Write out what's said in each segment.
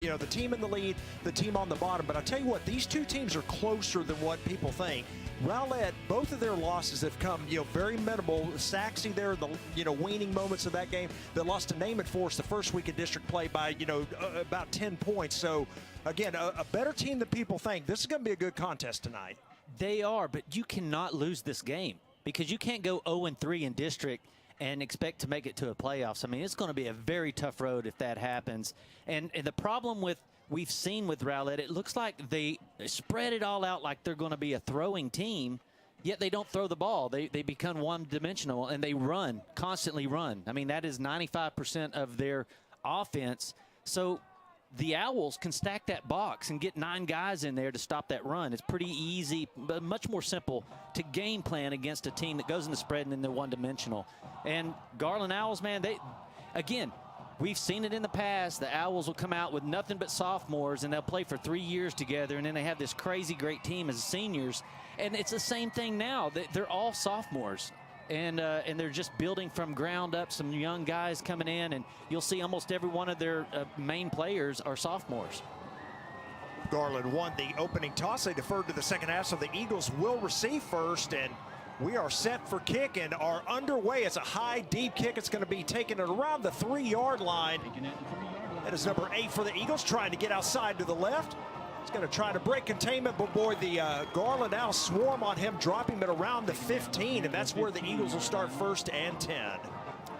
You know, the team in the lead, the team on the bottom. But I'll tell you what, these two teams are closer than what people think. Rowlett, both of their losses have come, very minimal. Saxey there, the, waning moments of that game. They lost to Naaman Forest the first week of district play by, about 10 points. So, again, a better team than people think. This is going to be a good contest tonight. They are, but you cannot lose this game because you can't go 0-3 in district and expect to make it to a playoffs. I mean, it's going to be a very tough road if that happens. And the problem we've seen with Rowlett, it looks like they spread it all out like they're going to be a throwing team, yet they don't throw the ball. They become one-dimensional, and they run, constantly run. I mean, that is 95% of their offense. So the Owls can stack that box and get 9 guys in there to stop that run. It's pretty easy, but much more simple to game plan against a team that goes in the spread and then they're one-dimensional. And Garland Owls, man, we've seen it in the past. The Owls will come out with nothing but sophomores, and they'll play for 3 years together, and then they have this crazy great team as seniors. And it's the same thing now. They're all sophomores. And they're just building from ground up, some young guys coming in, and you'll see almost every one of their main players are sophomores. Garland won the opening toss. They deferred to the second half, so the Eagles will receive first, and we are set for kick and are underway. It's a high, deep kick. It's going to be taken at around the 3-yard line. That is number 8 for the Eagles, trying to get outside to the left. He's going to try to break containment, but boy, the Garland Owls swarm on him, drop him at around the 15, and that's where the Eagles will start first and 10.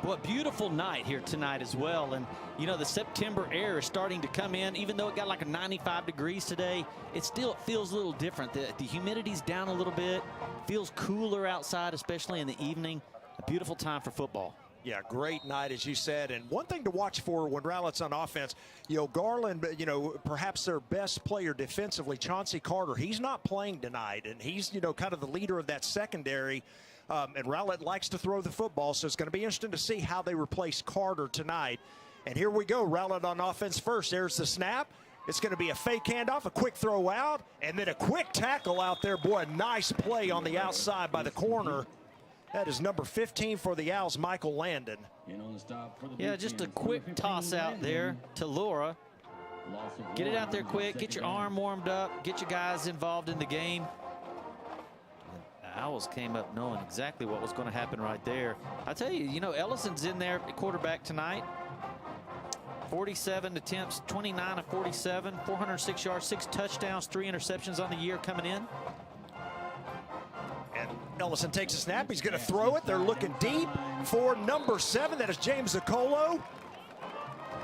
Well, a beautiful night here tonight as well. And, the September air is starting to come in. Even though it got like a 95 degrees today, it still feels a little different. The humidity's down a little bit. Feels cooler outside, especially in the evening. A beautiful time for football. Yeah, great night, as you said. And one thing to watch for when Rowlett's on offense, Garland, perhaps their best player defensively, Chauncey Carter, he's not playing tonight. And he's, kind of the leader of that secondary. And Rowlett likes to throw the football, so it's going to be interesting to see how they replace Carter tonight. And here we go, Rowlett on offense first. There's the snap. It's going to be a fake handoff, a quick throw out, and then a quick tackle out there. Boy, a nice play on the outside by the corner. That is number 15 for the Owls, Michael Landon. Yeah, just a quick toss out there to Laura. Get it out there quick, get your arm warmed up, get your guys involved in the game. The Owls came up knowing exactly what was going to happen right there. I tell you, Ellison's in there at quarterback tonight. 47 attempts, 29 of 47, 406 yards, 6 touchdowns, 3 interceptions on the year coming in. And Ellison takes a snap. He's going to throw it. They're looking deep for number 7. That is James Zacolo.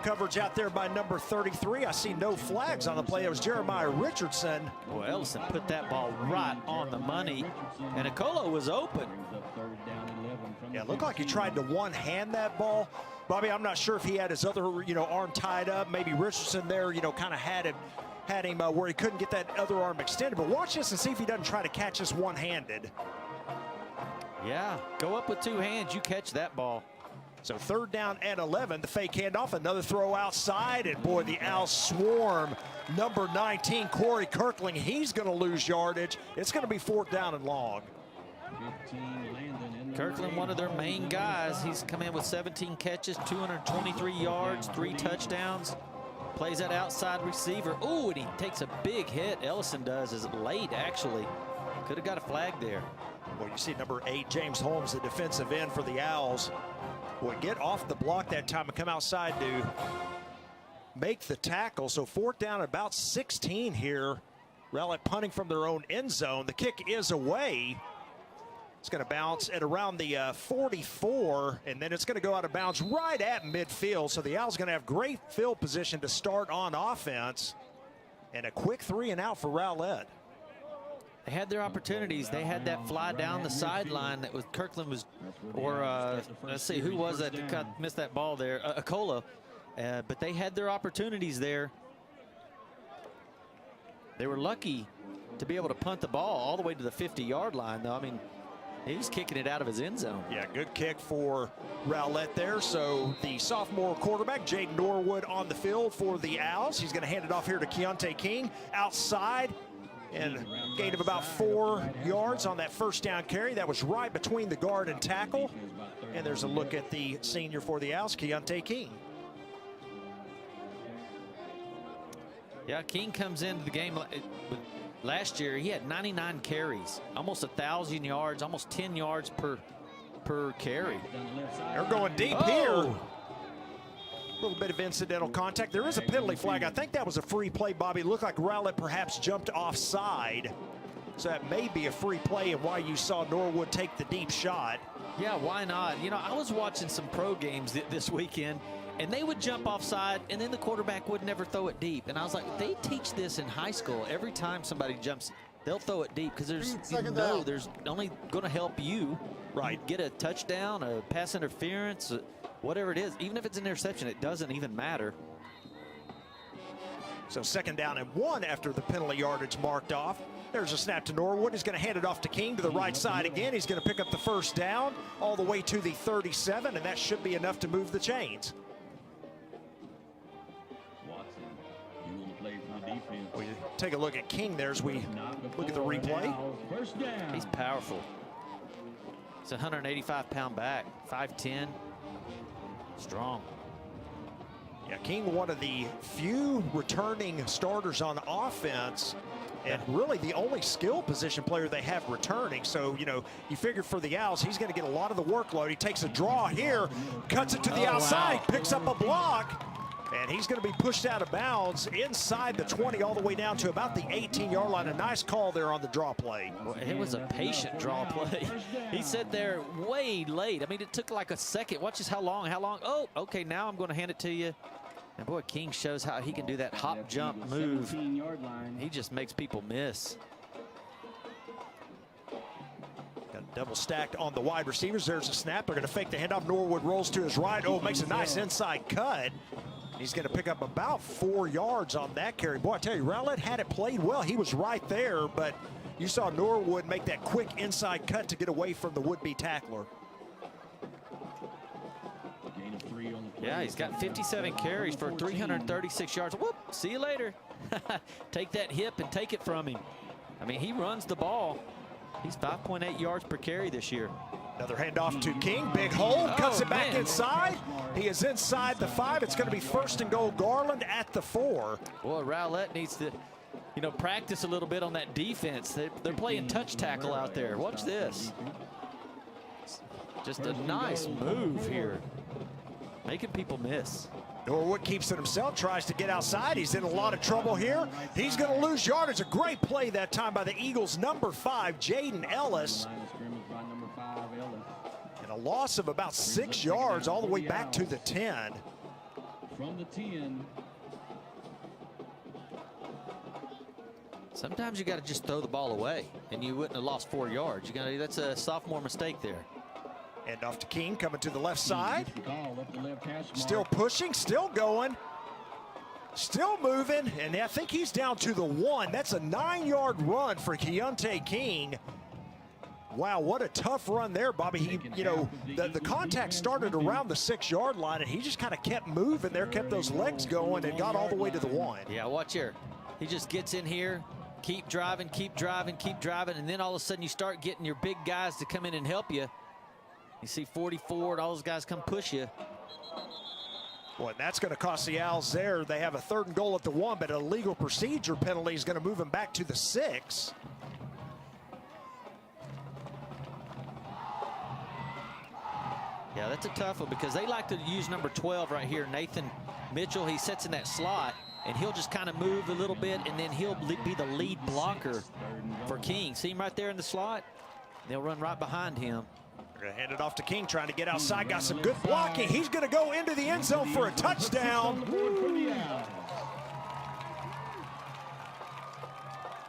Coverage out there by number 33. I see no flags on the play. It was Jeremiah Richardson. Well, Ellison put that ball right on the money, and Zacolo was open. Yeah, it looked like he tried to one-hand that ball. Bobby, I'm not sure if he had his other, arm tied up. Maybe Richardson there, kind of had him where he couldn't get that other arm extended. But watch this and see if he doesn't try to catch this one-handed. Yeah, go up with 2 hands. You catch that ball. So 3rd down and 11. The fake handoff, another throw outside. And, boy, the Owls swarm. Number 19, Corey Kirkling. He's going to lose yardage. It's going to be 4th down and long. Kirkland, one of their main guys. He's come in with 17 catches, 223 yards, 3 touchdowns. Plays that outside receiver. Ooh, and he takes a big hit. Ellison does, is late, actually. Could have got a flag there. Well, you see number 8, James Holmes, the defensive end for the Owls. Boy, get off the block that time and come outside to make the tackle. So 4th down, about 16 here. Rowlett punting from their own end zone. The kick is away. It's going to bounce at around the 44, and then it's going to go out of bounds right at midfield. So the Owls going to have great field position to start on offense. And a quick 3 and out for Rowlett. They had their opportunities. They had that fly down the sideline that was Kirkland was, or let's see, who was that that missed that ball there? Zacolo. But they had their opportunities there. They were lucky to be able to punt the ball all the way to the 50-yard line, though. I mean, he was kicking it out of his end zone. Yeah, good kick for Rowlett there. So the sophomore quarterback, Jaden Norwood, on the field for the Owls. He's going to hand it off here to Keontae King outside. And gain of about 4 yards on that 1st down carry. That was right between the guard and tackle. And there's a look at the senior for the Owls, Keontae King. Yeah, King comes into the game last year. He had 99 carries, almost 1,000 yards, almost 10 yards per carry. They're going deep here. A little bit of incidental contact. There is a penalty flag. I think that was a free play, Bobby. It looked like Rowlett perhaps jumped offside. So that may be a free play and why you saw Norwood take the deep shot. Yeah, why not? You know, I was watching some pro games this weekend, and they would jump offside, and then the quarterback would never throw it deep. And I was like, they teach this in high school. Every time somebody jumps, they'll throw it deep because there's there's only going to help you. Right. Get a touchdown, a pass interference, whatever it is. Even if it's an interception, it doesn't even matter. So 2nd down and 1 after the penalty yardage marked off. There's a snap to Norwood. He's going to hand it off to King to the right side again. He's going to pick up the 1st down all the way to the 37, and that should be enough to move the chains. We take a look at King there as we look at the replay. He's powerful. He's a 185-pound back, 5'10", strong. Yeah, King, one of the few returning starters on offense, and really the only skill position player they have returning. So, you know, you figure for the Owls, he's going to get a lot of the workload. He takes a draw here, cuts it to the outside, picks up a block, and he's going to be pushed out of bounds inside the 20 all the way down to about the 18-yard line. A nice call there on the draw play. Well, it was a patient draw play. He sat there way late. I mean, it took like a second. Watch this, how long? Oh, okay, now I'm going to hand it to you. And boy, King shows how he can do that hop jump move. He just makes people miss. Got a double stacked on the wide receivers. There's a snap. They're going to fake the handoff. Norwood rolls to his right. Oh, makes a nice inside cut. He's going to pick up about 4 yards on that carry. Boy, I tell you, Rowlett had it played well. He was right there, but you saw Norwood make that quick inside cut to get away from the would-be tackler. Yeah, he's got 57 carries for 336 yards. Whoop, see you later. Take that hip and take it from him. I mean, he runs the ball. He's 5.8 yards per carry this year. Another handoff to King. Big hole, cuts it back inside. He is inside the 5. It's going to be 1st and goal. Garland at the 4. Boy, Rowlett needs to, you know, practice a little bit on that defense. They're playing touch tackle out there. Watch this. Just a nice move here, making people miss. Norwood keeps it himself, tries to get outside. He's in a lot of trouble here. He's going to lose yardage. A great play that time by the Eagles' number 5, Jaden Ellis. And a loss of about 6 yards all the way back to the 10. From the 10. Sometimes you got to just throw the ball away, and you wouldn't have lost 4 yards. That's a sophomore mistake there. And off to King, coming to the left side. Still pushing, still going. Still moving, and I think he's down to the 1. That's a 9-yard run for Keontae King. Wow, what a tough run there, Bobby. He, you know, the contact started around the 6-yard line, and he just kind of kept moving there, kept those legs going, and got all the way to the 1. Yeah, watch here. He just gets in here, keep driving, and then all of a sudden you start getting your big guys to come in and help you. You see 44, and all those guys come push you. Boy, that's going to cost the Owls there. They have a 3rd and goal at the 1, but a legal procedure penalty is going to move them back to the 6. Yeah, that's a tough one because they like to use number 12 right here, Nathan Mitchell. He sits in that slot, and he'll just kind of move a little bit, and then he'll be the lead blocker for King. See him right there in the slot? They'll run right behind him. They're going to hand it off to King, trying to get outside. Got some good blocking. He's going to go into the end zone for a touchdown.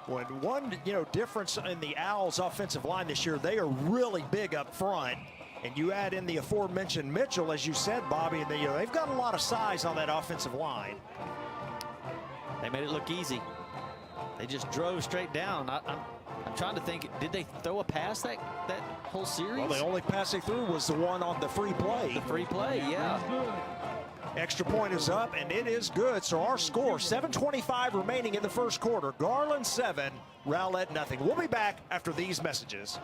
One difference in the Owls' offensive line this year, they are really big up front. And you add in the aforementioned Mitchell, as you said, Bobby, and they've got a lot of size on that offensive line. They made it look easy. They just drove straight down. I'm trying to think, did they throw a pass that whole series? Well, the only pass they threw was the one on the free play. The free play, yeah. Extra point is up, and it is good. So our score, 7:25 remaining in the 1st quarter. Garland 7, Rowlett nothing. We'll be back after these messages.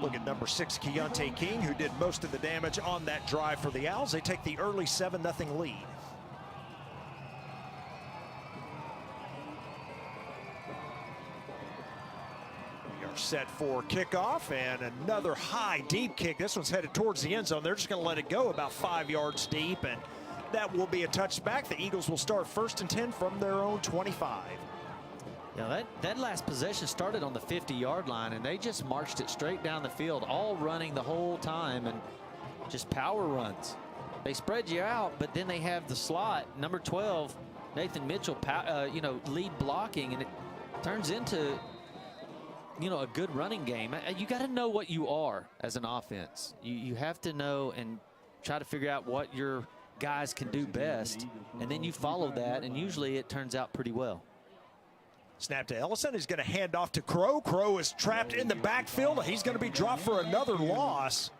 Look at number 6, Keontae King, who did most of the damage on that drive for the Owls. They take the early 7-0 lead. We are set for kickoff, and another high, deep kick. This one's headed towards the end zone. They're just going to let it go about 5 yards deep, and that will be a touchback. The Eagles will start 1st and 10 from their own 25. Yeah, that last possession started on the 50-yard line, and they just marched it straight down the field, all running the whole time, and just power runs. They spread you out, but then they have the slot, number 12, Nathan Mitchell, lead blocking, and it turns into, a good running game. You got to know what you are as an offense. You have to know and try to figure out what your guys can do best, and then you follow that, and usually it turns out pretty well. Snap to Ellison. He's going to hand off to Crow. Crow is trapped in the backfield. He's going to be dropped for another loss.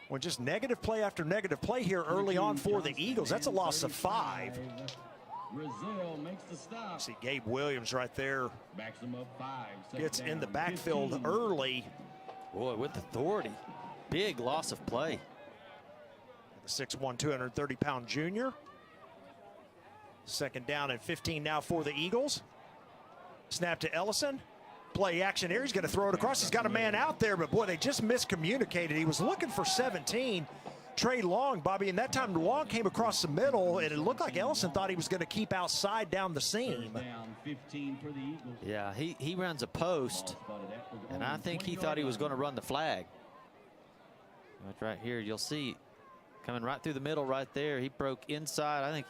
Well, just negative play after negative play here early on for the Eagles. That's a loss of 5. Brazil makes the stop. See Gabe Williams right there. Backs them up 5. Gets in the backfield 15. early. Boy, with authority. Big loss of play. The 6'1", 230-pound junior. 2nd down and 15 now for the Eagles. Snap to Ellison. Play action here. He's going to throw it across. He's got a man out there, but boy, they just miscommunicated. He was looking for 17. Trey Long, Bobby, and that time Long came across the middle, and it looked like Ellison thought he was going to keep outside down the seam. Down 15 for the Eagles. Yeah, he runs a post, and I think he thought he was going to run the flag. Right here, you'll see. Coming right through the middle right there. He broke inside. I think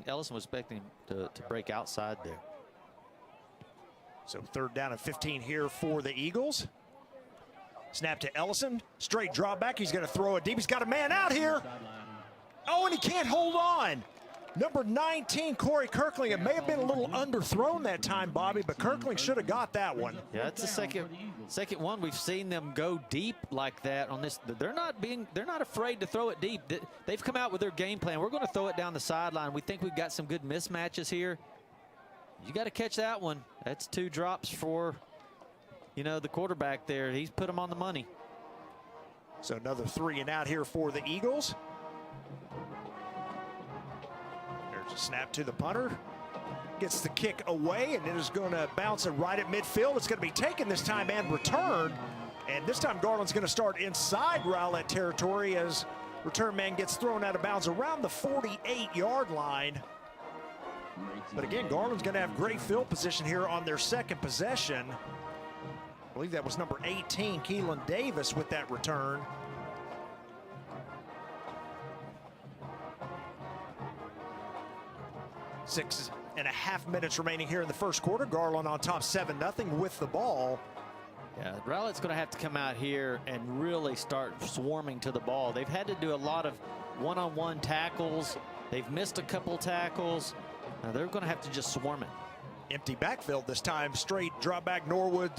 Ellison was expecting to break outside there. So 3rd down and 15 here for the Eagles. Snap to Ellison. Straight drop back. He's going to throw it deep. He's got a man out here. Oh, and he can't hold on. Number 19, Corey Kirkling. It may have been a little underthrown that time, Bobby, but Kirkling should have got that one. Yeah, that's the second one we've seen them go deep like that on this. They're not afraid to throw it deep. They've come out with their game plan. We're going to throw it down the sideline. We think we've got some good mismatches here. You got to catch that one. That's 2 drops for, the quarterback there. He's put them on the money. So another 3 and out here for the Eagles. There's a snap to the punter. Gets the kick away, and it is going to bounce it right at midfield. It's going to be taken this time and returned. And this time Garland's going to start inside Rowlett territory as return man gets thrown out of bounds around the 48-yard line. But again, Garland's going to have great field position here on their 2nd possession. I believe that was number 18, Keelan Davis, with that return. Six and a half minutes remaining here in the 1st quarter. Garland on top 7-0 with the ball. Yeah, Rowlett's going to have to come out here and really start swarming to the ball. They've had to do a lot of one-on-one tackles. They've missed a couple tackles. Now they're going to have to just swarm it. Empty backfield this time. Straight drop back. Norwood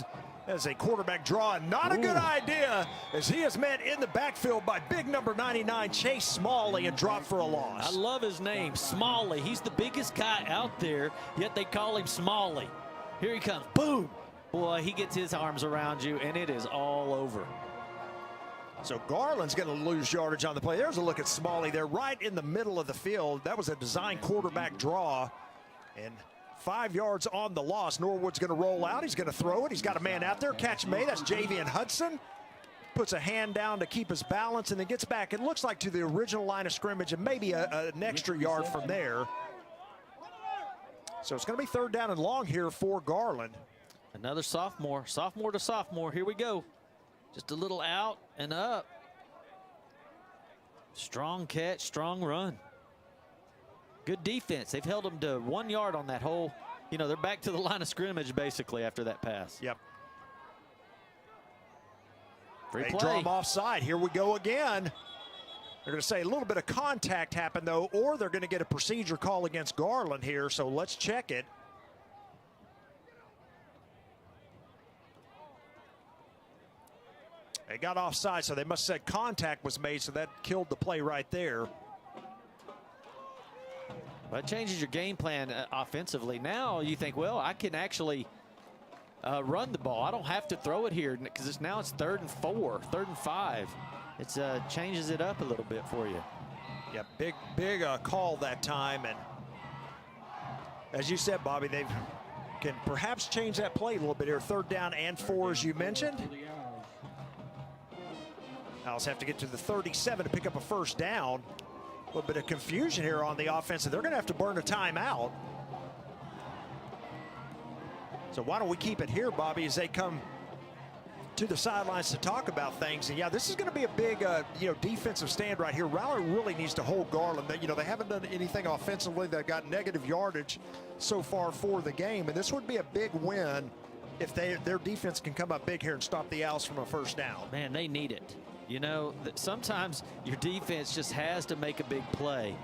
as a quarterback draw. Not a good idea, as he is met in the backfield by big number 99, Chase Smalley, and dropped for a loss. I love his name, Smalley. He's the biggest guy out there, yet they call him Smalley. Here he comes. Boom. Boy, he gets his arms around you, and it is all over. So Garland's going to lose yardage on the play. There's a look at Smalley there right in the middle of the field. That was a design quarterback draw. And 5 yards on the loss. Norwood's going to roll out. He's going to throw it. He's got a man out there. Catch made. That's Javian Hudson. Puts a hand down to keep his balance and then gets back. It looks like to the original line of scrimmage and maybe an extra yard from there. So it's going to be 3rd down and long here for Garland. Another sophomore to sophomore. Here we go. Just a little out and up. Strong catch, strong run. Good defense. They've held them to 1 yard on that whole, they're back to the line of scrimmage basically after that pass. Yep. Free They play. draw him offside. Here we go again. They're going to say a little bit of contact happened, though, or they're going to get a procedure call against Garland here, so let's check it. They got offside, so they must have said contact was made, so that killed the play right there. Well, it changes your game plan offensively. Now you think, well, I can actually run the ball. I don't have to throw it here because it's 3rd and 4, 3rd and 5. It changes it up a little bit for you. Yeah, big call that time. And as you said, Bobby, they can perhaps change that play a little bit here. 3rd down and 4, as you mentioned. Owls have to get to the 37 to pick up a 1st down. A little bit of confusion here on the offense, and they're going to have to burn a timeout. So why don't we keep it here, Bobby, as they come to the sidelines to talk about things. And yeah, this is going to be a big, defensive stand right here. Rowlett really needs to hold Garland. They haven't done anything offensively. They've got negative yardage so far for the game, and this would be a big win if their defense can come up big here and stop the Owls from a 1st down. Man, they need it. Sometimes your defense just has to make a big play,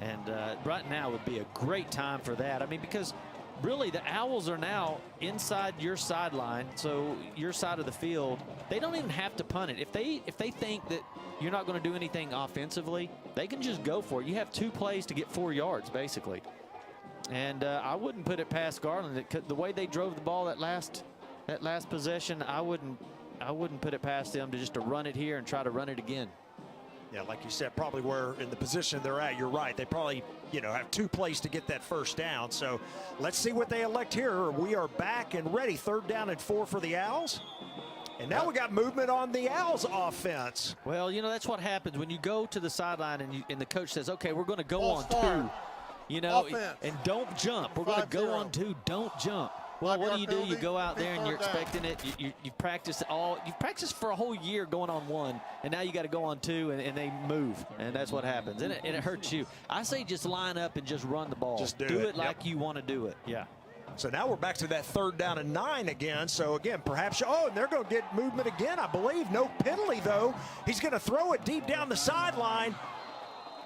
and right now would be a great time for that. I mean, because really the Owls are now inside your sideline, so your side of the field. They don't even have to punt it. If they think that you're not going to do anything offensively, they can just go for it. You have 2 plays to get 4 yards, basically. And I wouldn't put it past Garland. The way they drove the ball that last possession, I wouldn't put it past them to run it here and try to run it again. Yeah, like you said, probably where in the position they're at, you're right. They probably, have 2 plays to get that 1st down. So let's see what they elect here. We are back and ready. 3rd down and 4 for the Owls. And now we got movement on the Owls offense. Well, that's what happens when you go to the sideline and the coach says, okay, we're going to go on 2, and don't jump. We're going to go on 2, don't jump. Well, what do? You go out there and you're expecting it. You've practiced you've practiced for a whole year going on 1, and now you got to go on 2, and they move, and that's what happens. And it hurts you. I say just line up and just run the ball. Just do it like you want to do it. Yeah. So now we're back to that 3rd down and 9 again. So again, perhaps, and they're going to get movement again, I believe. No penalty, though. He's going to throw it deep down the sideline.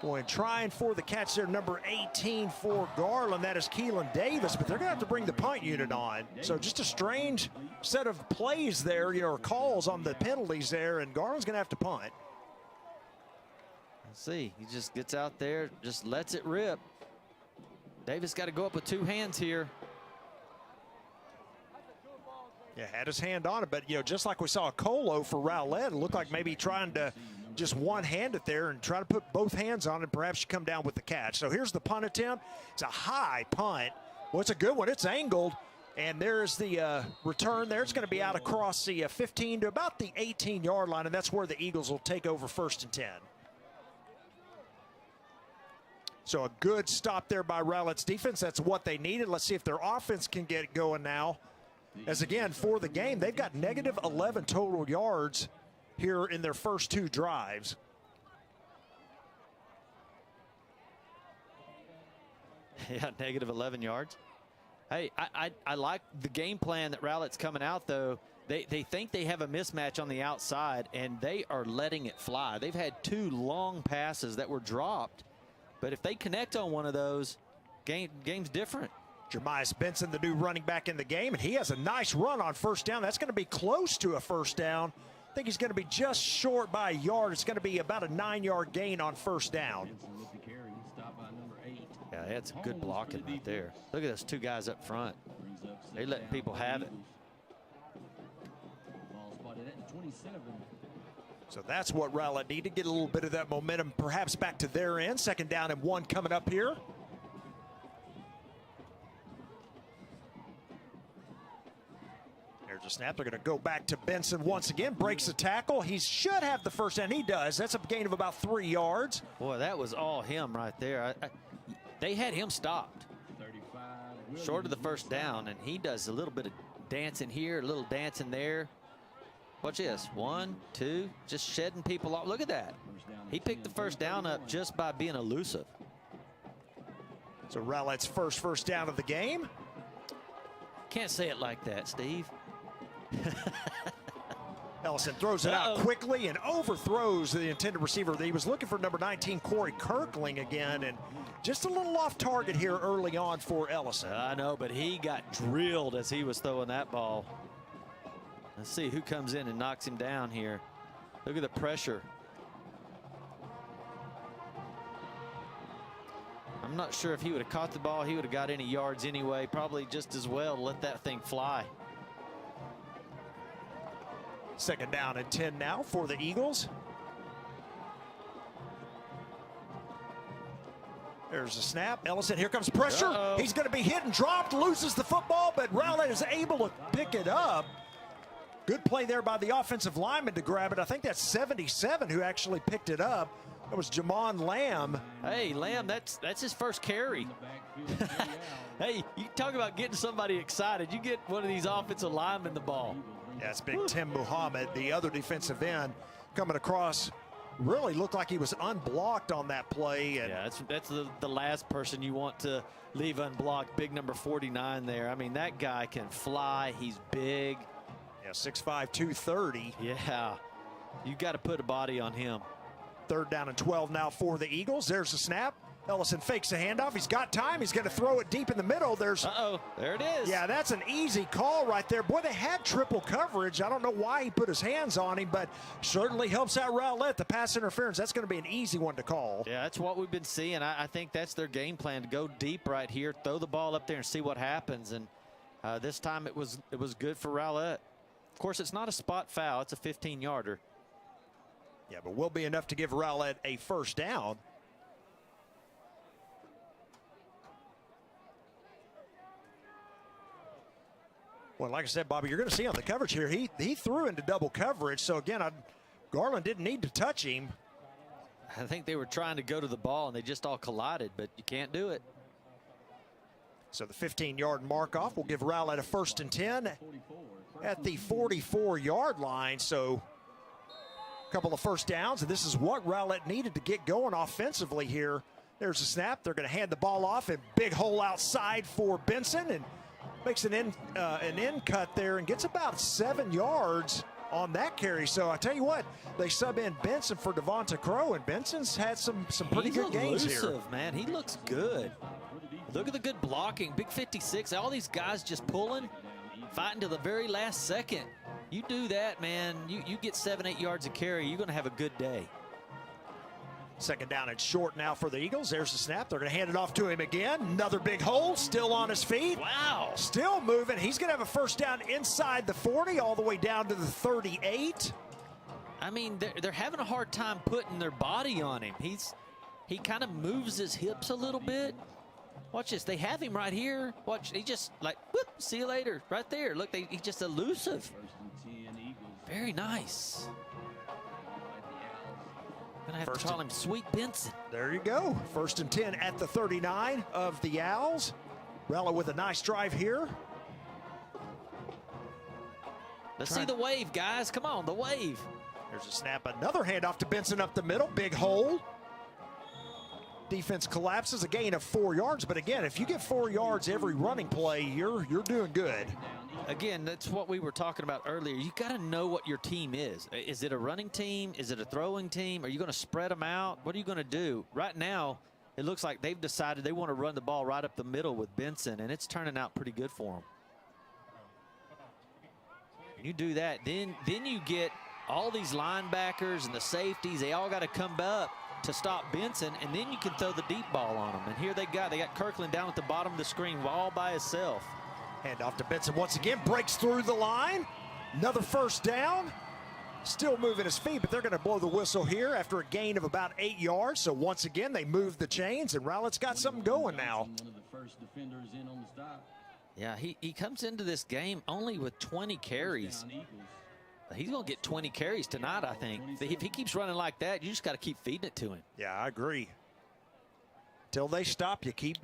Boy, trying for the catch there, number 18 for Garland. That is Keelan Davis, but they're going to have to bring the punt unit on. So just a strange set of plays there, or calls on the penalties there, and Garland's going to have to punt. Let's see. He just gets out there, just lets it rip. Davis got to go up with 2 hands here. Yeah, had his hand on it, but, just like we saw a Colo for Rowlett, it looked like maybe trying to just one-hand it there and try to put both hands on it, and perhaps you come down with the catch. So here's the punt attempt. It's a high punt. Well, it's a good one. It's angled, and there's the return there. It's going to be out across the 15 to about the 18-yard line, and that's where the Eagles will take over 1st and 10. So a good stop there by Rowlett's defense. That's what they needed. Let's see if their offense can get going now. As again, for the game, they've got negative 11 total yards here in their first 2 drives. Yeah, negative 11 yards. Hey, I like the game plan that Rowlett's coming out, though. They think they have a mismatch on the outside, and they are letting it fly. They've had 2 long passes that were dropped, but if they connect on one of those, game's different. Jermias Benson, the new running back in the game, and he has a nice run on 1st down. That's going to be close to a 1st down. I think he's going to be just short by a yard. It's going to be about a 9-yard gain on 1st down. Yeah, that's a good blocking right there. Look at those 2 guys up front. They're letting people have it. So that's what Rowlett needed to get a little bit of that momentum perhaps back to their end. 2nd down and 1 coming up here. There's a snap. They're going to go back to Benson once again. Breaks the tackle. He should have the 1st down. He does. That's a gain of about 3 yards. Boy, that was all him right there. They had him stopped short of the 1st down, and he does a little bit of dancing here, a little dancing there. Watch this. 1, 2, just shedding people off. Look at that. He picked the 1st down up just by being elusive. So Rowlett's first down of the game. Can't say it like that, Steve. Ellison throws it out quickly and overthrows the intended receiver. He was looking for number 19, Corey Kirkling again, and just a little off target here early on for Ellison. I know, but he got drilled as he was throwing that ball. Let's see who comes in and knocks him down here. Look at the pressure. I'm not sure if he would have caught the ball, he would have got any yards anyway. Probably just as well to let that thing fly. Second down and 10 now for the Eagles. There's a snap. Ellison, here comes pressure. He's going to be hit and dropped, loses the football, but Rowlett is able to pick it up. Good play there by the offensive lineman to grab it. I think that's 77 who actually picked it up. That was Jamon Lamb. Hey, Lamb, that's his first carry. Hey, you talk about getting somebody excited. You get one of these offensive linemen the ball. Yeah, it's big Tim Muhammad, the other defensive end, coming across. Really looked like he was unblocked on that play. And yeah, that's the last person you want to leave unblocked. Big number 49 there. I mean, that guy can fly. He's big. Yeah, 6'5", 230. Yeah, you got to put a body on him. Third down and 12 now for the Eagles. There's the snap. Ellison fakes a handoff. He's got time. He's going to throw it deep in the middle. There's there it is. Yeah, that's an easy call right there. Boy, they had triple coverage. I don't know why he put his hands on him, but certainly helps out Rowlett. The pass interference, that's going to be an easy one to call. Yeah, that's what we've been seeing. I think that's their game plan, to go deep right here, throw the ball up there and see what happens. And this time it was good for Rowlett. Of course, it's not a spot foul. It's a 15-yarder. Yeah, but will be enough to give Rowlett a first down. Well, like I said, Bobby, you're going to see on the coverage here, he threw into double coverage. So, again, Garland didn't need to touch him. I think they were trying to go to the ball, and they just all collided, but you can't do it. So the 15-yard mark off will give Rowlett a first and 10 at the 44-yard line. So a couple of first downs, and this is what Rowlett needed to get going offensively here. There's a snap. They're going to hand the ball off, and big hole outside for Benson, and makes an end cut there and gets about 7 yards on that carry. So I tell you what, they sub in Benson for Devonta Crow, and Benson's had some pretty good games here. Man, he looks good. Look at the good blocking. Big 56. All these guys just pulling, fighting to the very last second. You do that, man. You get 7-8 yards a carry, you're going to have a good day. Second down and short now for the Eagles. There's the snap. They're going to hand it off to him again. Another big hole, still on his feet. Wow. Still moving. He's going to have a first down inside the 40, all the way down to the 38. I mean, they're having a hard time putting their body on him. He kind of moves his hips a little bit. Watch this. They have him right here. Watch. He just like, whoop, see you later. Right there. Look, he's just elusive. Very nice. Gonna have to call him Sweet Benson. There you go. First and 10 at the 39 of the Owls. Rowlett with a nice drive here. Let's see the wave, guys. Come on, the wave. There's a snap. Another handoff to Benson up the middle. Big hole. Defense collapses, a gain of 4 yards. But again, if you get 4 yards every running play, you're doing good. Again, that's what we were talking about earlier. You got to know what your team is. Is it a running team? Is it a throwing team? Are you going to spread them out? What are you going to do? Right now, it looks like they've decided they want to run the ball right up the middle with Benson, and it's turning out pretty good for them. And you do that, then you get all these linebackers and the safeties. They all got to come up to stop Benson, and then you can throw the deep ball on them. And here they got Kirkland down at the bottom of the screen all by himself. Hand off to Benson once again, breaks through the line. Another first down. Still moving his feet, but they're going to blow the whistle here after a gain of about 8 yards. So once again, they move the chains, and Rowlett's got something going now. One of the first defenders in on the stop. Yeah, he comes into this game only with 20 carries. He's going to get 20 carries tonight, I think. If he keeps running like that, you just got to keep feeding it to him. Yeah, I agree. Till they stop, you keep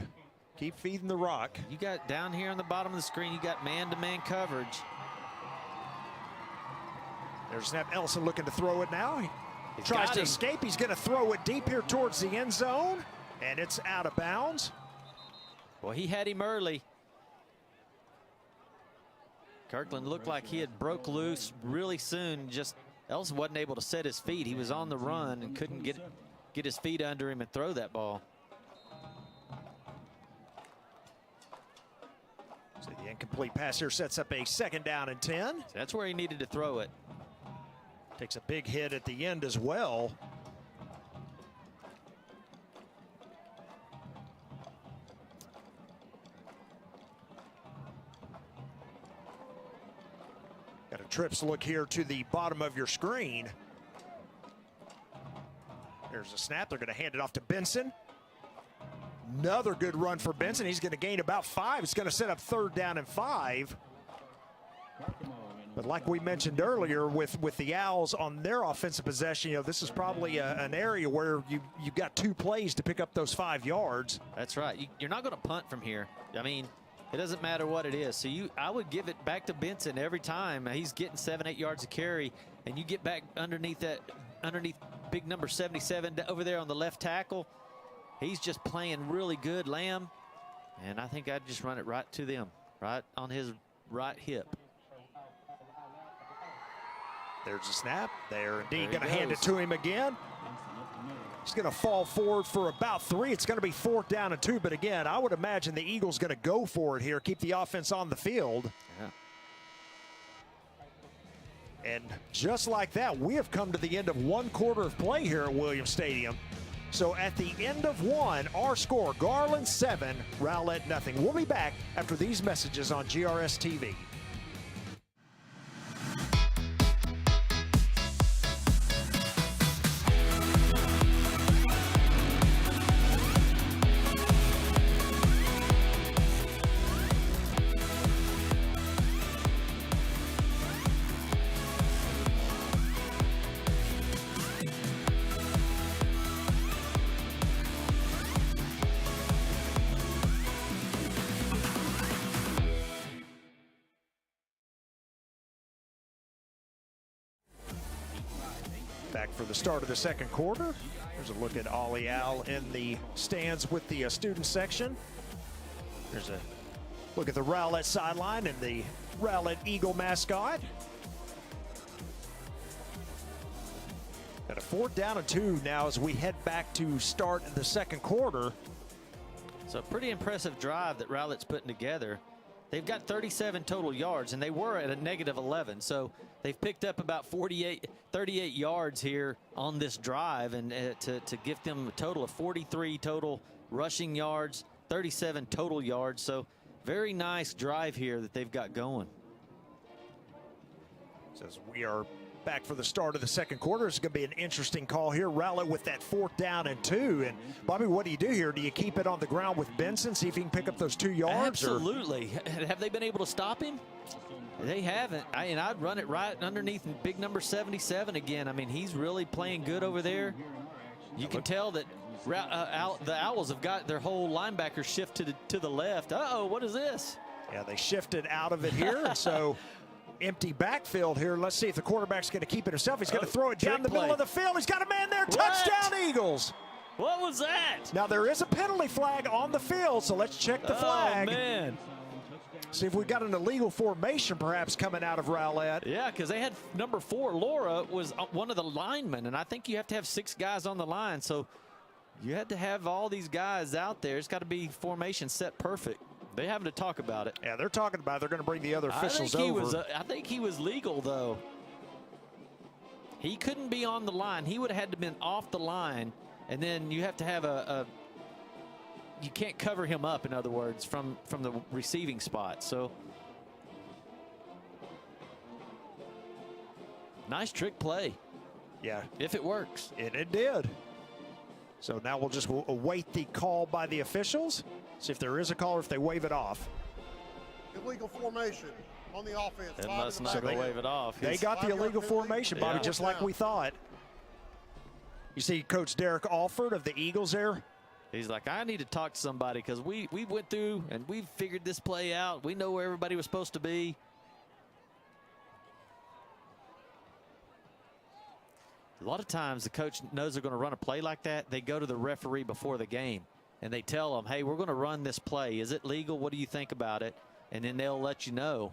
feeding the rock. You got down here on the bottom of the screen, you got man-to-man coverage. There's snap. Ellison looking to throw it now. He He's tries got to him. escape. He's going to throw it deep here towards the end zone, and it's out of bounds. Well, he had him early. Kirkland looked like he had broke loose really soon. Just Ellison wasn't able to set his feet. He was on the run and couldn't get his feet under him and throw that ball. So the incomplete pass here sets up a second down and 10. That's where he needed to throw it. Takes a big hit at the end as well. Got a Trips look here to the bottom of your screen. There's a snap. They're going to hand it off to Benson. Another good run for Benson. He's going to gain about 5. It's going to set up 3rd down and 5. But like we mentioned earlier, with the Owls on their offensive possession, this is probably an area where you've got 2 plays to pick up those 5 yards. That's right. You're not going to punt from here. I mean, it doesn't matter what it is. So I would give it back to Benson every time. He's getting 7-8 yards of carry, and you get back underneath big number 77 over there on the left tackle. He's just playing really good, Lamb. And I think I'd just run it right to them, right on his right hip. There's a snap. They're indeed going to hand it to him again. He's going to fall forward for about 3. It's going to be 4th down and 2. But again, I would imagine the Eagles going to go for it here, keep the offense on the field. Yeah. And just like that, we have come to the end of 1 quarter of play here at Williams Stadium. So at the end of 1, our score, Garland 7, Rowlett nothing. We'll be back after these messages on GRS TV. Back for the start of the 2nd quarter. There's a look at Ollie Owl in the stands with the student section. There's a look at the Rowlett sideline and the Rowlett Eagle mascot. And a 4th down and 2 now as we head back to start the 2nd quarter. So a pretty impressive drive that Rowlett's putting together. They've got 37 total yards, and they were at a -11. So they've picked up about 38 yards here on this drive, and to give them a total of 43 total rushing yards, 37 total yards. So very nice drive here that they've got going. Says we are back for the start of the 2nd quarter. It's going to be an interesting call here. Rowlett with that 4th down and 2. And Bobby, what do you do here? Do you keep it on the ground with Benson, see if he can pick up those 2 yards? Absolutely. Have they been able to stop him? They haven't. And I'd run it right underneath big number 77 again. I mean, he's really playing good over there. You can tell that the Owls have got their whole linebacker shift to the left. Uh-oh, what is this? Yeah, they shifted out of it here. And so empty backfield here. Let's see if the quarterback's going to keep it himself. He's going to throw it down the middle of the field. He's got a man there. Touchdown, Eagles. What was that? Now, there is a penalty flag on the field, so let's check the flag. Oh, man. See if we got an illegal formation perhaps coming out of Rowlett. Yeah, because they had number 4, Laura, was one of the linemen, and I think you have to have 6 guys on the line, so you had to have all these guys out there. It's got to be formation set perfect. They're having to talk about it. Yeah, they're talking about it. They're going to bring the other officials over. I think he was legal, though. He couldn't be on the line. He would have had to have been off the line, and then you have to have you can't cover him up, in other words, from the receiving spot. So nice trick play. Yeah. If it works. It did. So now we'll just await the call by the officials. See if there is a call or if they wave it off. Illegal formation on the offense. They must not wave it off. They got the illegal formation, Bobby, just like we thought. You see Coach Derek Alford of the Eagles there. He's like, I need to talk to somebody because we went through and we figured this play out. We know where everybody was supposed to be. A lot of times the coach knows they're going to run a play like that. They go to the referee before the game and they tell them, hey, we're going to run this play. Is it legal? What do you think about it? And then they'll let you know.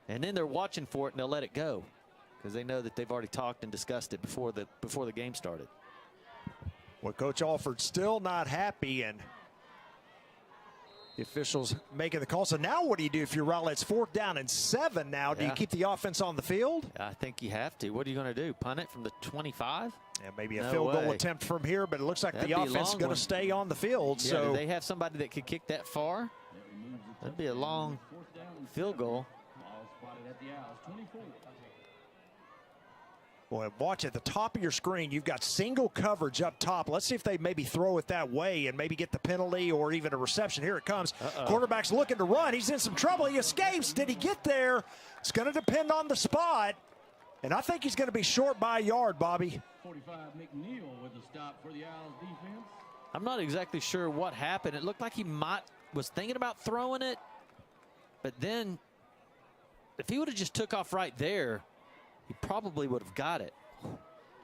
And then they're watching for it and they'll let it go because they know that they've already talked and discussed it before the game started. Well, Coach Alford's still not happy, and the officials making the call. So now what do you do if you're Rowlett? It's 4th down and 7 now. Do you keep the offense on the field? I think you have to. What are you going to do? Punt it from the 25? Yeah, maybe a field goal attempt from here, but it looks like the offense is going to stay on the field. Yeah, so do they have somebody that could kick that far? That'd be a long field goal. Boy, watch at the top of your screen, you've got single coverage up top. Let's see if they maybe throw it that way and maybe get the penalty or even a reception. Here it comes. Quarterback's looking to run. He's in some trouble. He escapes. Did he get there? It's going to depend on the spot. And I think he's going to be short by a yard, Bobby. 45, McNeil with a stop for the Owls defense. I'm not exactly sure what happened. It looked like he was thinking about throwing it. But then if he would have just took off right there, he probably would have got it.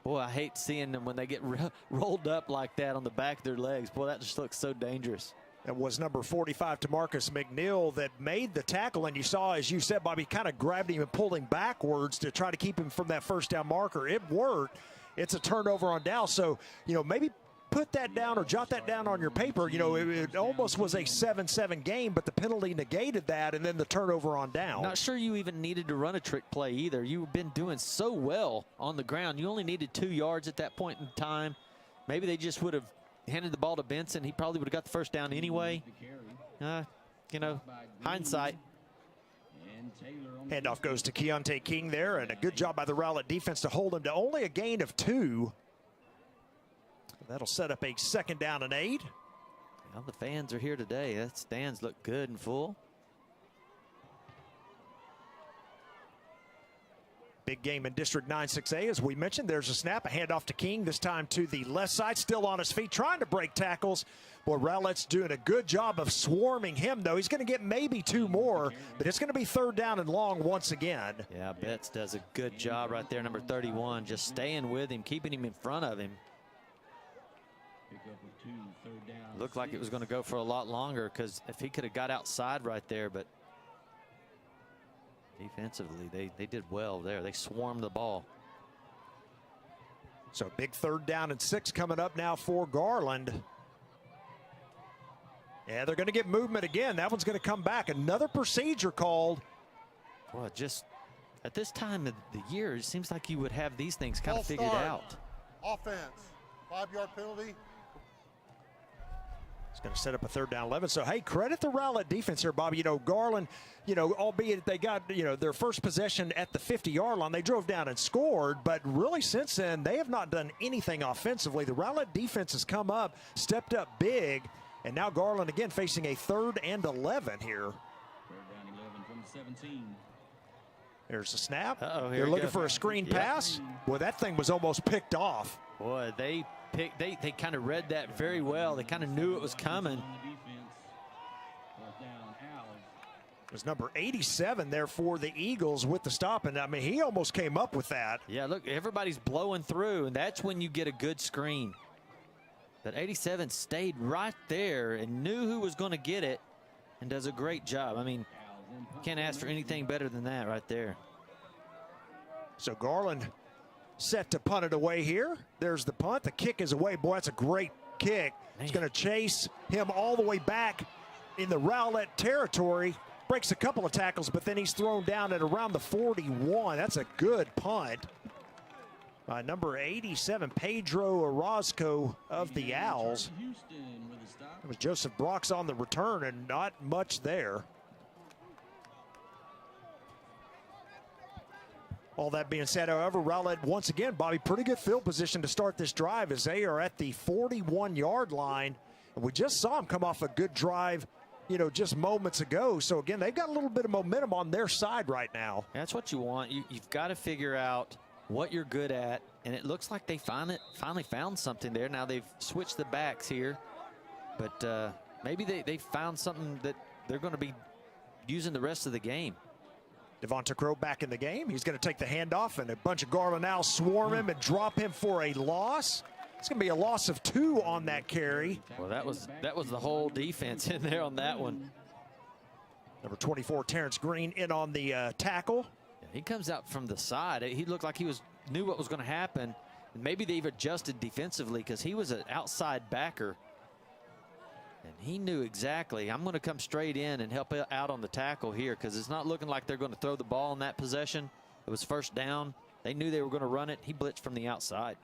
Boy, I hate seeing them when they get rolled up like that on the back of their legs. Boy, that just looks so dangerous. It was number 45, Tamarcus McNeil, that made the tackle. And you saw, as you said, Bobby, kind of grabbed him and pulled him backwards to try to keep him from that first down marker. It worked. It's a turnover on down. So, maybe put that down or jot that down on your paper. It almost was a 7-7 game, but the penalty negated that, and then the turnover on down. Not sure you even needed to run a trick play either. You've been doing so well on the ground. You only needed 2 yards at that point in time. Maybe they just would have handed the ball to Benson. He probably would have got the first down anyway. Hindsight. Handoff goes to Keontae King there, and a good job by the Rowlett defense to hold him to only a gain of 2. That'll set up a 2nd down and 8. Well, the fans are here today. That stands look good and full. Big game in District 9-6A. As we mentioned, there's a snap, a handoff to King, this time to the left side, still on his feet, trying to break tackles. Boy, Rowlett's doing a good job of swarming him, though. He's going to get maybe 2 more, but it's going to be 3rd down and long once again. Yeah, Betts does a good job right there, number 31, just staying with him, keeping him in front of him. Looked like it was going to go for a lot longer, because if he could have got outside right there, but defensively they did well there. They swarmed the ball. So big 3rd down and 6 coming up now for Garland. Yeah, they're going to get movement again. That one's going to come back. Another procedure called. Well, just at this time of the year, it seems like you would have these things kind of figured out. Offense, 5-yard penalty. It's going to set up a 3rd down 11. So, hey, credit the Rowlett defense here, Bobby. Garland, albeit they got, their first possession at the 50-yard line, they drove down and scored. But really, since then, they have not done anything offensively. The Rowlett defense has come up, stepped up big, and now Garland again facing a 3rd and 11 here. 3rd down 11 from 17. There's a snap. They're looking for a screen pass. Well, that thing was almost picked off. Boy, they kind of read that very well. They kind of knew it was coming. It was number 87 there for the Eagles with the stop, and I mean, he almost came up with that. Yeah, look, everybody's blowing through, and that's when you get a good screen. But 87 stayed right there and knew who was going to get it, and does a great job. I mean, can't ask for anything better than that right there. So Garland set to punt it away here. There's the punt. The kick is away. Boy, that's a great kick. It's going to chase him all the way back in the Rowlett territory. Breaks a couple of tackles, but then he's thrown down at around the 41. That's a good punt by number 87, Pedro Orozco of the Owls. It was Joseph Brox on the return, and not much there. All that being said, however, Rowlett, once again, Bobby, pretty good field position to start this drive as they are at the 41-yard line. And we just saw them come off a good drive, just moments ago. So, again, they've got a little bit of momentum on their side right now. That's what you want. You've got to figure out what you're good at, and it looks like they finally found something there. Now they've switched the backs here, but maybe they found something that they're going to be using the rest of the game. Devonta Crow back in the game. He's going to take the handoff, and a bunch of Garland Owls swarm him and drop him for a loss. It's going to be a loss of 2 on that carry. Well, that was the whole defense in there on that one. Number 24, Terrence Green, in on the tackle. Yeah, he comes out from the side. He looked like he knew what was going to happen. And maybe they've adjusted defensively because he was an outside backer. And he knew exactly, I'm going to come straight in and help out on the tackle here, because it's not looking like they're going to throw the ball in that possession. It was 1st down. They knew they were going to run it. He blitzed from the outside.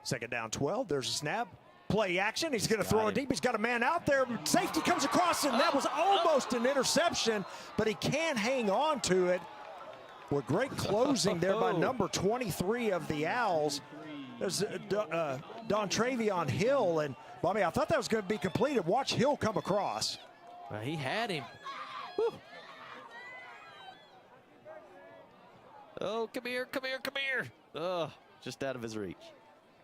2nd down 12. There's a snap. Play action. He's going to throw it deep. He's got a man out there. Safety comes across, and that was almost an interception, but he can't hang on to it. Well, great closing there by number 23 of the Owls. There's Don Travion Hill, and Bobby, I thought that was going to be completed. Watch Hill come across. Well, he had him. Whew. Oh, come here, come here, come here. Oh, just out of his reach.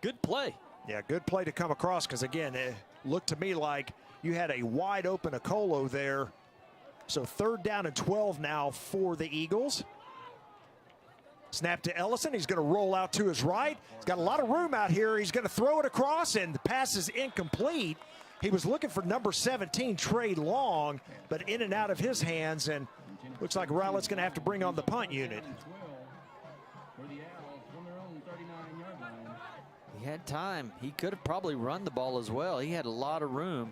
Good play. Yeah, good play to come across because, again, it looked to me like you had a wide open Okolo there. So 3rd down and 12 now for the Eagles. Snap to Ellison. He's going to roll out to his right. He's got a lot of room out here. He's going to throw it across, and the pass is incomplete. He was looking for number 17, Trey Long, but in and out of his hands, and looks like Rowlett's going to have to bring on the punt unit. He had time. He could have probably run the ball as well. He had a lot of room.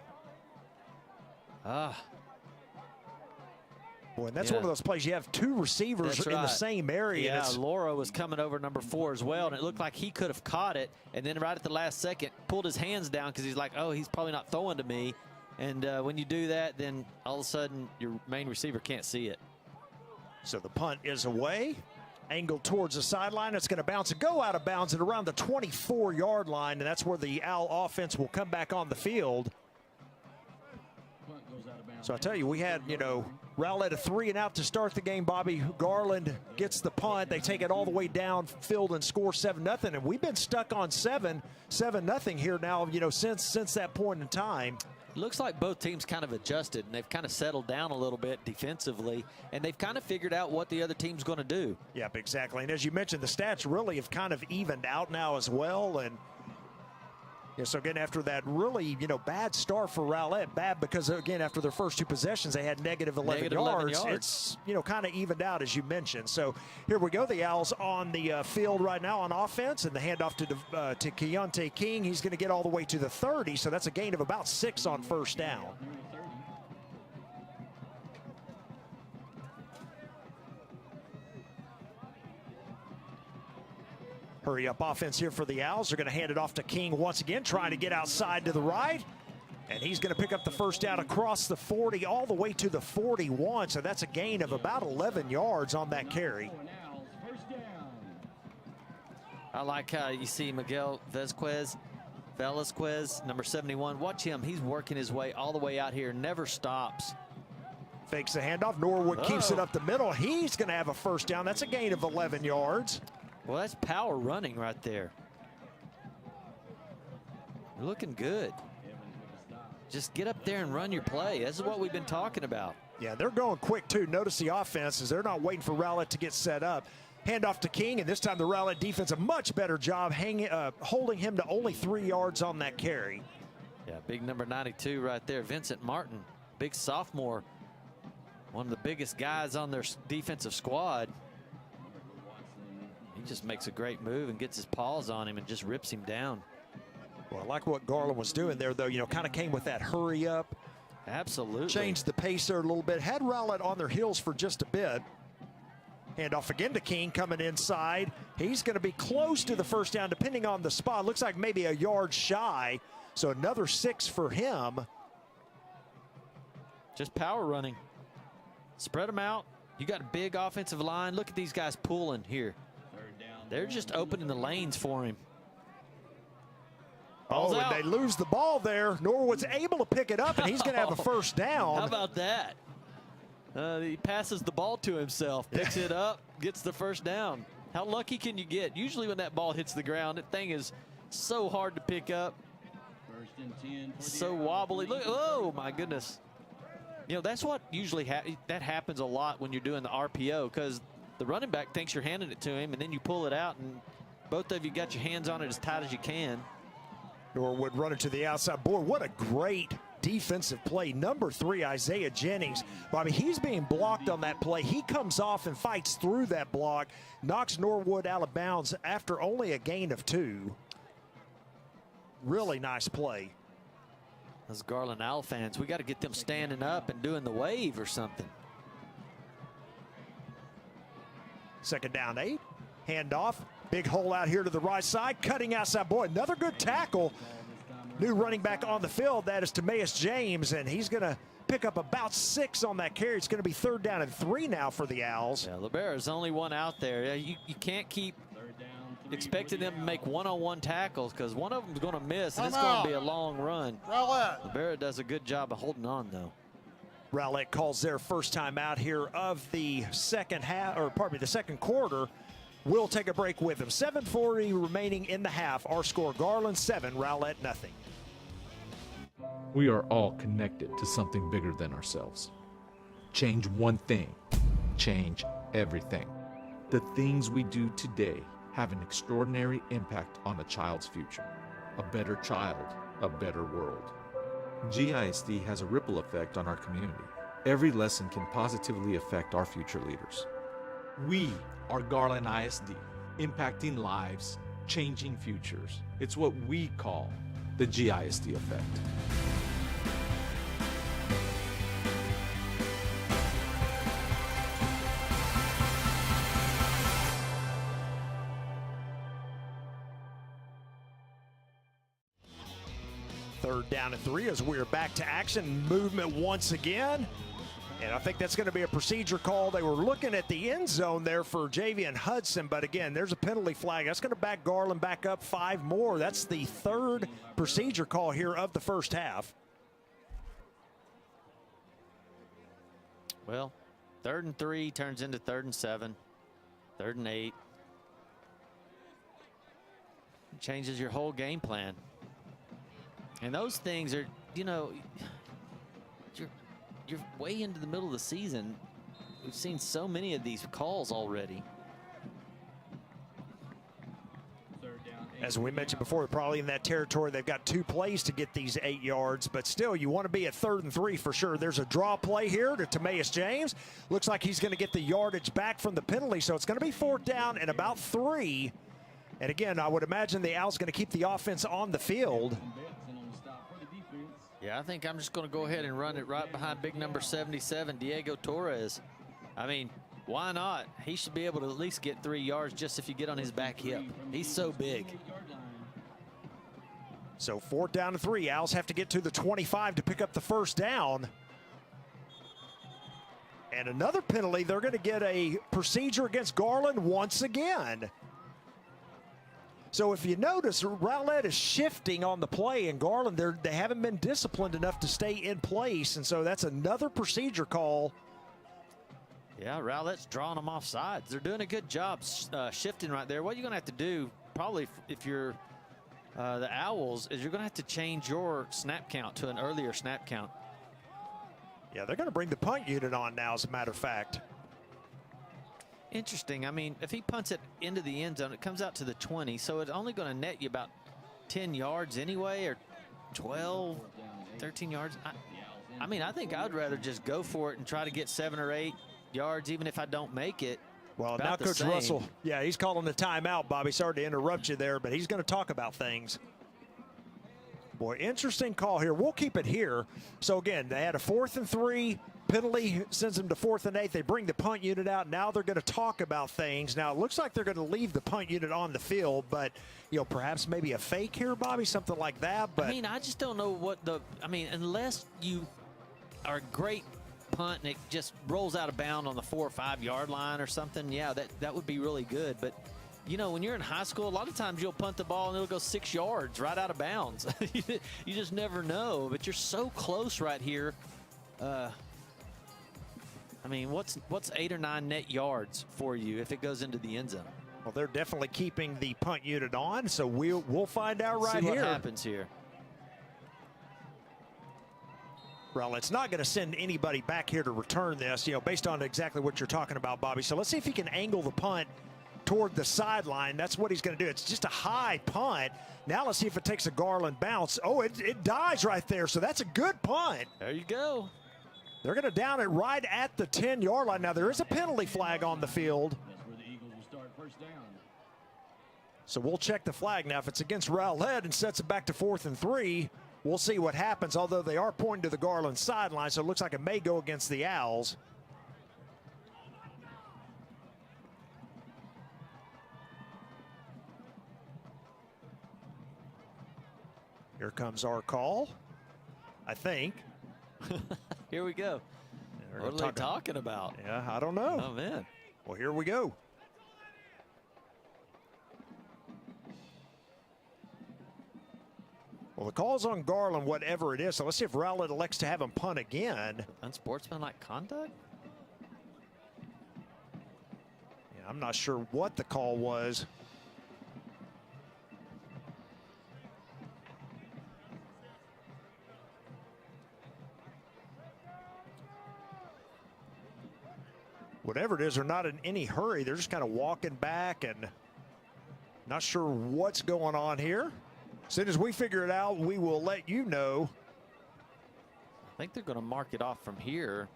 Boy, and that's one of those plays. You have 2 receivers in the same area. Yeah, Laura was coming over number 4 as well, and it looked like he could have caught it, and then right at the last second, pulled his hands down because he's like, oh, he's probably not throwing to me. And when you do that, then all of a sudden, your main receiver can't see it. So the punt is away, angled towards the sideline. It's going to bounce and go out of bounds at around the 24-yard line, and that's where the Owl offense will come back on the field. So I tell you, we had, Rowlett a 3-and-out to start the game. Bobby Garland gets the punt. They take it all the way down field and score 7-0. And we've been stuck on 7-0 here now, since that point in time. Looks like both teams kind of adjusted, and they've kind of settled down a little bit defensively, and they've kind of figured out what the other team's going to do. Yep, exactly. And as you mentioned, the stats really have kind of evened out now as well. And so again, after that really, bad start for Rowlett, bad because, again, after their first 2 possessions, they had negative 11 yards. It's, kind of evened out, as you mentioned. So here we go. The Owls on the field right now on offense, and the handoff to Keontae King. He's going to get all the way to the 30, so that's a gain of about 6 on 1st down. Hurry up offense here for the Owls. They're going to hand it off to King once again, trying to get outside to the right. And he's going to pick up the 1st down across the 40 all the way to the 41. So that's a gain of about 11 yards on that carry. I like how you see Miguel Velasquez, number 71. Watch him. He's working his way all the way out here, never stops. Fakes the handoff. Norwood keeps it up the middle. He's going to have a 1st down. That's a gain of 11 yards. Well, that's power running right there. You're looking good. Just get up there and run your play. This is what we've been talking about. Yeah, they're going quick, too. Notice the offense is they're not waiting for Rowlett to get set up. Handoff to King, and this time the Rowlett defense a much better job holding him to only 3 yards on that carry. Yeah, big number 92 right there. Vincent Martin, big sophomore. One of the biggest guys on their defensive squad. He just makes a great move and gets his paws on him and just rips him down. Well, I like what Garland was doing there, though. Kind of came with that hurry up. Absolutely. Changed the pace there a little bit. Had Rowlett on their heels for just a bit. Handoff again to King coming inside. He's going to be close to the 1st down, depending on the spot. Looks like maybe a yard shy. So another 6 for him. Just power running. Spread them out. You got a big offensive line. Look at these guys pulling here. They're just opening the lanes for him. Oh, and they lose the ball there. Norwood's able to pick it up, and he's going to have a 1st down. How about that? He passes the ball to himself, picks it up, gets the 1st down. How lucky can you get? Usually when that ball hits the ground, that thing is so hard to pick up. 1st and 10. So wobbly. Look, oh, my goodness. That's what usually that happens a lot when you're doing the RPO, because the running back thinks you're handing it to him, and then you pull it out, and both of you got your hands on it as tight as you can. Norwood running to the outside. Boy, what a great defensive play. Number 3, Isaiah Jennings. Bobby, he's being blocked on that play. He comes off and fights through that block, knocks Norwood out of bounds after only a gain of 2. Really nice play. Those Garland Owl fans, we got to get them standing up and doing the wave or something. 2nd down 8. Handoff. Big hole out here to the right side. Cutting outside. Boy, another good tackle new running back on the field. That is Timaeus James, and he's going to pick up about 6 on that carry. It's going to be 3rd down and 3 now for the Owls. Yeah, Libera's only one out there. You can't keep expecting them to make one-on-one tackles because one of them is going to miss, and it's going to be a long run. Rowlett. Libera does a good job of holding on, though. Rowlett calls their first time out here of the second half, or pardon me, the second quarter. We'll take a break with them. 7:40 remaining in the half. Our score: Garland 7, Rowlett nothing. We are all connected to something bigger than ourselves. Change one thing, change everything. The things we do today have an extraordinary impact on a child's future. A better child, a better world. GISD has a ripple effect on our community. Every lesson can positively affect our future leaders. We are Garland ISD, impacting lives, changing futures. It's what we call the GISD effect. Third down and 3 as we're back to action. Movement once again. And I think that's going to be a procedure call. They were looking at the end zone there for Javian Hudson, but again, there's a penalty flag. That's going to back Garland back up 5 more. That's the 3rd procedure call here of the first half. Well, 3rd and 3 turns into 3rd and 7, 3rd and 8. It changes your whole game plan. And those things are, you know, you're way into the middle of the season. We've seen so many of these calls already. As we mentioned before, probably in that territory, they've got 2 plays to get these 8 yards, but still, you want to be at 3rd and 3 for sure. There's a draw play here to Timaeus James. Looks like he's going to get the yardage back from the penalty, so it's going to be 4th down and about 3. And again, I would imagine the Owls going to keep the offense on the field. Yeah, I think I'm just going to go ahead and run it right behind big number 77, Diego Torres. I mean, why not? He should be able to at least get 3 yards just if you get on his back hip. He's so big. So 4th down and 3. Owls have to get to the 25 to pick up the 1st down. And another penalty. They're going to get a procedure against Garland once again. So if you notice, Rowlett is shifting on the play, and Garland, they haven't been disciplined enough to stay in place, and so that's another procedure call. Yeah, Rowlett's drawing them off sides. They're doing a good job shifting right there. What you're going to have to do, probably if you're the Owls, is you're going to have to change your snap count to an earlier snap count. Yeah, they're going to bring the punt unit on now, as a matter of fact. Interesting. I mean, if he punts it into the end zone, it comes out to the 20, so it's only going to net you about 10 yards anyway, or 12, 13 yards. I mean, I think I'd rather just go for it and try to get 7 or 8 yards, even if I don't make it. Well, now Coach Russell, yeah, he's calling the timeout, Bobby. Sorry to interrupt you there, but he's going to talk about things. Boy, interesting call here. We'll keep it here. So, again, they had a 4th and 3. Penalty sends them to 4th and 8. They bring the punt unit out. Now they're going to talk about things. Now, it looks like they're going to leave the punt unit on the field, but, you know, perhaps maybe a fake here, Bobby, something like that. But I mean, I just don't know what I mean, unless you are a great punt and it just rolls out of bounds on the 4 or 5 yard line or something, yeah, that would be really good. But, you know, when you're in high school, a lot of times you'll punt the ball and it'll go 6 yards right out of bounds. You just never know, but you're so close right here. I mean, what's 8 or 9 net yards for you if it goes into the end zone? Well, they're definitely keeping the punt unit on, so we'll find out right See here. what happens here. Rowlett's not going to send anybody back here to return this, you know, based on exactly what you're talking about, Bobby. So let's see if he can angle the punt toward the sideline. That's what he's going to do. It's just a high punt. Now let's see if it takes a Garland bounce. Oh, it dies right there, so that's a good punt. There you go. They're going to down it right at the 10-yard line. Now, there is a penalty flag on the field. That's where the Eagles will start 1st down. So we'll check the flag. Now, if it's against Rowlett and sets it back to 4th and 3, we'll see what happens, although they are pointing to the Garland sideline, so it looks like it may go against the Owls. Here comes our call, I think. Here we go. What are they talking about? Yeah, I don't know. Oh, man. Well, here we go. Well, the call's on Garland, whatever it is. So let's see if Rowlett elects to have him punt again. Unsportsmanlike conduct? Yeah, I'm not sure what the call was. Whatever it is, they're not in any hurry. They're just kind of walking back and not sure what's going on here. As soon as we figure it out, we will let you know. I think they're going to mark it off from here.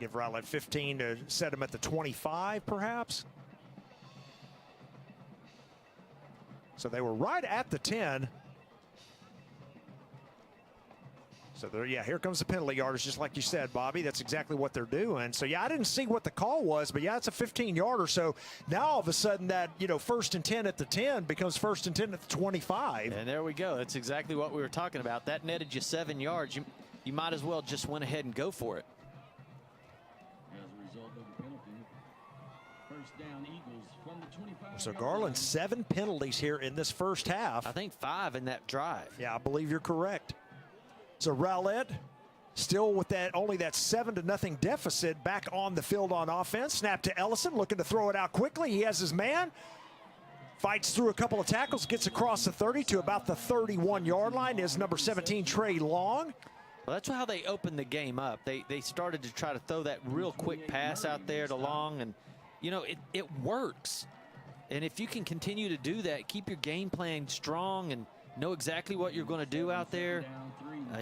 Give Rowlett 15 to set him at the 25, perhaps. So they were right at the 10. So there, yeah, here comes the penalty yardage, just like you said, Bobby. That's exactly what they're doing. So yeah, I didn't see what the call was, but yeah, it's a 15-yarder. So now all of a sudden that, you know, 1st and 10 at the 10 becomes 1st and 10 at the 25. And there we go. That's exactly what we were talking about. That netted you 7 yards. You might as well just went ahead and go for it. As a result of the penalty, first down Eagles from the 25. So Garland, 7 penalties here in this first half. I think 5 in that drive. Yeah, I believe you're correct. So Rowlett still with that only that 7-0 deficit back on the field on offense. Snap to Ellison, looking to throw it out quickly. He has his man. Fights through a couple of tackles, gets across the 30 to about the 31-yard line. Is number 17, Trey Long. Well, that's how they opened the game up. They started to try to throw that real quick pass out there to Long, and, you know, it works. And if you can continue to do that, keep your game plan strong and know exactly what you're going to do out there,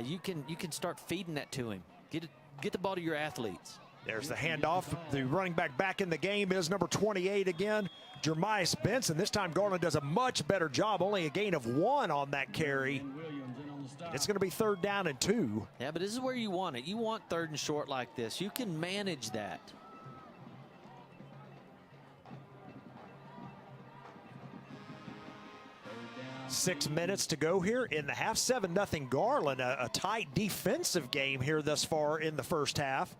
you can start feeding that to him. Get the ball to your athletes. There's the handoff. The running back in the game is number 28 again, Jermias Benson. This time Garland does a much better job, only a gain of 1 on that carry. It's going to be 3rd down and 2. Yeah, but this is where you want it. You want 3rd and short like this. You can manage that. Six minutes to go here in the half. 7-0 Garland. A tight defensive game here thus far in the first half.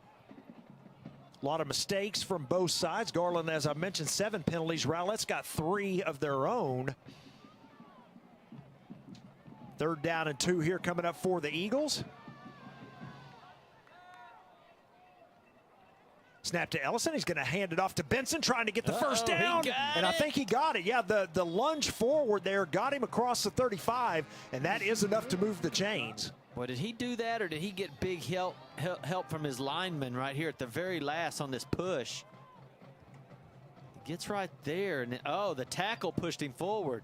A lot of mistakes from both sides. Garland, as I mentioned, 7 penalties. Rowlett's got 3 of their own. 3rd down and 2 here coming up for the Eagles. Snap to Ellison. He's going to hand it off to Benson, trying to get the first down. And I think he got it. Yeah, the lunge forward there got him across the 35, and that is enough to move the chains. Boy, did he do that, or did he get big help from his lineman right here at the very last on this push? He gets right there, and oh, the tackle pushed him forward.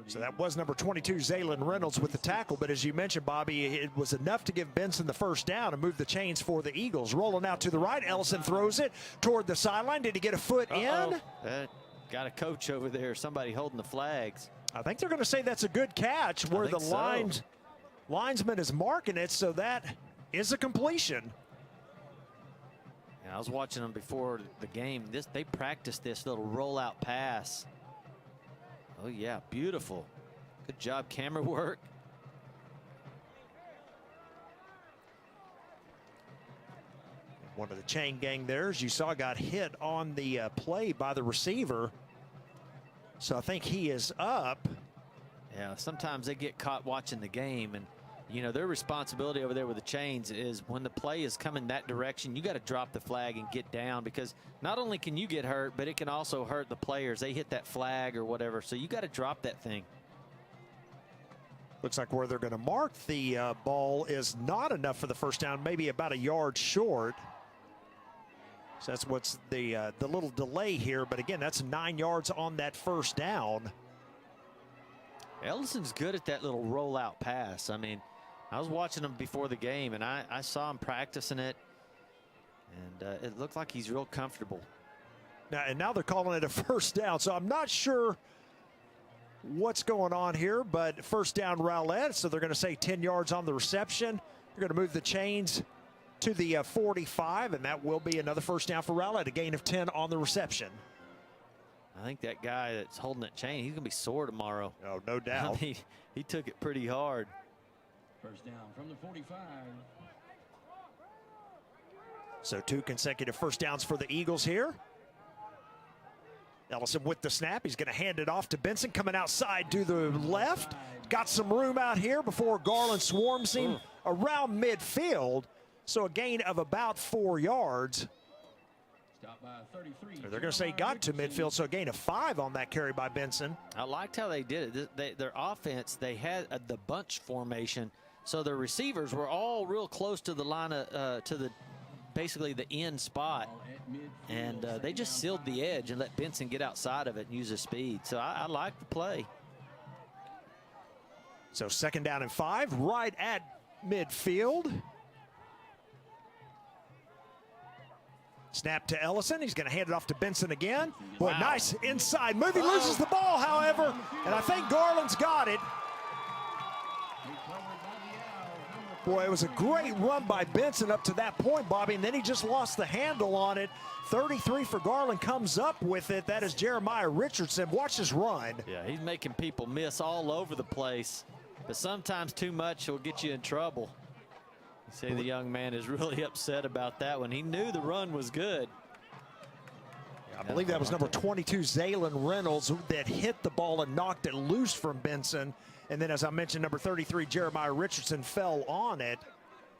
So that was number 22, Zaylen Reynolds, with the tackle. But as you mentioned, Bobby, it was enough to give Benson the first down and move the chains for the Eagles. Rolling out to the right. Ellison throws it toward the sideline. Did he get a foot in? Got a coach over there, somebody holding the flags. I think they're going to say that's a good catch where the linesman is marking it. So that is a completion. Yeah, I was watching them before the game. They practiced this little rollout pass. Oh, yeah, beautiful. Good job, camera work. One of the chain gang there, as you saw, got hit on the play by the receiver. So I think he is up. Yeah, sometimes they get caught watching the game, and, you know, their responsibility over there with the chains is when the play is coming that direction, you got to drop the flag and get down, because not only can you get hurt, but it can also hurt the players. They hit that flag or whatever, so you got to drop that thing. Looks like where they're going to mark the ball is not enough for the first down, maybe about a yard short. So that's what's the little delay here, but again, that's 9 yards on that first down. Ellison's good at that little rollout pass. I mean, I was watching him before the game, and I saw him practicing it, and it looked like he's real comfortable. Now they're calling it a first down, so I'm not sure what's going on here, but first down Rowlett, so they're going to say 10 yards on the reception. They're going to move the chains to the 45, and that will be another first down for Rowlett, a gain of 10 on the reception. I think that guy that's holding that chain, he's going to be sore tomorrow. Oh, no doubt. I mean, he took it pretty hard. First down from the 45. So 2 consecutive first downs for the Eagles here. Ellison with the snap. He's going to hand it off to Benson, coming outside to the left. Got some room out here before Garland swarms him around midfield. So a gain of about 4 yards. Stopped by 33. They're going to say he got to midfield, so a gain of 5 on that carry by Benson. I liked how they did it. Their offense, they had the bunch formation, so their receivers were all real close to the line of, to the basically the end spot, and they just sealed the edge and let Benson get outside of it and use his speed. So I like the play. So 2nd down and 5, right at midfield. Snap to Ellison. He's going to hand it off to Benson again. Boy, Wow. nice inside move. He loses the ball, however, and I think Garland's got it. Boy, it was a great run by Benson up to that point, Bobby, and then he just lost the handle on it. 33 for Garland comes up with it. That is Jeremiah Richardson. Watch this run. Yeah, he's making people miss all over the place, but sometimes too much will get you in trouble. You see the young man is really upset about that one. He knew the run was good. I believe that was number 22, Zaylen Reynolds, that hit the ball and knocked it loose from Benson. And then, as I mentioned, number 33, Jeremiah Richardson, fell on it.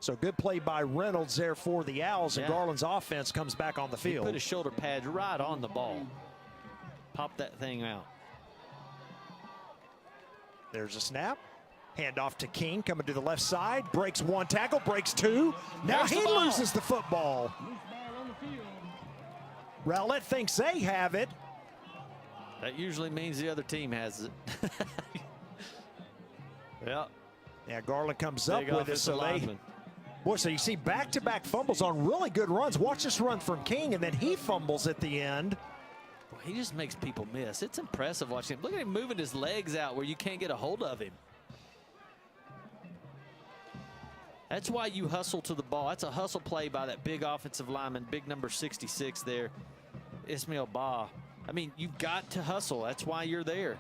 So good play by Reynolds there for the Owls, and Garland's offense comes back on the field. He put his shoulder pads right on the ball. Pop that thing out. There's a snap. Hand off to King, coming to the left side. Breaks 1 tackle, breaks 2. Now There's he the ball. loses the football. Loose ball on the field. Rowlett thinks they have it. That usually means the other team has it. Yeah. Yeah, Garland comes up Big with it. offensive So they, lineman. boy, so you see back-to-back fumbles on really good runs. Watch this run from King, and then he fumbles at the end. Boy, he just makes people miss. It's impressive watching him. Look at him moving his legs out where you can't get a hold of him. That's why you hustle to the ball. That's a hustle play by that big offensive lineman, big number 66 there, Ismail Ba. I mean, you've got to hustle. That's why you're there.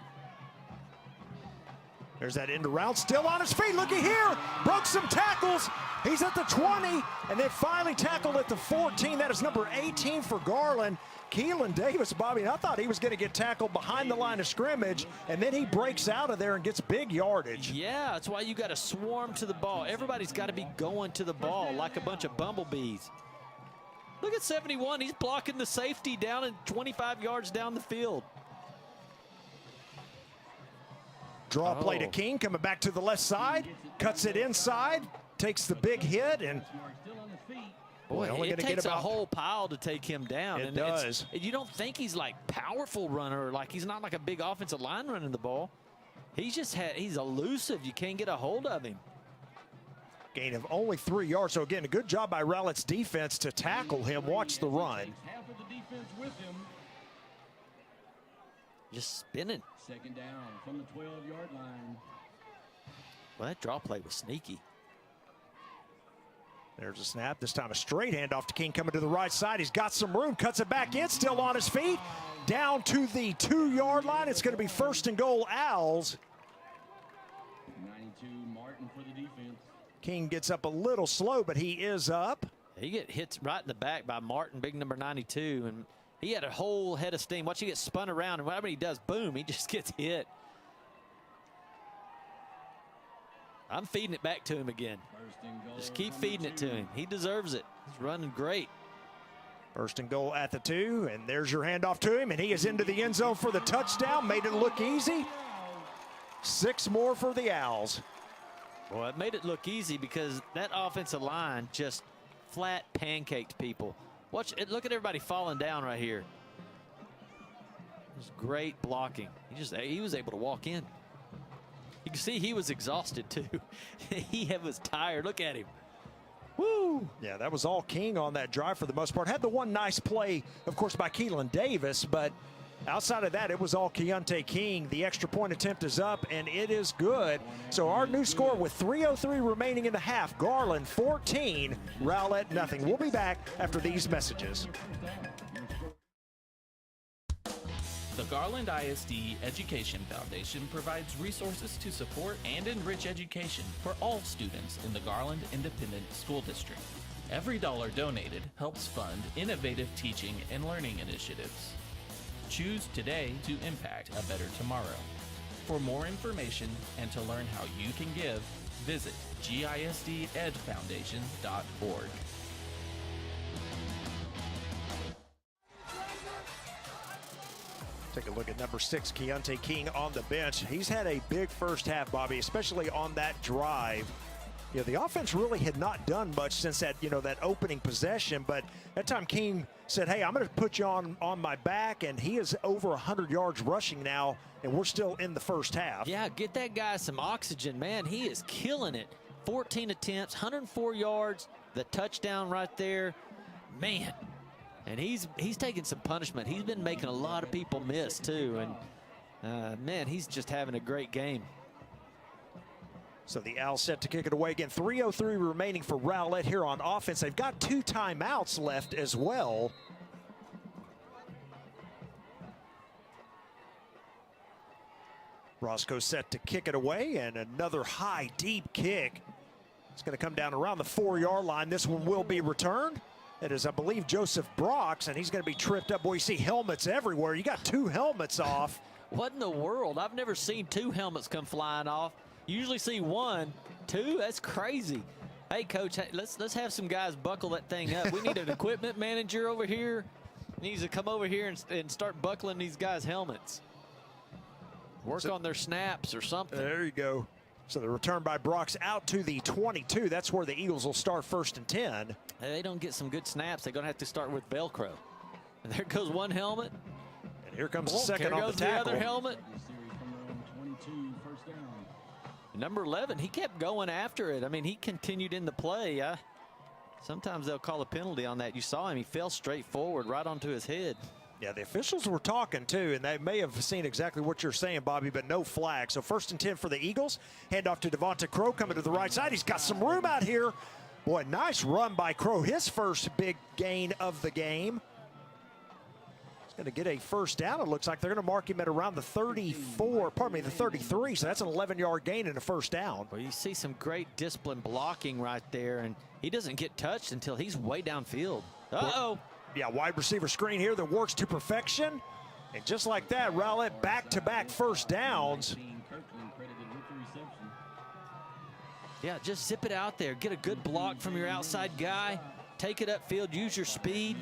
There's that end around, still on his feet. Looky here, broke some tackles. He's at the 20, and then finally tackled at the 14. That is number 18 for Garland. Keelan Davis, Bobby, and I thought he was going to get tackled behind the line of scrimmage, and then he breaks out of there and gets big yardage. Yeah, that's why you got to swarm to the ball. Everybody's got to be going to the ball like a bunch of bumblebees. Look at 71. He's blocking the safety down at 25 yards down the field. Draw play to Oh. King, coming back to the left side, cuts it inside, takes the big hit, and Still on the feet. Boy, only it gonna get takes a about- whole pile to take him down. It and does. You don't think he's like powerful runner, like he's not like a big offensive line running the ball. He's elusive. You can't get a hold of him. gain of only 3 yards. So again, a good job by Rowlett's defense to tackle him. Watch the run. Half of the defense with him. Just spinning. 2nd down from the 12-yard line. Well, that draw play was sneaky. There's a snap. This time a straight handoff to King, coming to the right side. He's got some room, cuts it back in, still on his feet. Down to the 2-yard line. It's going to be 1st and goal, Owls. 92 Martin for the defense. King gets up a little slow, but he is up. He get hit right in the back by Martin, big number 92, and he had a whole head of steam. Watch, he get spun around, and whatever he does, boom, he just gets hit. I'm feeding it back to him again. 1st and goal. Just keep from the feeding it to 2. him. He deserves it. He's running great. 1st and goal at the 2, and there's your handoff to him, and he is into the end zone for the touchdown. Made it look easy. 6 more for the Owls. Well, it made it look easy because that offensive line just flat pancaked people. Watch it. Look at everybody falling down right here. It was great blocking. He was able to walk in. You can see he was exhausted too. He was tired. Look at him. Woo! Yeah, that was all King on that drive for the most part. Had the one nice play, of course, by Keelan Davis, but outside of that, it was all Keontae King. The extra point attempt is up, and it is good. So our new score with 3:03 remaining in the half, Garland 14, Rowlett nothing. We'll be back after these messages. The Garland ISD Education Foundation provides resources to support and enrich education for all students in the Garland Independent School District. Every dollar donated helps fund innovative teaching and learning initiatives. Choose today to impact a better tomorrow. For more information and to learn how you can give, visit gisdedfoundation.org. Take a look at number 6, Keontae King on the bench. He's had a big first half, Bobby, especially on that drive. You know, the offense really had not done much since that, that opening possession, but that time King said, hey, I'm going to put you on my back, and he is over 100 yards rushing now, and we're still in the first half. Yeah, get that guy some oxygen, man. He is killing it. 14 attempts, 104 yards, the touchdown right there. Man. And he's taking some punishment. He's been making a lot of people miss, too. And, man, he's just having a great game. So the Owls set to kick it away again. 3:03 remaining for Rowlett here on offense. They've got 2 timeouts left as well. Roscoe set to kick it away, and another high, deep kick. It's going to come down around the 4-yard line. This one will be returned. It is, I believe, Joseph Brox, and he's going to be tripped up. Boy, you see helmets everywhere. You got 2 helmets off. What in the world? I've never seen 2 helmets come flying off. You usually see 1, 2. That's crazy. Hey, Coach, let's have some guys buckle that thing up. We need an equipment manager over here. He needs to come over here and start buckling these guys' helmets. Work on their snaps or something. There you go. So the return by Brox out to the 22. That's where the Eagles will start 1st and 10. They don't get some good snaps, they're going to have to start with Velcro. And there goes one helmet. And here comes the second on the tackle. The other helmet. Number 11, he kept going after it. I mean, he continued in the play. Sometimes they'll call a penalty on that. You saw him. He fell straight forward right onto his head. Yeah, the officials were talking, too, and they may have seen exactly what you're saying, Bobby, but no flag. So 1st and 10 for the Eagles. Hand off to Devonta Crow coming to the right side. He's got some room out here. Boy, nice run by Crow. His first big gain of the game. He's going to get a first down. It looks like they're going to mark him at around the 34, pardon me, the 33. So that's an 11-yard gain and a first down. Well, you see some great discipline blocking right there, and he doesn't get touched until he's way downfield. Uh-oh. Yeah, wide receiver screen here that works to perfection. And just like that, Rowlett back-to-back first downs. Yeah, just zip it out there. Get a good block from your outside guy. Take it upfield. Use your speed.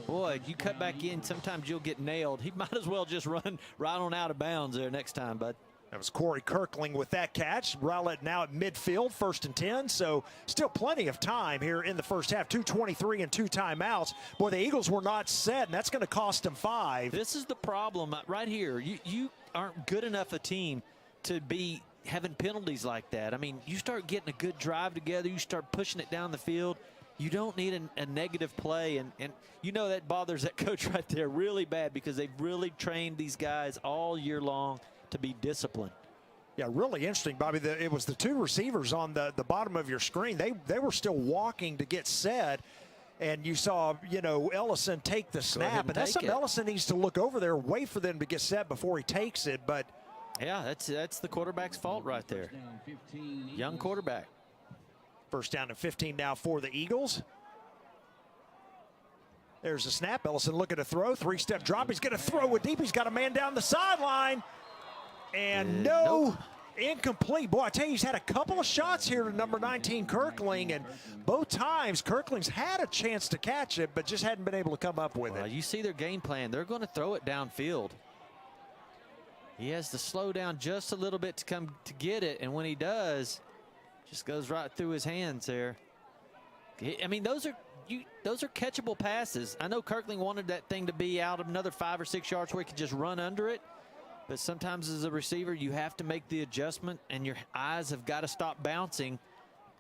Boy, you cut back in, sometimes you'll get nailed. He might as well just run right on out of bounds there next time, bud. That was Corey Kirkling with that catch. Rowlett now at midfield, 1st and 10. So still plenty of time here in the first half. 2:23 and 2 timeouts. Boy, the Eagles were not set, and that's going to cost them 5. This is the problem right here. You aren't good enough a team to be having penalties like that. I mean, you start getting a good drive together. You start pushing it down the field. You don't need a negative play, and you know that bothers that coach right there really bad because they've really trained these guys all year long to be disciplined. Yeah, really interesting, Bobby. It was the 2 receivers on the bottom of your screen. They were still walking to get set, and you saw, Ellison take the snap. And that's something Ellison needs to look over there, wait for them to get set before he takes it. But yeah, that's the quarterback's fault right there. Young quarterback. First down and 15 now for the Eagles. There's a snap. Ellison looking to throw. 3-step drop. He's going to throw it deep. He's got a man down the sideline. And nope. Incomplete. Boy, I tell you, he's had a couple of shots here to number 19, Kirkling, and both times Kirkling's had a chance to catch it, but just hadn't been able to come up with it. You see their game plan. They're going to throw it downfield. He has to slow down just a little bit to come to get it, and when he does, just goes right through his hands there. I mean, those are catchable passes. I know Kirkling wanted that thing to be out of another 5 or 6 yards where he could just run under it. But sometimes as a receiver, you have to make the adjustment, and your eyes have got to stop bouncing.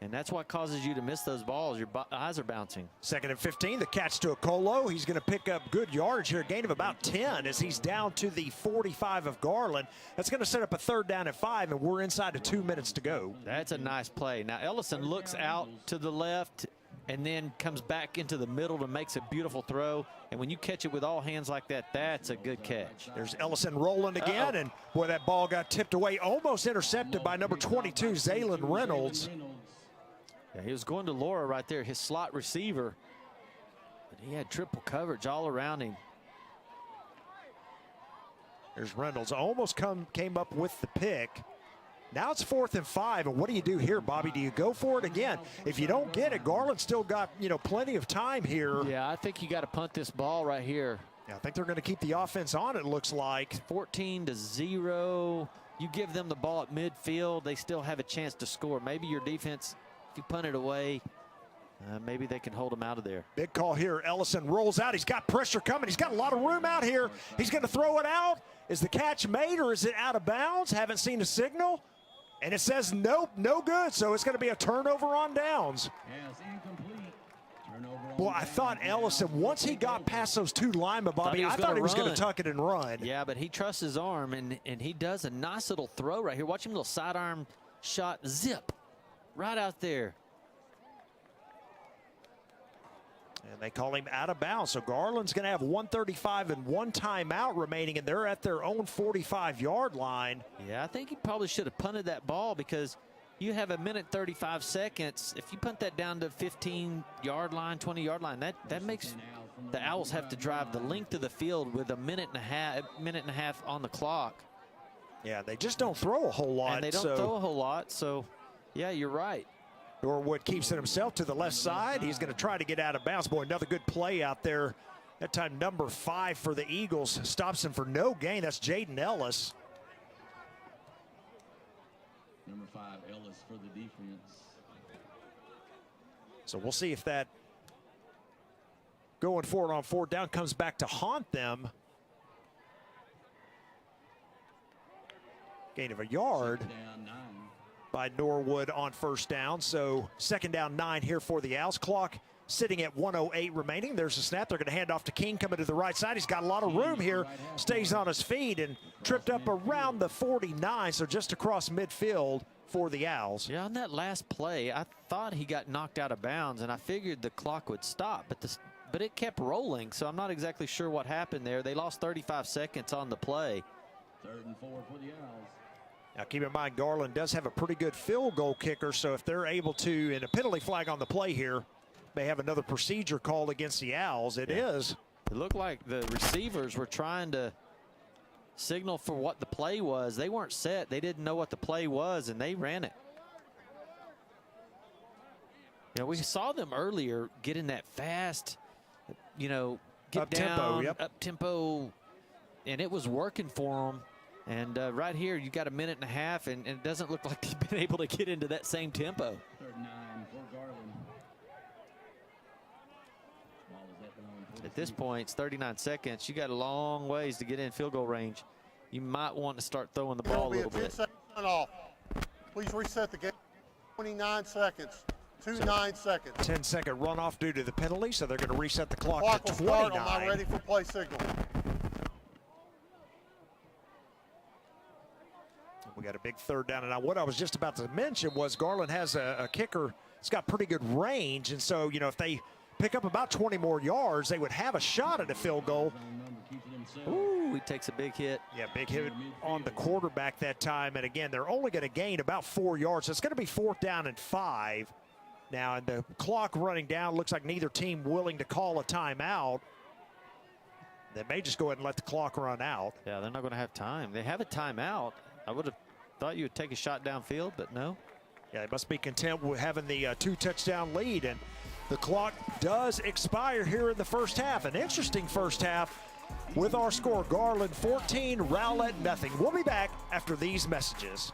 And that's what causes you to miss those balls. Your eyes are bouncing. 2nd and 15, the catch to Okolo. He's going to pick up good yardage here, a gain of about 10 as he's down to the 45 of Garland. That's going to set up a 3rd down and 5, and we're inside of 2 minutes to go. That's a nice play. Now, Ellison looks out to the left. and then comes back into the middle and makes a beautiful throw. And when you catch it with all hands like that, that's a good catch. There's Ellison rolling again, and boy, that ball got tipped away, almost intercepted by number 22, Zaylen Reynolds. Yeah, he was going to Laura right there, his slot receiver. But he had triple coverage all around him. There's Reynolds, almost came up with the pick. Now it's 4th and 5, and what do you do here, Bobby? Do you go for it again? If you don't get it, Garland still got, plenty of time here. Yeah, I think you got to punt this ball right here. Yeah, I think they're going to keep the offense on, it looks like. 14-0. You give them the ball at midfield, they still have a chance to score. Maybe your defense, if you punt it away, maybe they can hold them out of there. Big call here. Ellison rolls out. He's got pressure coming. He's got a lot of room out here. He's going to throw it out. Is the catch made or is it out of bounds? Haven't seen a signal. And it says nope, no good. So it's going to be a turnover on downs. Yes, incomplete. Turnover on Well, I thought Ellison, once he got past those two linemen, Bobby, I thought he was going to tuck it and run. Yeah, but he trusts his arm, and he does a nice little throw right here. Watch him, little sidearm shot, zip, right out there. And they call him out of bounds. So Garland's going to have 1:35 and one timeout remaining, and they're at their own 45-yard line. Yeah, I think he probably should have punted that ball because you have a minute 35 seconds. If you punt that down to 15-yard line, 20-yard line, that makes the Owls have to drive the length of the field with a minute and a half on the clock. Yeah, they just don't throw a whole lot. And they don't throw a whole lot, so yeah, you're right. Norwood keeps it himself to the left side. He's going to try to get out of bounds. Boy, another good play out there. That time, number 5 for the Eagles stops him for no gain. That's Jaden Ellis. Number 5, Ellis for the defense. So we'll see if that going forward on 4th down comes back to haunt them. Gain of a yard by Norwood on 1st down. So 2nd down 9 here for the Owls. Clock sitting at 1:08 remaining. There's a snap. They're going to hand off to King coming to the right side. He's got a lot of room here. Stays on his feet and tripped up around the 49. So just across midfield for the Owls. Yeah, on that last play, I thought he got knocked out of bounds, and I figured the clock would stop, but it kept rolling. So I'm not exactly sure what happened there. They lost 35 seconds on the play. 3rd and 4 for the Owls. Now, keep in mind, Garland does have a pretty good field goal kicker, so if they're able to, and a penalty flag on the play here, may have another procedure called against the Owls. It is. It looked like the receivers were trying to signal for what the play was. They weren't set. They didn't know what the play was, and they ran it. You know, we saw them earlier get in that fast, get up down, tempo, yep. up tempo, and it was working for them. And right here, you got a minute and a half, and it doesn't look like they've been able to get into that same tempo. 3rd and 9 for Garland. At this point, it's 39 seconds. You got a long ways to get in field goal range. You might want to start throwing the ball a little bit. 10 seconds off. Please reset the game. 29 seconds. 9 seconds. 10-second runoff due to the penalty, so they're going to reset the clock Clock to will start 29. on my ready for play signal. We got a big 3rd down. And now what I was just about to mention was Garland has a kicker. It's got pretty good range. And so, if they pick up about 20 more yards, they would have a shot at a field goal. Ooh, he takes a big hit. Yeah, big hit on the quarterback that time. And again, they're only going to gain about 4 yards. So it's going to be 4th down and 5. Now, and the clock running down, looks like neither team willing to call a timeout. They may just go ahead and let the clock run out. Yeah, they're not going to have time. They have a timeout. I would have thought you would take a shot downfield, but no. Yeah, they must be content with having the 2-touchdown lead. And the clock does expire here in the first half. An interesting first half with our score. Garland 14, Rowlett nothing. We'll be back after these messages.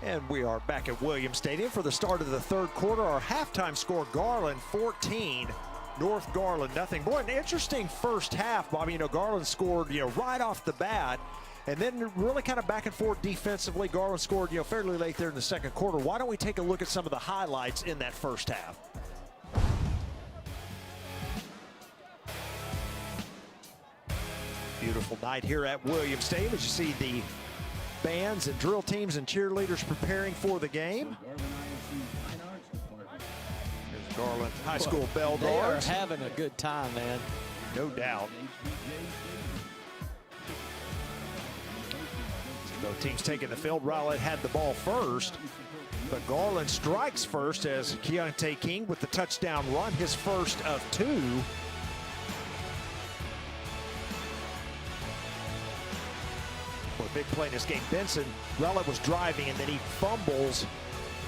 And we are back at Williams Stadium for the start of the third quarter. Our halftime score, Garland 14, North Garland nothing. Boy, an interesting first half, Bobby. Garland scored, right off the bat. And then really kind of back and forth defensively. Garland scored, fairly late there in the second quarter. Why don't we take a look at some of the highlights in that first half? Beautiful night here at Williams Stadium as you see the bands and drill teams and cheerleaders preparing for the game. There's Garland High School Bell Guards. They are having a good time, man. No doubt. Both teams taking the field. Rowlett had the ball first, but Garland strikes first as Keontae King with the touchdown run, his first of two. For a big play in this game, Benson, Rowlett was driving and then he fumbles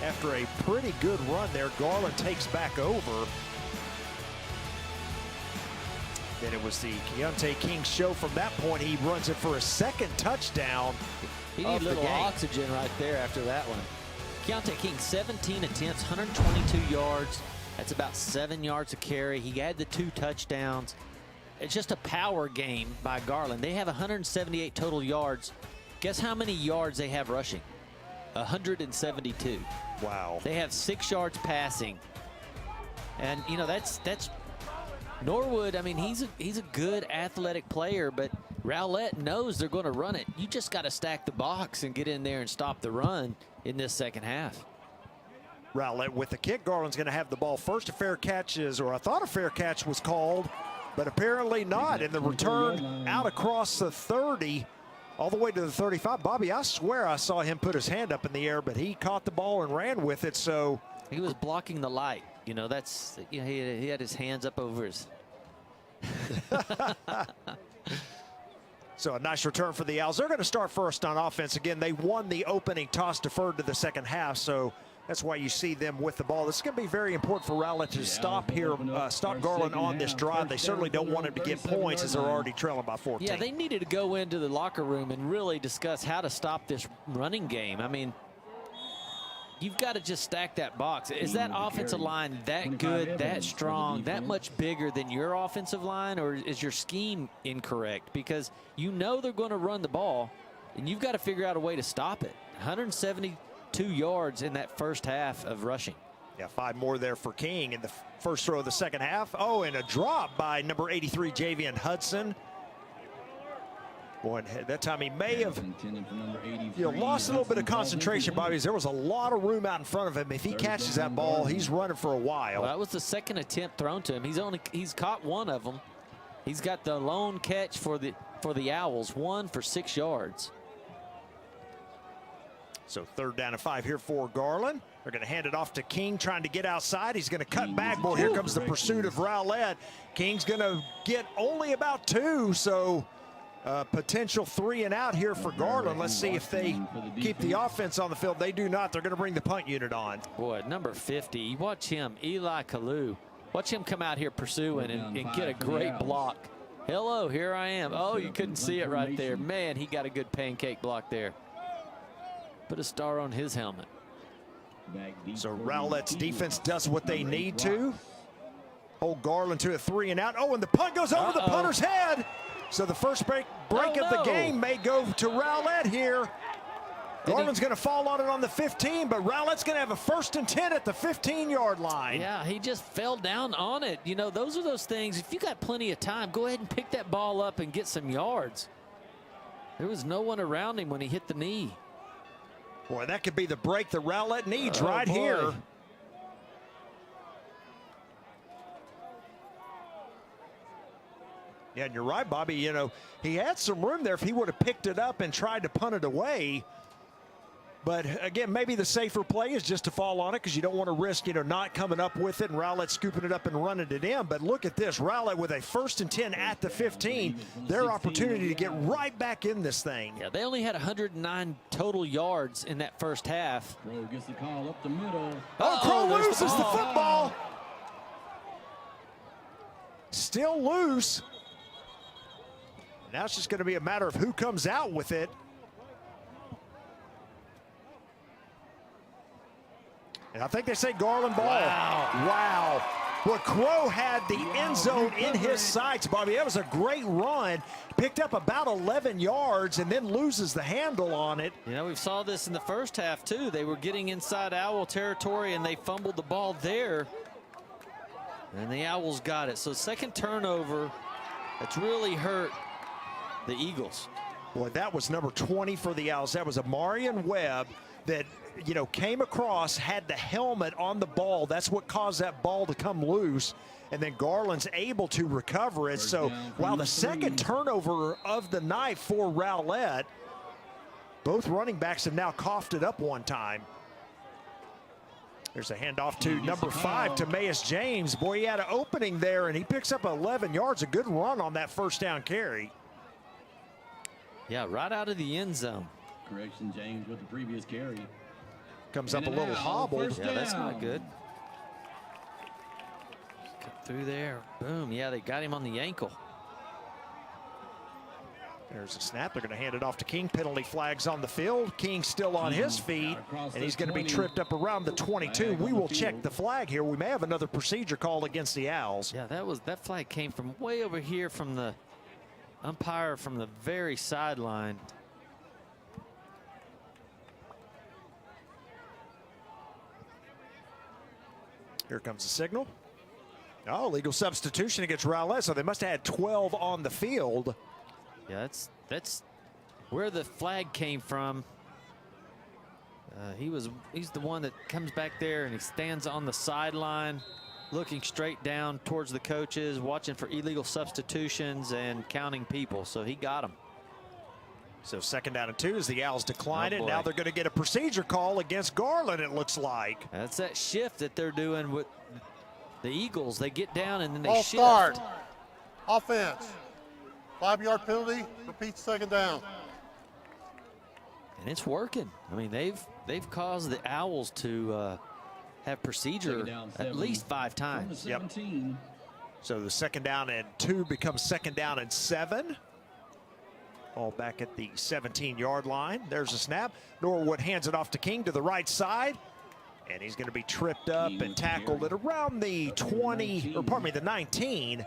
after a pretty good run there. Garland takes back over. Then it was the Keontae King show from that point. He runs it for a second touchdown. He needs a little oxygen right there after that one. Keontae King, 17 attempts, 122 yards. That's about 7 yards a carry. He had the 2 touchdowns. It's just a power game by Garland. They have 178 total yards. Guess how many yards they have rushing? 172. Wow. They have 6 yards passing. And, that's Norwood. I mean, he's a good athletic player, but Rowlett knows they're going to run it. You just got to stack the box and get in there and stop the run in this second half. Rowlett with the kick. Garland's going to have the ball first. A fair catch I thought a fair catch was called, but apparently not. And the return out across the 30, all the way to the 35. Bobby, I swear I saw him put his hand up in the air, but he caught the ball and ran with it. So he was blocking the light. That's he had his hands up over his. So a nice return for the Owls. They're going to start first on offense. Again, they won the opening toss, deferred to the second half, so that's why you see them with the ball. This is going to be very important for Rowlett to stop Garland on this drive. They certainly don't want him to get points as they're already trailing by 14. Yeah, they needed to go into the locker room and really discuss how to stop this running game. I mean, you've got to just stack that box. Is that offensive line that good, that strong, that much bigger than your offensive line, or is your scheme incorrect? Because they're going to run the ball, and you've got to figure out a way to stop it. 172 yards in that first half of rushing. Yeah, 5 more there for King in the first throw of the second half. Oh, and a drop by number 83, Javian Hudson. Boy, that time he may have lost a little bit of concentration, Bobby. There was a lot of room out in front of him. If he catches that ball, he's running for a while. Well, that was the second attempt thrown to him. He's caught one of them. He's got the lone catch for the Owls, 1 for 6 yards. So 3rd down and 5 here for Garland. They're going to hand it off to King, trying to get outside. He's going to cut back. Boy, here comes the pursuit of Rowlett. King's going to get only about 2, so potential 3 and out here for Garland. Let's see if they keep the offense on the field. They do not. They're going to bring the punt unit on. Boy, number 50, you watch him, Eli Kalu. Watch him come out here pursuing and get a great block. Hello, here I am. Oh, you couldn't see it right there. Man, he got a good pancake block there. Put a star on his helmet. So Rowlett's defense does what they need to. Hold Garland to a 3 and out. Oh, and the punt goes over the punter's head. So the first break of the game may go to Rowlett here. Garland's going to fall on it on the 15, but Rowlett's going to have a 1st and 10 at the 15-yard line. Yeah, he just fell down on it. Those are those things. If you got plenty of time, go ahead and pick that ball up and get some yards. There was no one around him when he hit the knee. Boy, that could be the break that Rowlett needs here. Yeah, and you're right, Bobby. He had some room there if he would have picked it up and tried to punt it away. But again, maybe the safer play is just to fall on it because you don't want to risk, not coming up with it and Rowlett scooping it up and running it in. But look at this, Rowlett with a 1st and 10 at the 15. Their opportunity to get right back in this thing. Yeah, they only had 109 total yards in that first half. Crow gets the call up the middle. Oh, Crow loses the football. Still loose. Now it's just going to be a matter of who comes out with it. And I think they say Garland ball. Wow. Well, Crow had the end zone in his sights, Bobby. That was a great run. Picked up about 11 yards and then loses the handle on it. You know, we saw this in the first half, too. They were getting inside Owl territory, and they fumbled the ball there. And the Owls got it. So second turnover, that's really hurt the Eagles. Boy, that was number 20 for the Owls. That was a Marion Webb that, you know, came across, had the helmet on the ball. That's what caused that ball to come loose. And then Garland's able to recover it. So while the second turnover of the night for Rowlett, both running backs have now coughed it up one time. There's a handoff to number 5, to Mayus James. Boy, he had an opening there, and he picks up 11 yards. A good run on that first down carry. Yeah, right out of the end zone. Correction, James with the previous carry. Comes up a little hobbled. Yeah, that's not good. Cut through there. Boom. Yeah, they got him on the ankle. There's a snap. They're going to hand it off to King. Penalty flags on the field. King still on his feet, and he's going to be tripped up around the 22. We will check the flag here. We may have another procedure call against the Owls. Yeah, that flag came from way over here from the umpire from the very sideline. Here comes the signal. Oh, legal substitution against Rowlett, so they must have had 12 on the field. Yeah, that's where the flag came from. He's the one that comes back there and he stands on the sideline looking straight down towards the coaches, watching for illegal substitutions and counting people. So he got him. So second down and 2 as the Owls decline it. Boy. Now they're going to get a procedure call against Garland, it looks like. That's that shift that they're doing with the Eagles. They get down and then they Ball shift. start. Offense. 5-yard penalty. Repeat second down. And it's working. I mean, they've caused the Owls to have procedure at least 5 times. Yep. So the second down and 2 becomes second down and 7. All back at the 17-yard line. There's a snap. Norwood hands it off to King to the right side. And he's going to be tripped up and tackled at around the 20, or pardon me, the 19.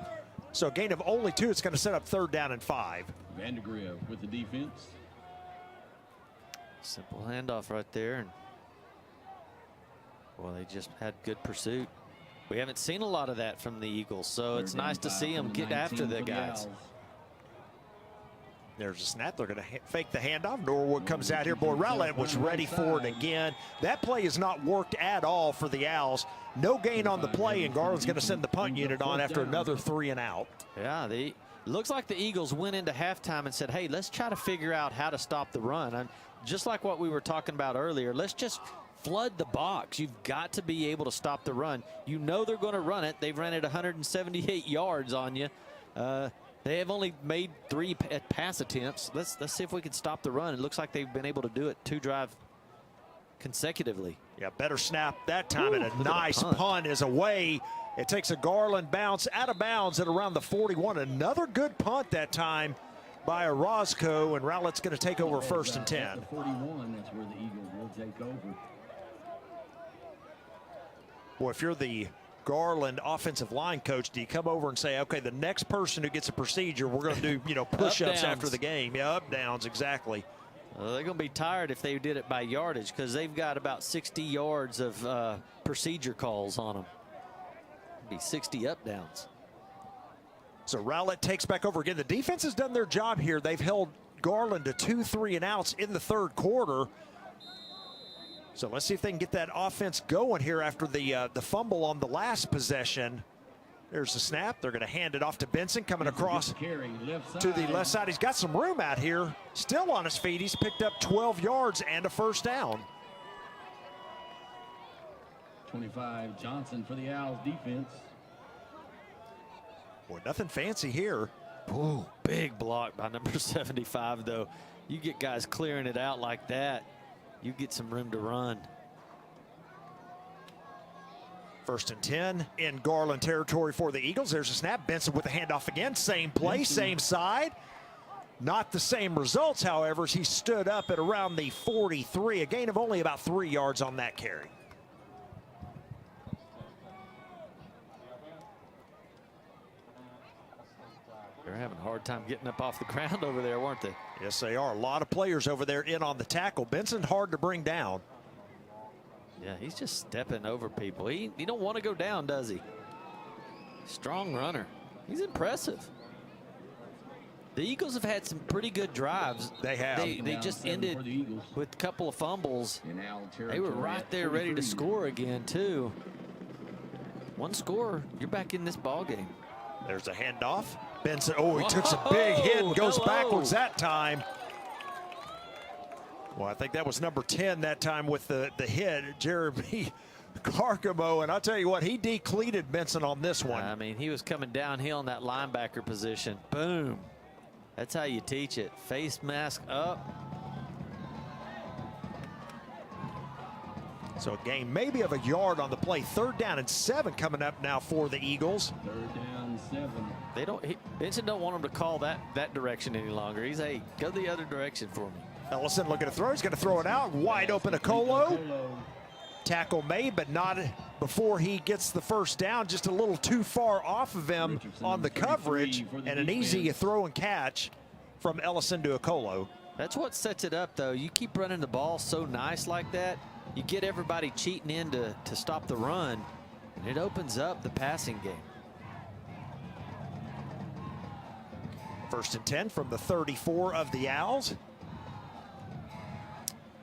So a gain of only 2. It's going to set up third down and 5. Vandegrift with the defense. Simple handoff right there. And well, they just had good pursuit. We haven't seen a lot of that from the Eagles, so it's nice to see them get after the guys. There's a snap. They're going to fake the handoff. Norwood comes out here. Boy, Rowlett was ready for it again. That play has not worked at all for the Owls. No gain on the play, and Garland's going to send the punt unit on after another 3 and out. Yeah, looks like the Eagles went into halftime and said, hey, let's try to figure out how to stop the run. And just like what we were talking about earlier, let's just flood the box. You've got to be able to stop the run. You know they're going to run it. They've run it 178 yards on you. They have only made 3 pass attempts. Let's see if we can stop the run. It looks like they've been able to do it 2 drives consecutively. Yeah, better snap that time, and a nice punt is away. It takes a Garland bounce out of bounds at around the 41. Another good punt that time by Orozco, and Rowlett's going to take over first and 10. 41, that's where the Eagles will take over. Boy, if you're the Garland offensive line coach, do you come over and say, okay, the next person who gets a procedure, we're going to do, push-ups after the game? Yeah, up downs, exactly. They're going to be tired if they did it by yardage, because they've got about 60 yards of procedure calls on them. It'd be 60 up downs. So Rowlett takes back over again. The defense has done their job here. They've held Garland to 2 3 and outs in the third quarter. So let's see if they can get that offense going here after the fumble on the last possession. There's the snap. They're going to hand it off to Benson, coming across to the left side. He's got some room out here. Still on his feet. He's picked up 12 yards and a first down. 25, Johnson for the Owls defense. Boy, nothing fancy here. Ooh, big block by number 75, though. You get guys clearing it out like that, you get some room to run. First and 10 in Garland territory for the Eagles. There's a snap. Benson with the handoff again. Same play, same side. Not the same results, however, as he stood up at around the 43. A gain of only about 3 yards on that carry. having a hard time getting up off the ground over there, weren't they? Yes, they are. A lot of players over there in on the tackle. Benson hard to bring down. Yeah, he's just stepping over people. He don't want to go down, does he? Strong runner. He's impressive. The Eagles have had some pretty good drives. They have. They just ended with a couple of fumbles. They were right there ready to score again, too. One score, you're back in this ball game. There's a handoff. Benson, oh, he took a big hit and goes backwards that time. Well, I think that was number 10 that time with the hit, Jeremy Carcamo. And I'll tell you what, he decleated Benson on this one. I mean, he was coming downhill in that linebacker position. Boom. That's how you teach it. Face mask up. So a gain maybe of a yard on the play. 3rd down and 7 coming up now for the Eagles. 3rd down, 7. Benson don't want him to call that direction any longer. He's, hey, go the other direction for me. Ellison looking to throw. He's going to throw it out. Wide open to Colo. Tackle made, but not before he gets the first down. Just a little too far off of him on the coverage, and an easy throw and catch from Ellison to Colo. That's what sets it up, though. You keep running the ball so nice like that, you get everybody cheating in to stop the run, and it opens up the passing game. 1st and 10 from the 34 of the Owls.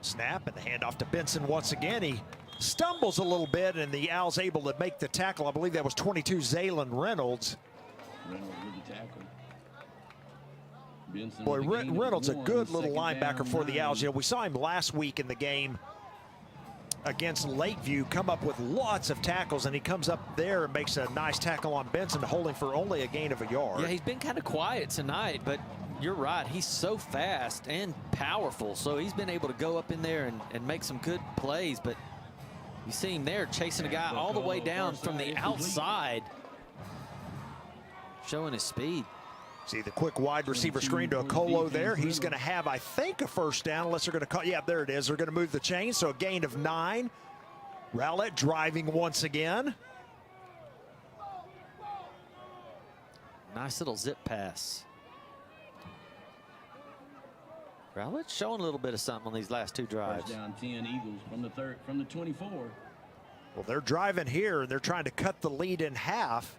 Snap and the handoff to Benson once again. He stumbles a little bit, and the Owls able to make the tackle. I believe that was 22 Zaylen Reynolds. Reynolds with the tackle. Benson Boy, with the gain of Reynolds a 1, good little 2nd linebacker down, for the 9. Owls. You know, we saw him last week in the game against Lakeview come up with lots of tackles, and he comes up there and makes a nice tackle on Benson, holding for only a gain of a yard. Yeah, he's been kind of quiet tonight, but you're right. He's so fast and powerful, so he's been able to go up in there and make some good plays. But you see him there chasing a guy all the way down from the outside, showing his speed. See the quick wide receiver screen to Colo there. He's going to have, I think, a first down unless they're going to call. Yeah, there it is. They're going to move the chain, so a gain of 9. Rowlett driving once again. Nice little zip pass. Rowlett's showing a little bit of something on these last 2 drives. 1st down, 10 Eagles from the 24. Well, they're driving here, and they're trying to cut the lead in half.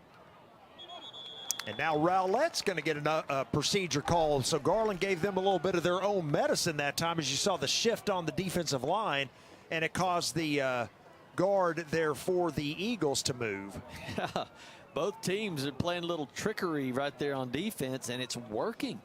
And now Rowlett's going to get a procedure call. So Garland gave them a little bit of their own medicine that time, as you saw the shift on the defensive line, and it caused the guard there for the Eagles to move. Both teams are playing a little trickery right there on defense, and it's working.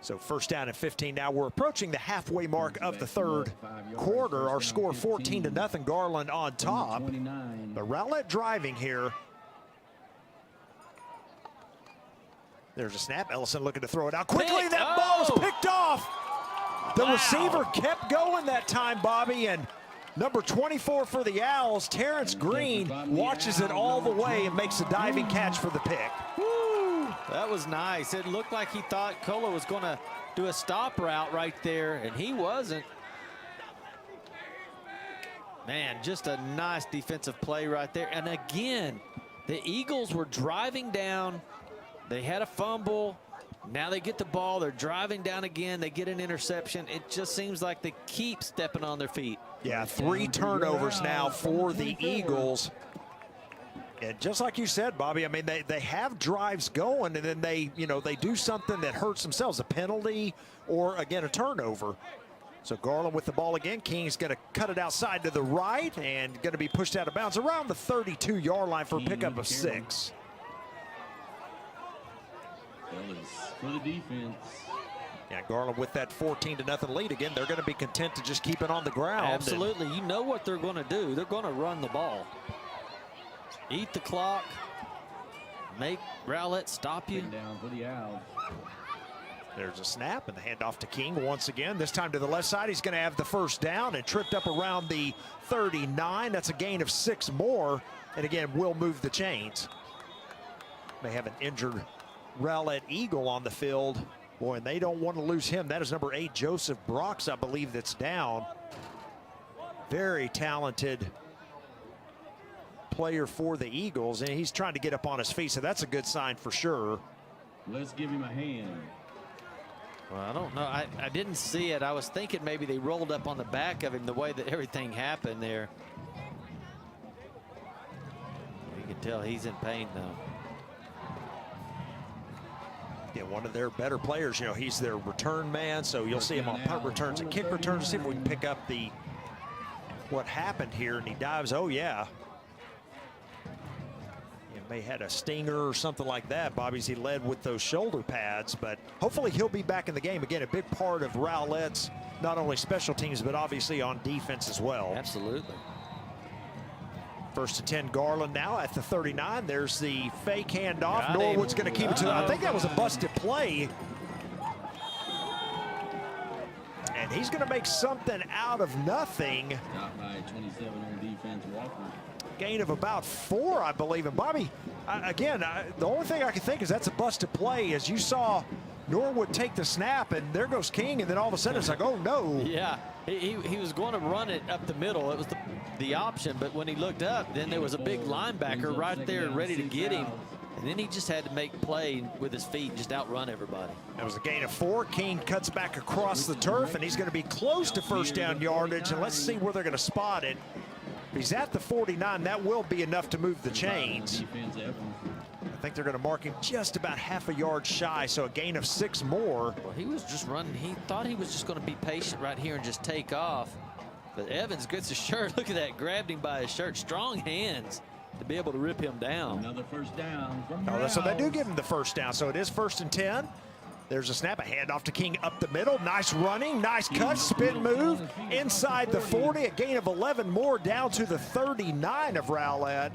So 1st down and 15. Now we're approaching the halfway mark of the 3rd quarter. Our score 14-0, Garland on top. But Rowlett driving here. There's a snap. Ellison looking to throw it out quickly. That ball is picked off. The receiver kept going that time, Bobby, and number 24 for the Owls, Terrence Green, watches it all the way and makes a diving catch for the pick. That was nice. It looked like he thought Colo was going to do a stop route right there, and he wasn't. Man, just a nice defensive play right there. And again, the Eagles were driving down. They had a fumble. Now they get the ball. They're driving down again. They get an interception. It just seems like they keep stepping on their feet. Yeah, 3 turnovers now for the Eagles. And just like you said, Bobby, I mean, they have drives going, and then they do something that hurts themselves, a penalty or, again, a turnover. So Garland with the ball again. King's going to cut it outside to the right and going to be pushed out of bounds around the 32-yard line for a pickup of 6. For the defense. Yeah, Garland with that 14-0 lead again. They're going to be content to just keep it on the ground. Absolutely. You know what they're going to do. They're going to run the ball. Eat the clock. Make Rowlett stop you. Down for the Owls. There's a snap and the handoff to King once again. This time to the left side. He's going to have the first down and tripped up around the 39. That's a gain of 6 more. And again, will move the chains. They have an injured Rowlett Eagle on the field. Boy, and they don't want to lose him. That is number 8, Joseph Brox, I believe, that's down. very talented player for the Eagles, and he's trying to get up on his feet, so that's a good sign for sure. Let's give him a hand. Well, I don't know. I didn't see it. I was thinking maybe they rolled up on the back of him the way that everything happened there. You can tell he's in pain, though. Yeah, one of their better players. You know, he's their return man, so you'll see him on punt returns and kick returns. See if we can pick up what happened here, and he dives. Oh, yeah. May had a stinger or something like that, Bobby, as he led with those shoulder pads, but hopefully he'll be back in the game. Again, a big part of Rowlett's not only special teams, but obviously on defense as well. Absolutely. First and 10, Garland now at the 39. There's the fake handoff. Norwood's going to keep it to I think that was a busted play. And he's going to make something out of nothing. Got by 27 on defense, Walker. Gain of about 4, I believe. And Bobby, again, the only thing I can think is that's a busted play. As you saw Norwood take the snap, and there goes King, and then all of a sudden it's like, oh no. Yeah, he was going to run it up the middle. It was the option, but when he looked up, then there was a big linebacker right there ready to get him. And then he just had to make play with his feet and just outrun everybody. That was a gain of 4. King cuts back across the turf, and he's going to be close to first down yardage. And let's see where they're going to spot it. If he's at the 49, that will be enough to move the chains. I think they're going to mark him just about half a yard shy, so a gain of 6 more. Well, he was just running. He thought he was just going to be patient right here and just take off. But Evans gets his shirt. Look at that. Grabbed him by his shirt. Strong hands to be able to rip him down. Another first down from So they do give him the first down. So it is first and 10. There's a snap, a handoff to King up the middle. Nice running, nice cut, spin move inside the 40. A gain of 11 more down to the 39 of Rowlett.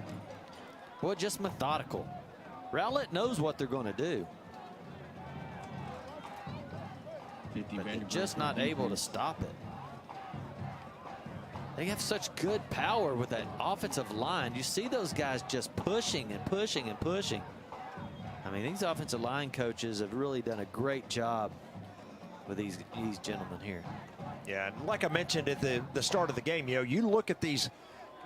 Well, just methodical. Rowlett knows what they're going to do. But they're just not able to stop it. They have such good power with that offensive line. You see those guys just pushing and pushing and pushing. I mean, these offensive line coaches have really done a great job with these gentlemen here. Yeah, and like I mentioned at the start of the game, you know, you look at the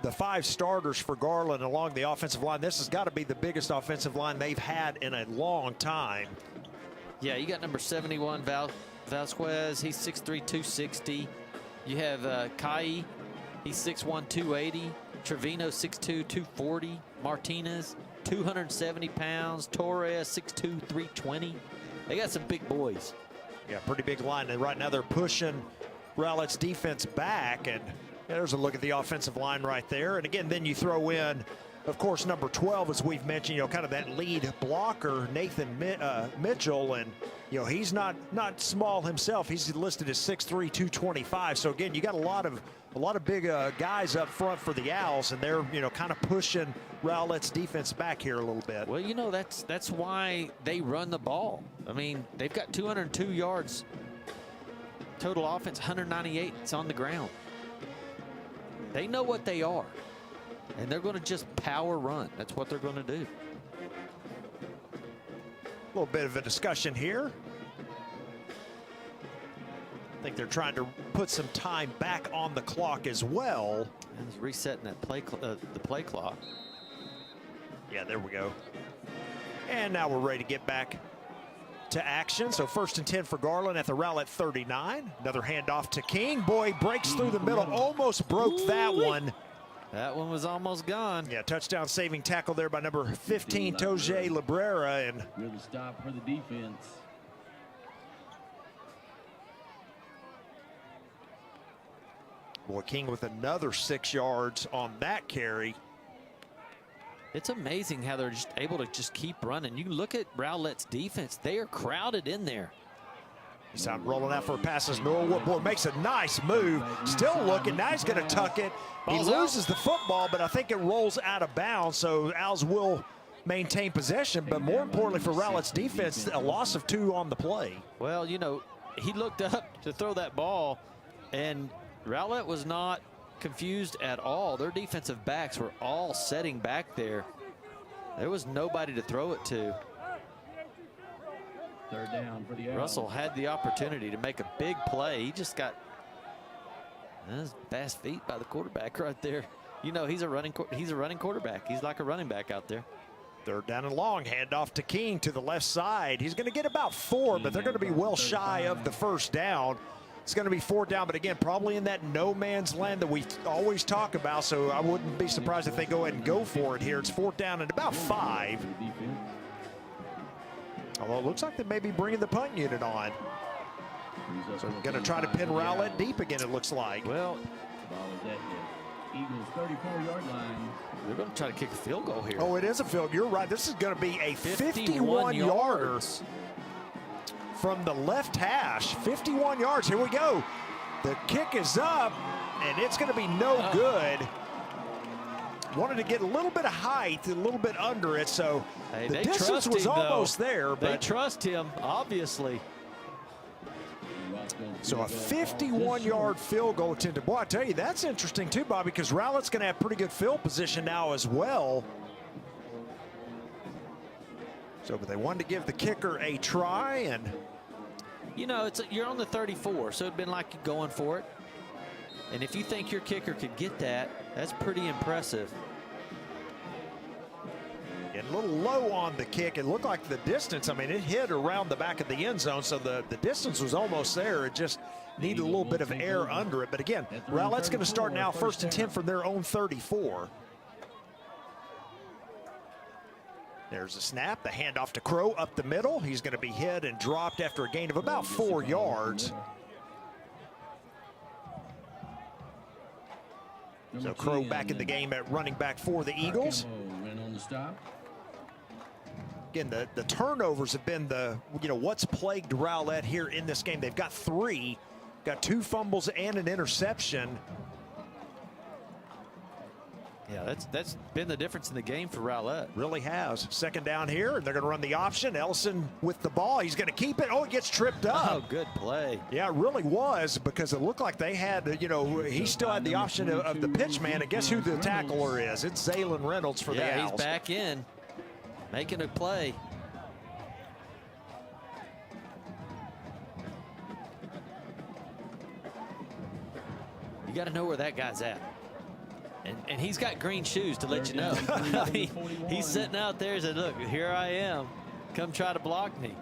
5 starters for Garland along the offensive line. This has got to be the biggest offensive line they've had in a long time. Yeah, you got number 71, Vasquez. He's 6'3", 260. You have Kai. He's 6'1", 280. Trevino, 6'2", 240. Martinez, 270 pounds. Torres, 6'2", 320. They got some big boys. Yeah, pretty big line. And right now they're pushing Rowlett's defense back. And there's a look at the offensive line right there. And again, then you throw in, of course, number 12, as we've mentioned, you know, kind of that lead blocker, Nathan Mitchell. And, you know, he's not small himself. He's listed as 6'3", 225. So, again, you got a lot of big guys up front for the Owls, and they're, you know, kind of pushing Rowlett's defense back here a little bit. Well, you know, that's why they run the ball. I mean, they've got 202 yards total offense, 198 it's on the ground. They know what they are, and they're going to just power run. That's what they're going to do. A little bit of a discussion here. I think they're trying to put some time back on the clock as well. And he's resetting that the play clock. Yeah, there we go. And now we're ready to get back to action. So first and 10 for Garland at the Rowlett 39. Another handoff to King. Boy, breaks through the middle. Almost broke that one. That one was almost gone. Yeah, touchdown saving tackle there by number 15, Toje Librera. And really stop for the defense. boy, King with another 6 yards on that carry. It's amazing how they're just able to just keep running. You look at Rowlett's defense. They are crowded in there. He's out rolling out for passes. Norwood, boy, makes a nice move. Still looking. Now he's going to tuck it. He loses the football, but I think it rolls out of bounds. So Owls will maintain possession. But more importantly for Rowlett's defense, a loss of 2 on the play. Well, you know, he looked up to throw that ball, and Rowlett was not confused at all. Their defensive backs were all setting back there. There was nobody to throw it to. Third down for the Owls. Russell had the opportunity to make a big play. He just got That's fast feet by the quarterback right there. You know, he's a running quarterback. He's like a running back out there. Third down and long, handoff to King to the left side. He's going to get about 4, but they're going to be well shy of the first down. It's going to be 4th down, but again, probably in that no man's land that we always talk about, so I wouldn't be surprised if they go ahead and go for it here. It's 4th down and about 5. Although it looks like they may be bringing the punt unit on. So we're going to try to pin Rowlett deep again, it looks like. Well, Ball is at the Eagles 34-yard line. they're going to try to kick a field goal here. Oh, it is a field. You're right. This is going to be a 51-yarder from the left hash. 51 yards. Here we go. The kick is up, and it's going to be no good. Wanted to get a little bit of height, a little bit under it, so Hey, the they distance trust was him, almost though. there. They But trust him, obviously. so a 51-yard field goal attempted. Boy, I tell you, that's interesting too, Bobby, because Rowlett's going to have pretty good field position now as well. So, but they wanted to give the kicker a try, and You know, you're on the 34, so it'd been like you're going for it. And if you think your kicker could get that, that's pretty impressive. a little low on the kick. It looked like the distance, I mean, it hit around the back of the end zone, so the distance was almost there. It just needed a little bit of air under it. But again, Rowlett's going to start now 1st and 10 from their own 34. There's a snap, the handoff to Crow up the middle. He's going to be hit and dropped after a gain of about 4 yards. So Crow back in the game at running back for the Eagles. Again, the turnovers have been what's plagued Rowlett here in this game. They've got 3, got 2 fumbles and an interception. Yeah, that's been the difference in the game for Rowlett. Really has. 2nd down here, and they're going to run the option. Ellison with the ball. He's going to keep it. Oh, it gets tripped up. Oh, good play. Yeah, it really was, because it looked like they had, he still had the option of the pitch man. And guess who the tackler is? It's Zaylen Reynolds for the Owls. He's back in, making a play. You got to know where that guy's at. And he's got green shoes to let you know. I mean, he's sitting out there and said, look, here I am. Come try to block me.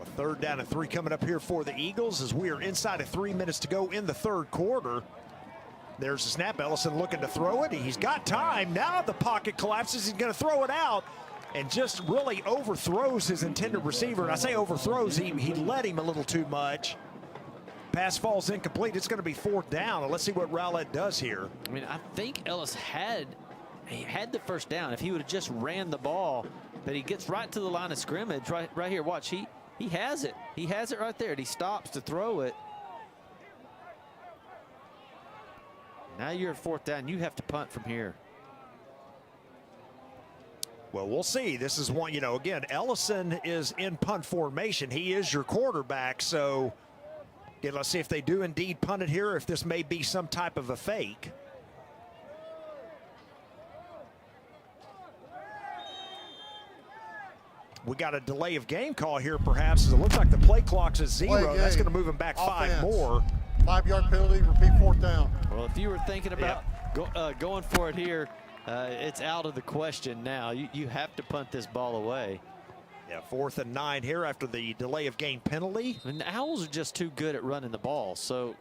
A 3rd down and 3 coming up here for the Eagles as we are inside of 3 minutes to go in the 3rd quarter. There's the snap. Ellison looking to throw it. He's got time. Now the pocket collapses. He's going to throw it out and just really overthrows his intended receiver. And I say overthrows, he led him a little too much. Pass falls incomplete. It's going to be 4th down. Let's see what Rowlett does here. I mean, I think Ellis had the 1st down if he would have just ran the ball, but he gets right to the line of scrimmage right here. Watch, he has it. He has it right there, and he stops to throw it. Now you're at 4th down. You have to punt from here. Well, we'll see. This is one, again, Ellison is in punt formation. He is your quarterback, so again, let's see if they do indeed punt it here, if this may be some type of a fake. We got a delay of game call here, perhaps, as it looks like the play clock's at 0. That's going to move him back Offense. 5 more. 5-yard penalty, repeat 4th down. Well, if you were thinking about going for it here, it's out of the question now. You have to punt this ball away. Yeah, 4th and 9 here after the delay of game penalty. And the Owls are just too good at running the ball, so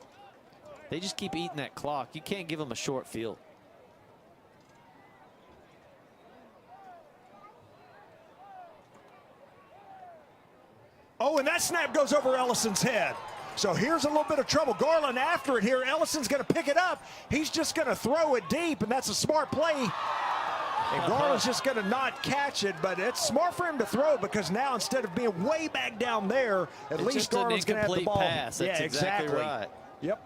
they just keep eating that clock. You can't give them a short field. Oh, and that snap goes over Ellison's head. So here's a little bit of trouble. Garland after it here. Ellison's going to pick it up. He's just going to throw it deep, and that's a smart play. And Garland's just going to not catch it, but it's smart for him to throw, because now instead of being way back down there, at least Garland's going to have the ball. Pass. That's yeah, exactly right. Yep.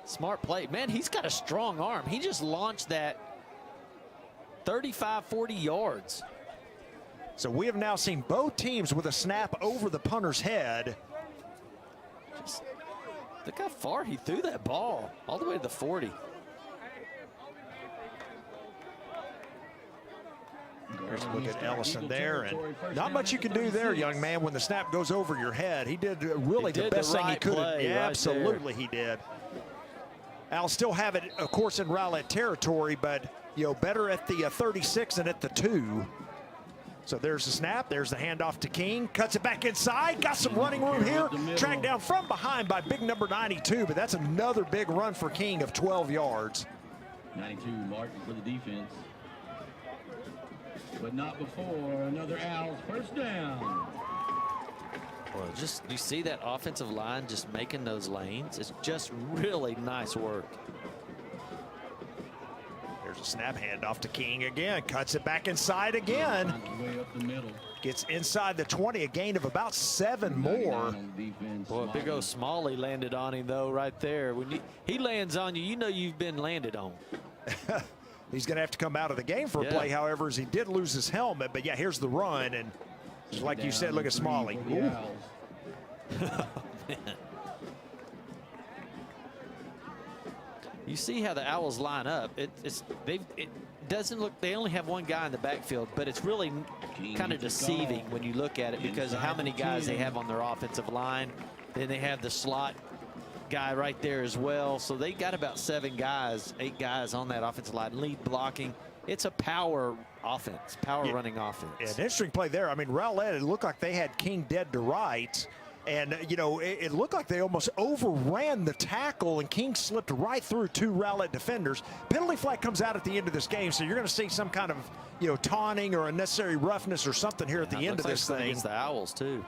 Smart play. Man, he's got a strong arm. He just launched that 35, 40 yards. So we have now seen both teams with a snap over the punter's head. Just look how far he threw that ball, all the way to the 40. Here's a look at Ellison there, and not much you can do there, young man, when the snap goes over your head. He did really the best thing he could have. Yeah, absolutely he did. Owls still have it, of course, in Rowlett territory, but, better at the 36 than at the 2. So there's the snap, there's the handoff to King, cuts it back inside, got some running room here, tracked down from behind by big number 92, but that's another big run for King of 12 yards. 92 marking for the defense. But not before another Owls first down. Well, you see that offensive line just making those lanes. It's just really nice work. There's a snap handoff to King again, cuts it back inside again. Way up the middle. Gets inside the 20, a gain of about 7 more. Boy, big old Smalley landed on him, though, right there. When he lands on you, you know you've been landed on. He's going to have to come out of the game for a play, however, as he did lose his helmet. But, yeah, here's the run. And just like you said, look at Smalley. You see how the Owls line up. It doesn't look, they only have one guy in the backfield, but it's really kind of deceiving when you look at it because of how many guys they have on their offensive line. Then they have the slot guy right there as well. So they got about 8 guys on that offensive line, lead blocking. It's a power offense, running offense. Yeah, an interesting play there. I mean, Rowlett, it looked like they had King dead to rights. And, it looked like they almost overran the tackle, and King slipped right through 2 Rowlett defenders. Penalty flag comes out at the end of this game, so you're going to see some kind of, taunting or unnecessary roughness or something here at the end of this thing. Against the Owls, too.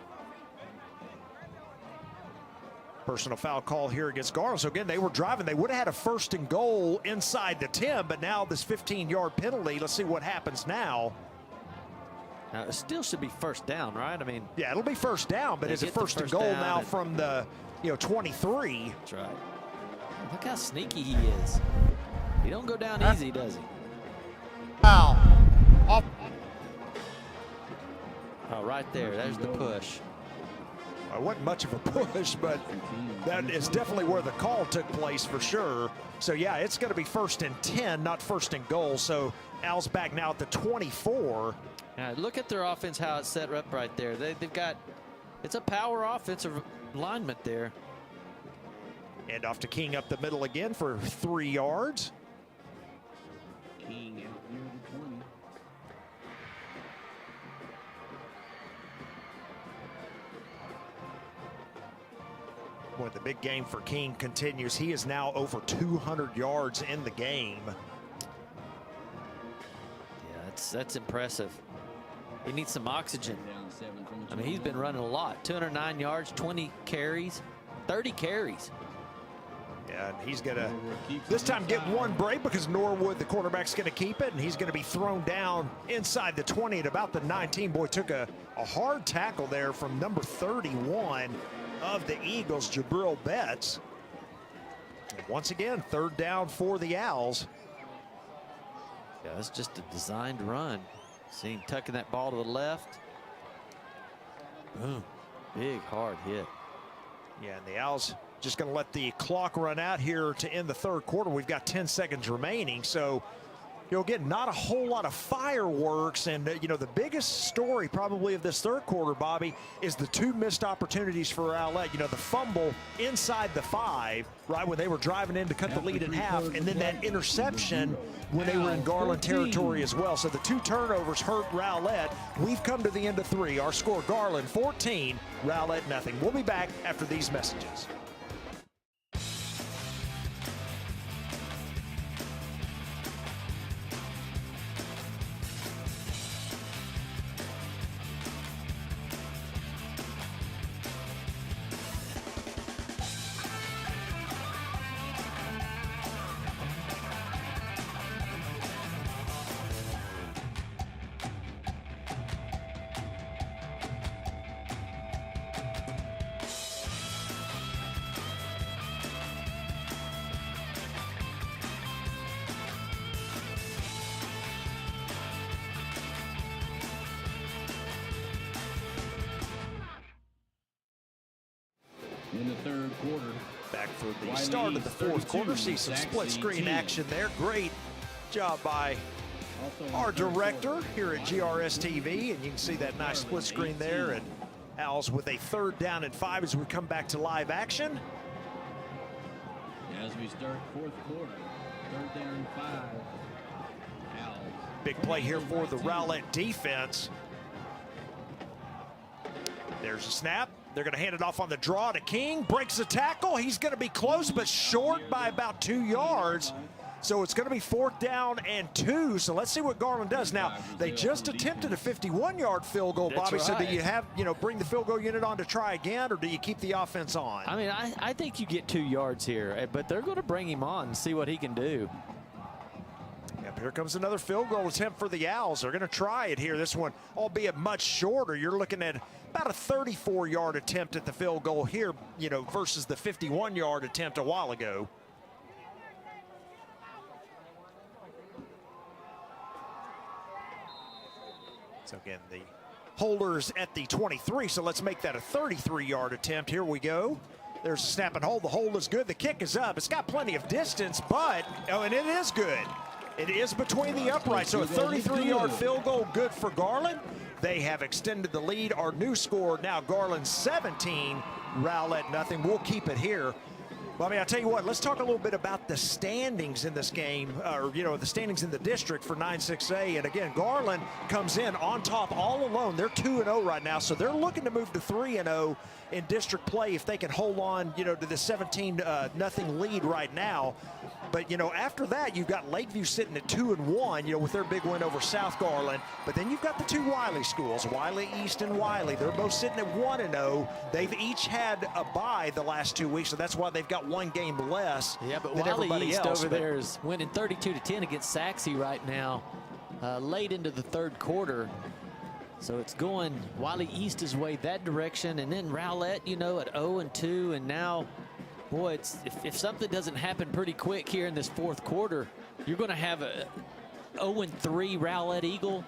Personal foul call here against Garland. So, again, they were driving. They would have had a 1st and goal inside the 10, but now this 15-yard penalty. Let's see what happens now. Now, it still should be first down, right? I mean, yeah, it'll be first down, but is it first and goal now from the 23? That's right. Look how sneaky he is. He don't go down easy, does he? Foul. Off. Oh, right there. There's the push. It wasn't much of a push, but that is definitely where the call took place for sure. So, yeah, it's going to be 1st and 10, not 1st and goal. So, Owls back now at the 24. Now, look at their offense, how it's set up right there. They've got, it's a power offensive alignment there. And off to King up the middle again for 3 yards. King out near the 20. Boy, the big game for King continues. He is now over 200 yards in the game. Yeah, that's impressive. He needs some oxygen. I mean, he's been running a lot. 209 yards, 20 carries, 30 carries. Yeah, and he's going to this time get 1 break because Norwood, the quarterback's going to keep it, and he's going to be thrown down inside the 20 at about the 19. Boy, took a hard tackle there from number 31 of the Eagles, Jabril Betts. And once again, 3rd down for the Owls. Yeah, that's just a designed run. See him tucking that ball to the left. Boom. Big, hard hit. Yeah, and the Owls just going to let the clock run out here to end the 3rd quarter. We've got 10 seconds remaining. So, again, not a whole lot of fireworks. And, the biggest story probably of this 3rd quarter, Bobby, is the 2 missed opportunities for Rowlett. The fumble inside the 5, right, when they were driving in to cut the lead in half, and then that interception when they were in Garland territory as well. So the 2 turnovers hurt Rowlett. We've come to the end of 3. Our score, Garland 14, Rowlett nothing. We'll be back after these messages. In the 3rd quarter. Back for the start of the 4th quarter. See some split screen action there. Great job by our director here at GRS TV, and you can see that nice split screen there. And Owls with a 3rd down and 5 as we come back to live action. As we start 4th quarter, 3rd down and 5. Owls. Big play here for the Rowlett defense. There's a snap. They're going to hand it off on the draw to King. Breaks the tackle. He's going to be close, but short by about 2 yards. So it's going to be 4th down and 2. So let's see what Garland does. Now, they just attempted a 51-yard field goal, Bobby. That's So right. do you have, bring the field goal unit on to try again, or do you keep the offense on? I mean, I think you get 2 yards here, but they're going to bring him on and see what he can do. Yep, here comes another field goal attempt for the Owls. They're going to try it here. This one, albeit much shorter. You're looking at about a 34-yard attempt at the field goal here, versus the 51-yard attempt a while ago. So again, the holders at the 23, so let's make that a 33-yard attempt. Here we go. There's a snap and hold. The hold is good. The kick is up. It's got plenty of distance, but, and it is good. It is between the uprights, so a 33-yard field goal good for Garland. They have extended the lead. Our new score now, Garland 17, Rowlett nothing. We'll keep it here. Well, I mean, I'll tell you what, let's talk a little bit about the standings in this game, or, the standings in the district for 9-6A. And again, Garland comes in on top all alone. They're 2-0 right now, so they're looking to move to 3-0 in district play if they can hold on, to the 17-0 lead right now. But, after that, you've got Lakeview sitting at 2-1, with their big win over South Garland. But then you've got the 2 Wiley schools, Wiley East and Wiley. They're both sitting at 1-0. They've each had a bye the last 2 weeks, so that's why they've got 1 game less Yeah, but than Wiley everybody East else. over there is winning 32-10 against Saxe right now, late into the 3rd quarter. So it's going Wiley East's way that direction, and then Rowlett, at 0-2, and now, boy, if something doesn't happen pretty quick here in this 4th quarter, you're going to have a 0-3 Rowlett Eagle.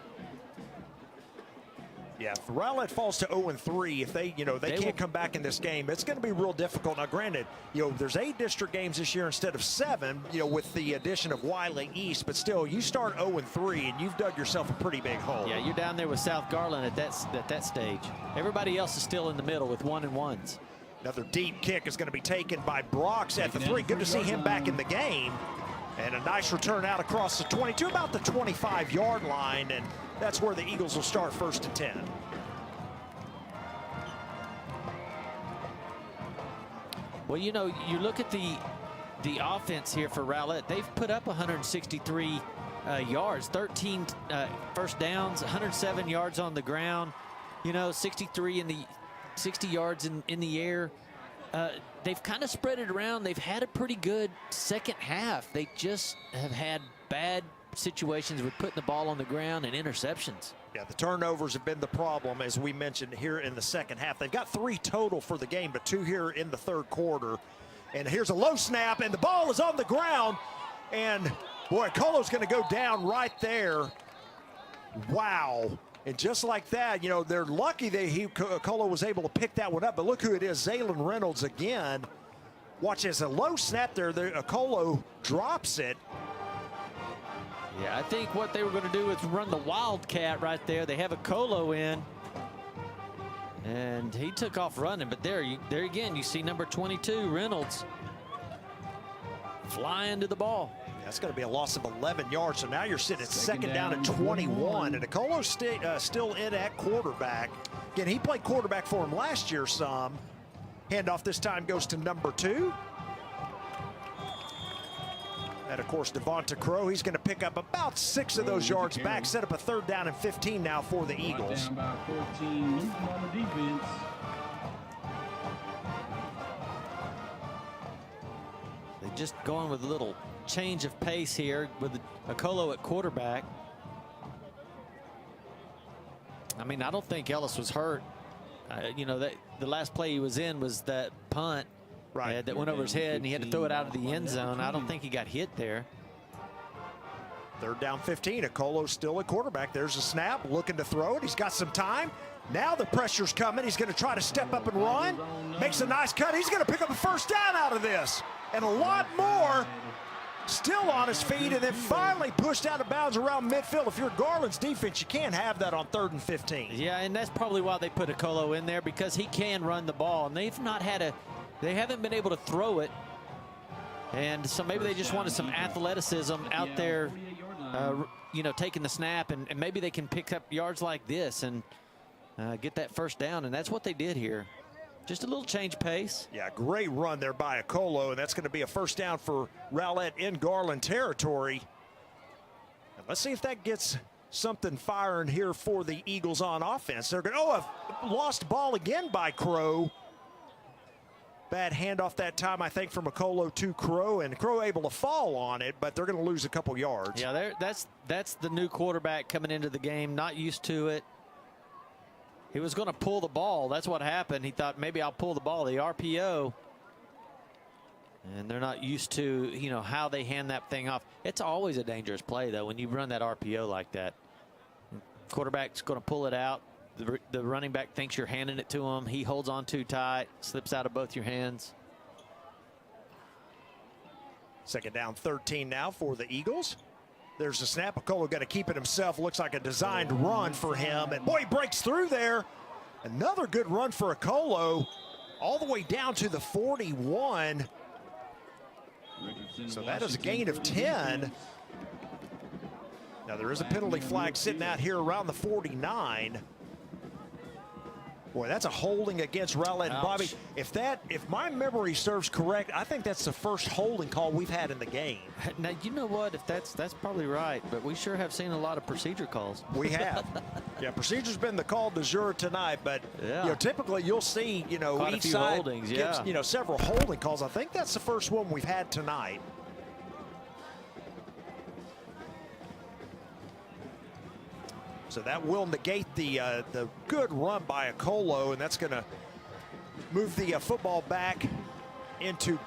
Yeah, if Rowlett falls to 0-3, if they can't come back in this game, it's going to be real difficult. Now, granted, there's 8 district games this year instead of 7, with the addition of Wiley East, but still, you start 0-3, and you've dug yourself a pretty big hole. Yeah, you're down there with South Garland at that stage. Everybody else is still in the middle with 1-1s. Another deep kick is going to be taken by Brox at the 3. Good to see him back in the game. And a nice return out across the 22, about the 25-yard line, and that's where the Eagles will start 1st and 10. Well, you look at the offense here for Rowlett. They've put up 163 yards, 13 first downs, 107 yards on the ground, 63 in the 60 yards in the air. They've kind of spread it around. They've had a pretty good second half. They just have had bad situations with putting the ball on the ground and interceptions. Yeah, the turnovers have been the problem, as we mentioned here in the second half. They've got 3 total for the game, but 2 here in the 3rd quarter. And here's a low snap, and the ball is on the ground. And, boy, Colo's going to go down right there. Wow. And just like that, they're lucky that Colo was able to pick that one up. But look who it is, Zaylen Reynolds again. Watch as a low snap there. Colo drops it. Yeah, I think what they were going to do is run the Wildcat right there. They have a Colo in. And he took off running. But there again, you see number 22, Reynolds, flying to the ball. That's going to be a loss of 11 yards. So now you're sitting at second down at 21. And Colo's still in at quarterback. Again, he played quarterback for him last year some. Handoff this time goes to number 2. And, of course, Devonta Crow, he's going to pick up about 6 of those yards back, set up a 3rd down and 15 now for the Eagles. Down by 14, moving on the defense. They're just going with a little change of pace here with a Colo at quarterback. I mean, I don't think Ellis was hurt. That the last play he was in was that punt. Right. That went over his head, and he had to throw it out of the end zone. I don't think he got hit there. 3rd down 15. Colo's still at quarterback. There's a snap, looking to throw it. He's got some time. Now the pressure's coming. He's going to try to step up and run. Makes a nice cut. He's going to pick up a 1st down out of this. And a lot more. Still on his feet, and then finally pushed out of bounds around midfield. If you're Garland's defense, you can't have that on 3rd and 15. Yeah, and that's probably why they put Okolo in there, because he can run the ball, and they haven't been able to throw it. And so maybe they just wanted some athleticism out there, you know, taking the snap, and maybe they can pick up yards like this and get that first down, and that's what they did here. Just a little change pace. Yeah, great run there by Okolo, and that's going to be a first down for Rowlett in Garland territory. And let's see if that gets something firing here for the Eagles on offense. They're going to, a lost ball again by Crow. Bad handoff that time, I think, from Okolo to Crow, and Crow able to fall on it, but they're going to lose a couple yards. Yeah, that's the new quarterback coming into the game, not used to it. He was going to pull the ball. That's what happened. He thought maybe I'll pull the ball, the RPO. And they're not used to, you know, how they hand that thing off. It's always a dangerous play, though, when you run that RPO like that. Quarterback's going to pull it out. The running back thinks you're handing it to him. He holds on too tight, slips out of both your hands. Second down, 13 now for the Eagles. There's a snap. Okolo got to keep it himself. Looks like a designed run for him. And boy, he breaks through there. Another good run for Okolo. All the way down to the 41. So that is a gain of 10. Now there is a penalty flag sitting out here around the 49. Boy, that's a holding against Rowlett and Bobby. If my memory serves correct, I think that's the first holding call we've had in the game. Now, you know what? If that's probably right, but we sure have seen a lot of procedure calls. We have. Yeah, procedure's been the call du jour tonight, but yeah, you know, typically you'll see, you know, quite each a few side holdings, gives, yeah, you know, several holding calls. I think that's the first one we've had tonight. So that will negate the good run by Okolo, and that's going to move the football back into into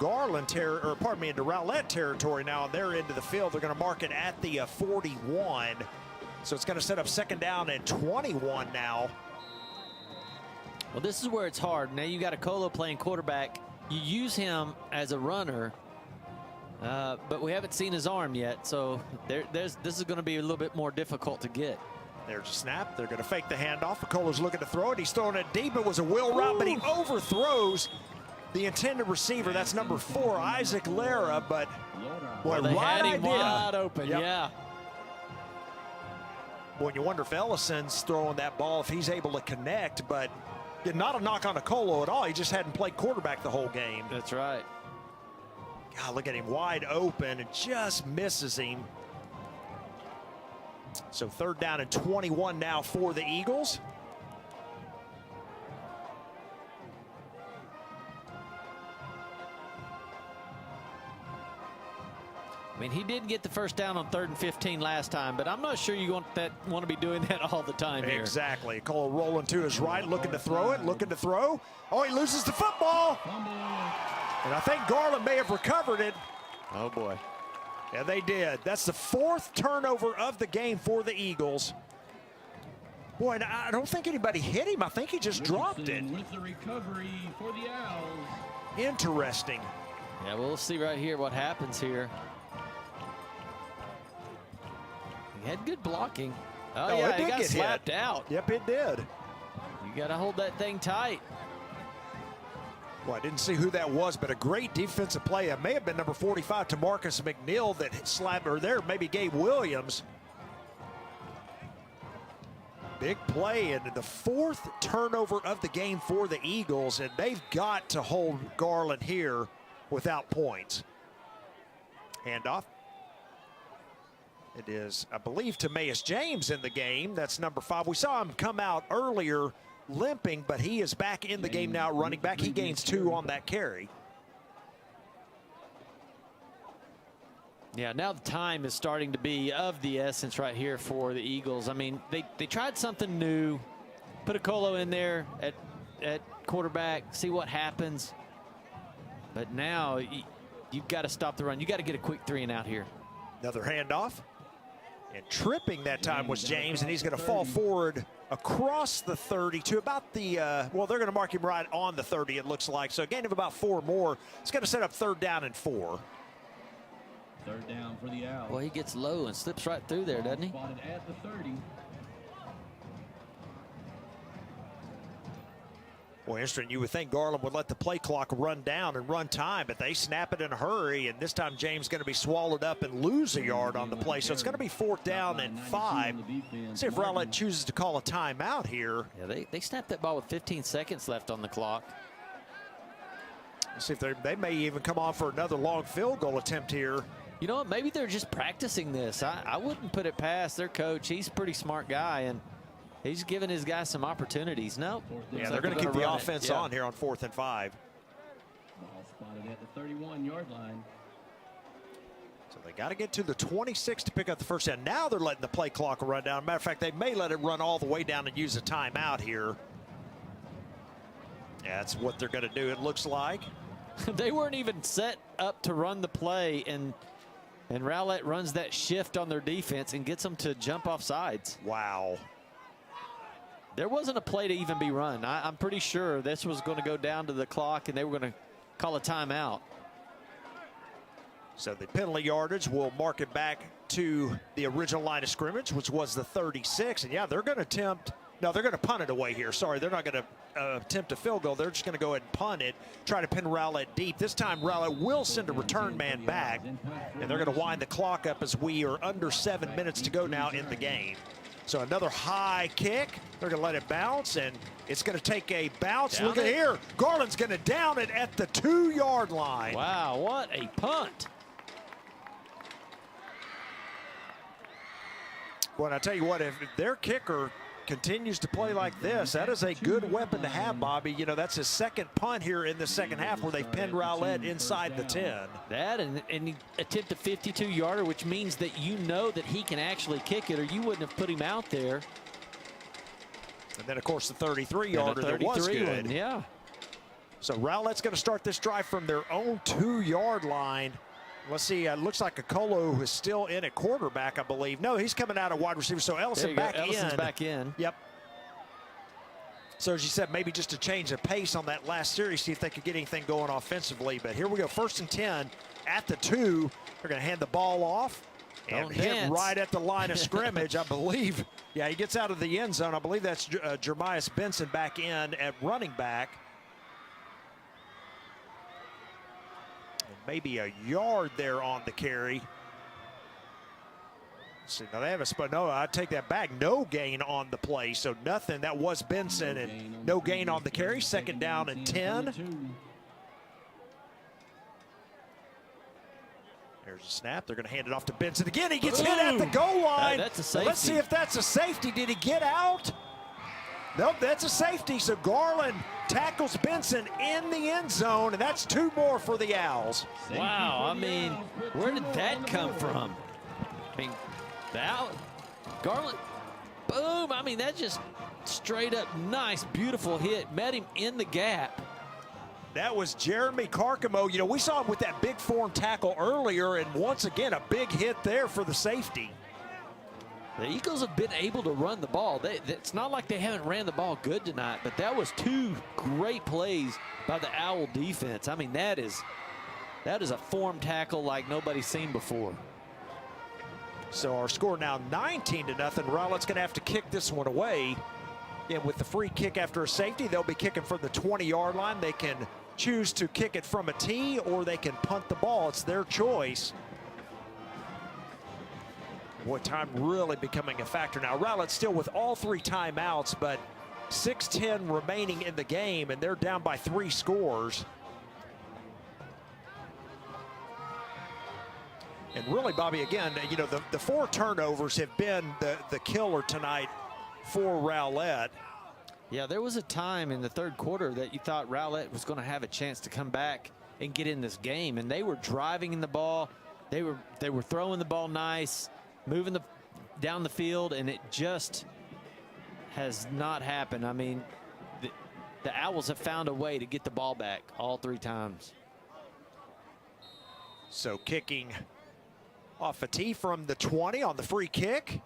Rowlett territory now on their end of the field. They're going to mark it at the 41. So it's going to set up second down and 21 now. Well, this is where it's hard. Now you got Okolo playing quarterback. You use him as a runner, but we haven't seen his arm yet. So this is going to be a little bit more difficult to get. There's a snap. They're going to fake the handoff. Okolo's looking to throw it. He's throwing it deep. It was a wheel route, but he overthrows the intended receiver. That's number 4, Isaac Lara. But boy, they right had him idea. Wide open. Yep. Yeah. Boy, you wonder if Ellison's throwing that ball, if he's able to connect. But not a knock on Okolo at all. He just hadn't played quarterback the whole game. That's right. God, look at him wide open and just misses him. So third down and 21 now for the Eagles. I mean, he did get the first down on 3rd and 15 last time, but I'm not sure you want to be doing that all the time here. Exactly. Cole rolling to his right, looking to throw it, looking to throw. Oh, he loses the football. And I think Garland may have recovered it. Oh, boy. Yeah, they did. That's the 4th turnover of the game for the Eagles. Boy, I don't think anybody hit him. I think he just dropped it. With the recovery for the Owls. Interesting. Yeah, we'll see right here what happens here. He had good blocking. Oh, yeah, he got slapped out. Yep, it did. You got to hold that thing tight. Well, I didn't see who that was, but a great defensive play. It may have been number 45, Tamarcus McNeil, that slapped, or there, maybe Gabe Williams. Big play, and the 4th turnover of the game for the Eagles, and they've got to hold Garland here without points. Handoff. It is, I believe, Timaeus James in the game. That's number 5. We saw him come out earlier limping, but he is back in the game now, running back. He gains 2 on that carry. Yeah, now the time is starting to be of the essence right here for the Eagles. I mean, they tried something new, put Okolo in there at quarterback, see what happens. But now you've got to stop the run. You got to get a quick 3 and out here. Another handoff. And tripping that time was James, and he's going to fall forward across the 30 to about the, well, they're going to mark him right on the 30, it looks like. So a gain of about 4 more. It's going to set up 3rd down and 4. Third down for the Owls. Well, he gets low and slips right through there, doesn't he? Spotted at the 30. Well, interesting. You would think Garland would let the play clock run down and run time, but they snap it in a hurry, and this time James going to be swallowed up and lose a yard on the play. So it's going to be 4th down and 5. Let's see if Rowlett chooses to call a timeout here. Yeah, they snapped that ball with 15 seconds left on the clock. Let's see if they may even come on for another long field goal attempt here. You know what? Maybe they're just practicing this. I wouldn't put it past their coach. He's a pretty smart guy, and he's giving his guys some opportunities. Nope. Yeah, they're going to keep the offense on here on 4th and 5. Ball spotted at the 31-yard line. So they got to get to the 26 to pick up the first down. Now they're letting the play clock run down. Matter of fact, they may let it run all the way down and use a timeout here. Yeah, that's what they're going to do, it looks like. They weren't even set up to run the play, and Rowlett runs that shift on their defense and gets them to jump off sides. Wow. There wasn't a play to even be run. I'm pretty sure this was going to go down to the clock, and they were going to call a timeout. So the penalty yardage will mark it back to the original line of scrimmage, which was the 36. And yeah, they're going to attempt. No, they're going to punt it away here. Sorry, they're not going to attempt a field goal. They're just going to go ahead and punt it, try to pin Rowlett deep. This time, Rowlett will send a return man back, and they're going to wind the clock up as we are under 7 minutes to go now in the game. So another high kick. They're going to let it bounce, and it's going to take a bounce. Down Look at here. Garland's going to down it at the 2-yard line. Wow, what a punt. Well, I tell you what, if their kicker continues to play like this, that is a good weapon to have, Bobby. You know, that's his second punt here in the second half where they've pinned Rowlett inside the 10. That and he attempt a 52-yarder, which means that you know that he can actually kick it, or you wouldn't have put him out there. And then, of course, the 33-yarder that was good. Yeah. So Rowlett's going to start this drive from their own 2-yard line. Let's see, looks like Okolo is still in at quarterback, I believe. No, he's coming out of wide receiver, so Ellison's back in. Yep. So as you said, maybe just to change the pace on that last series, see if they could get anything going offensively. But here we go, 1st and 10 at the 2. They're going to hand the ball off and hit right at the line of scrimmage, I believe. Yeah, he gets out of the end zone. I believe that's Jermias Benson back in at running back. Maybe a yard there on the carry. See, now they have a spot. No, I take that back. No gain on the play, so nothing. That was Benson, and no gain on the carry. 2nd down and 10. There's a snap. They're going to hand it off to Benson again. He gets hit at the goal line. That's a safety. Let's see if that's a safety. Did he get out? Nope, that's a safety. So Garland tackles Benson in the end zone, and that's 2 more for the Owls. Wow, I mean, where did that come from? I mean, Garland, boom. I mean, that just straight up nice, beautiful hit. Met him in the gap. That was Jeremy Carcamo. You know, we saw him with that big form tackle earlier, and once again, a big hit there for the safety. The Eagles have been able to run the ball. It's not like they haven't ran the ball good tonight, but that was 2 great plays by the Owl defense. I mean, that is a form tackle like nobody's seen before. So our score now 19-0. Rowlett's going to have to kick this one away. And with the free kick after a safety, they'll be kicking from the 20-yard line. They can choose to kick it from a tee, or they can punt the ball. It's their choice. Boy, time really becoming a factor now. Rowlett still with all 3 timeouts, but 6:10 remaining in the game, and they're down by 3 scores. And really, Bobby, again, you know, the 4 turnovers have been the killer tonight for Rowlett. Yeah, there was a time in the 3rd quarter that you thought Rowlett was going to have a chance to come back and get in this game, and they were driving in the ball. They were throwing the ball nice, moving down the field, and it just has not happened. I mean, the Owls have found a way to get the ball back all 3 times. So kicking off a tee from the 20 on the free kick.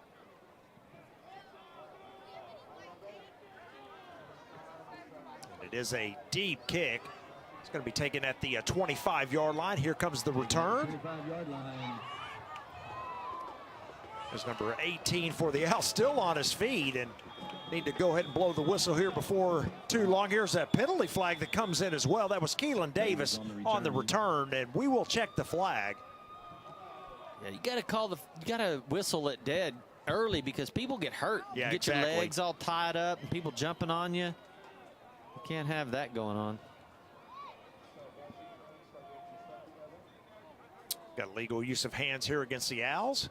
And it is a deep kick. It's going to be taken at the 25-yard line. Here comes the return. 25-yard line. There's number 18 for the Owls, still on his feet, and need to go ahead and blow the whistle here before too long. Here's that penalty flag that comes in as well. That was Keelan Davis on the return, and we will check the flag. Yeah, you got to whistle it dead early because people get hurt. Yeah, you get exactly. your legs all tied up and people jumping on you. You can't have that going on. Got legal use of hands here against the Owls.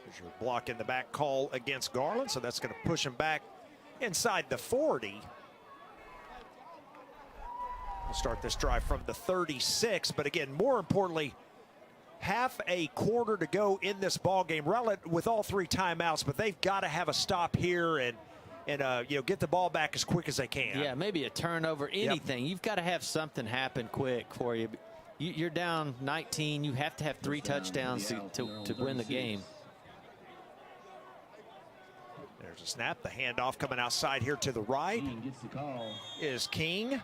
There's your block in the back call against Garland, so that's going to push him back inside the 40. We'll start this drive from the 36, but again, more importantly, half a quarter to go in this ball game. Rowlett with all 3 timeouts, but they've got to have a stop here and you know, get the ball back as quick as they can. Yeah, maybe a turnover, anything. Yep. You've got to have something happen quick for you. You're down 19. You have to have 3 touchdowns to win the game. There's a snap. The handoff coming outside here to the right Gets the call. is King.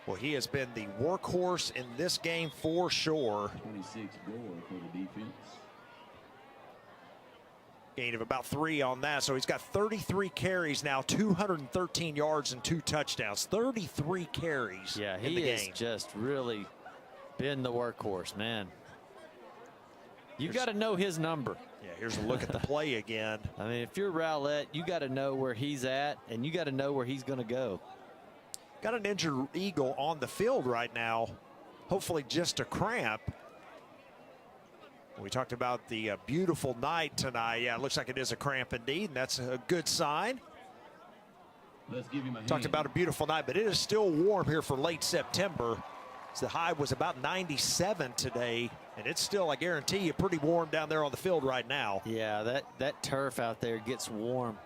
Well, he has been the workhorse in this game for sure. 26 Gore for the defense. Gain of about 3 on that, so he's got 33 carries now, 213 yards and 2 touchdowns. 33 carries. Yeah, in the he has game. just really been the workhorse, man. You got to know his number. Yeah, here's a look at the play again. I mean, if you're Rowlett, you got to know where he's at, and you got to know where he's going to go. Got an injured Eagle on the field right now, hopefully just a cramp. We talked about the beautiful night tonight. Yeah, it looks like it is a cramp indeed, and that's a good sign. Let's give him a Talked about a beautiful night, but it is still warm here for late September. The high was about 97 today, and it's still, I guarantee you, pretty warm down there on the field right now. Yeah, that turf out there gets warm.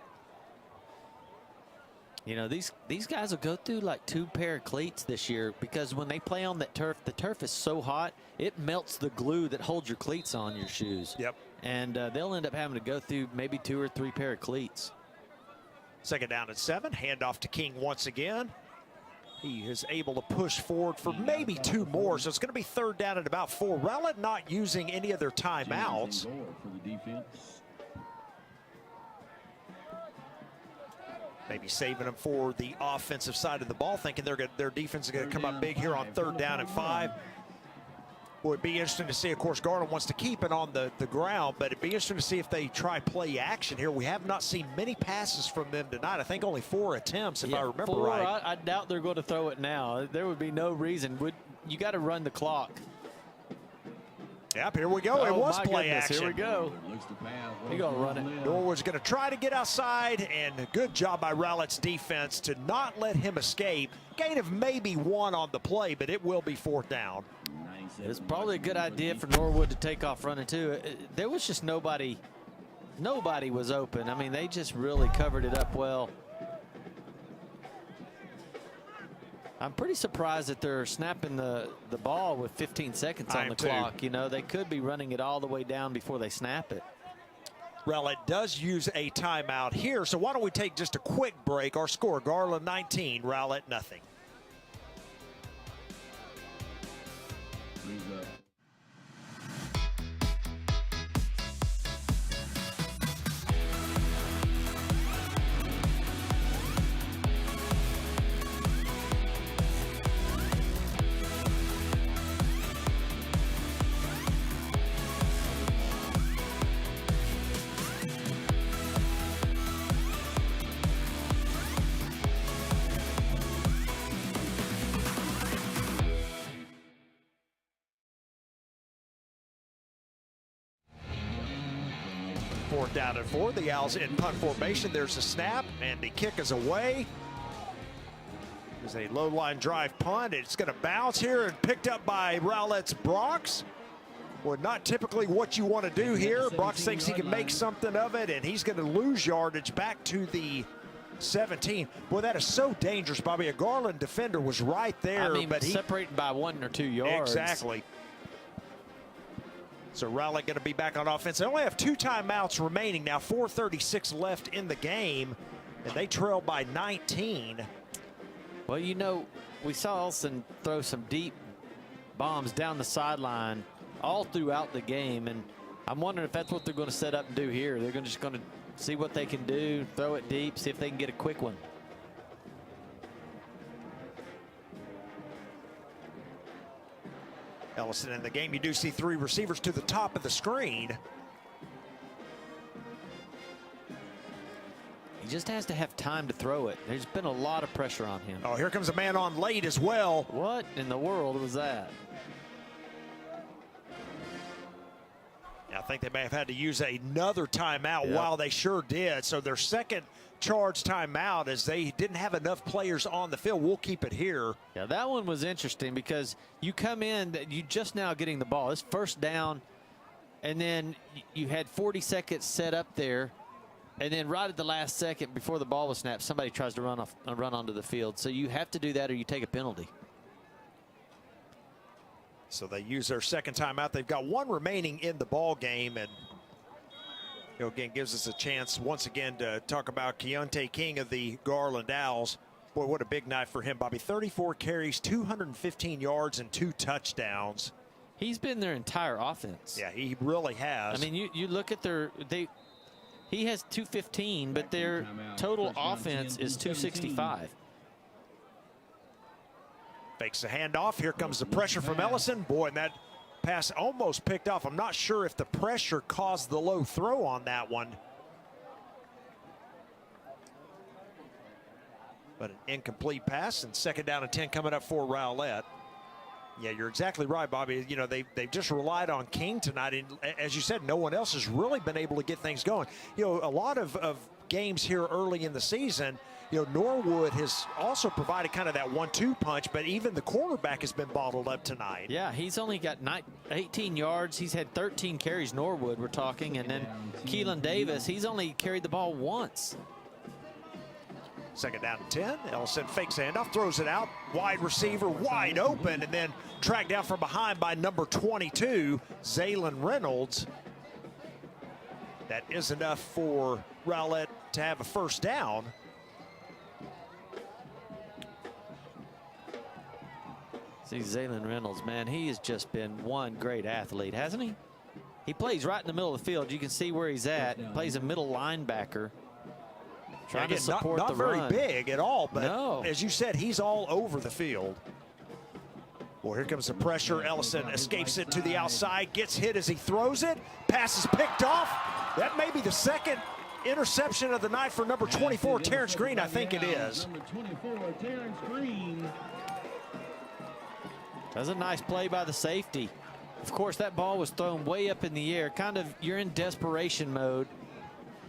You know, these guys will go through like 2 pair of cleats this year because when they play on that turf, the turf is so hot, it melts the glue that holds your cleats on your shoes. Yep. And they'll end up having to go through maybe 2 or 3 pair of cleats. Second down and 7, handoff to King once again. He is able to push forward for maybe 2 more, so it's going to be 3rd down at about 4. Rowlett not using any of their timeouts. Gore for the defense. Maybe saving them for the offensive side of the ball, thinking their defense is going to come up big here on 3rd down and 5. Well, it'd be interesting to see. Of course, Garland wants to keep it on the ground, but it'd be interesting to see if they try play action here. We have not seen many passes from them tonight. I think only 4 attempts, if I remember 4, right. I doubt they're going to throw it now. There would be no reason. You got to run the clock. Yep, here we go. It was play action. Here we go. Looks to pass. He gonna run it. Norwood's going to try to get outside, and a good job by Rowlett's defense to not let him escape. Gain of maybe 1 on the play, but it will be 4th down. It's probably a good idea for Norwood to take off running too. There was just nobody was open. I mean, they just really covered it up well. I'm pretty surprised that they're snapping the ball with 15 seconds on the clock. You know, they could be running it all the way down before they snap it. Rowlett does use a timeout here, so why don't we take just a quick break. Our score, Garland 19, Rowlett nothing. Fourth down and 4. The Owls in punt formation. There's a snap, and the kick is away. There's a low line drive punt. It's going to bounce here and picked up by Rowlett's Brox. Well, not typically what you want to do here. Brox thinks he can make something of it, and he's going to lose yardage back to the 17. Boy, that is so dangerous, Bobby. A Garland defender was right there. I mean, but separated by 1 or 2 yards. Exactly. So Rowlett going to be back on offense. They only have 2 timeouts remaining now, 4:36 left in the game, and they trail by 19. Well, you know, we saw Olsen throw some deep bombs down the sideline all throughout the game, and I'm wondering if that's what they're going to set up and do here. They're just going to see what they can do, throw it deep, see if they can get a quick one. Ellison in the game. You do see 3 receivers to the top of the screen. He just has to have time to throw it. There's been a lot of pressure on him. Oh, here comes a man on late as well. What in the world was that? I think they may have had to use another timeout. Yep. While they sure did. So their second charge timeout, as they didn't have enough players on the field. We'll keep it here. Yeah, that one was interesting because you come in, you just now getting the ball. It's first down, and then you had 40 seconds set up there, and then right at the last second before the ball was snapped, somebody tries to run onto the field. So you have to do that or you take a penalty. So they use their second timeout. They've got 1 remaining in the ball game, and again gives us a chance once again to talk about Keontae King of the Garland Owls. Boy, what a big night for him, Bobby. 34 carries, 215 yards, and 2 touchdowns. He's been their entire offense. Yeah, he really has. I mean, you look at he has 215, but their total offense is 265. Fakes the handoff. Here comes the pressure from Ellison. Boy, and that pass almost picked off. I'm not sure if the pressure caused the low throw on that one. But an incomplete pass, and second down and 10 coming up for Rowlett. Yeah, you're exactly right, Bobby. You know, they've just relied on King tonight. And as you said, no one else has really been able to get things going. You know, a lot of games here early in the season, you know, Norwood has also provided kind of that 1-2 punch, but even the quarterback has been bottled up tonight. Yeah, he's only got 18 yards. He's had 13 carries, Norwood, we're talking. And then Keelan Davis, he's only carried the ball once. Second down and 10. Ellison fakes handoff, throws it out. Wide receiver, wide open, and then tracked down from behind by number 22, Zaylen Reynolds. That is enough for Rowlett to have a first down. See, Zaylen Reynolds, man, he has just been one great athlete, hasn't he? He plays right in the middle of the field. You can see where he's at. He plays a middle linebacker. Trying to support not the very run. big at all, but no. As you said, he's all over the field. Well, here comes the pressure. Ellison escapes it to the outside, gets hit as he throws it. Pass is picked off. That may be the second interception of the night for number 24, Terrence Green. I think it is. Number 24, Terrence Green. That's a nice play by the safety. Of course, that ball was thrown way up in the air. Kind of, you're in desperation mode,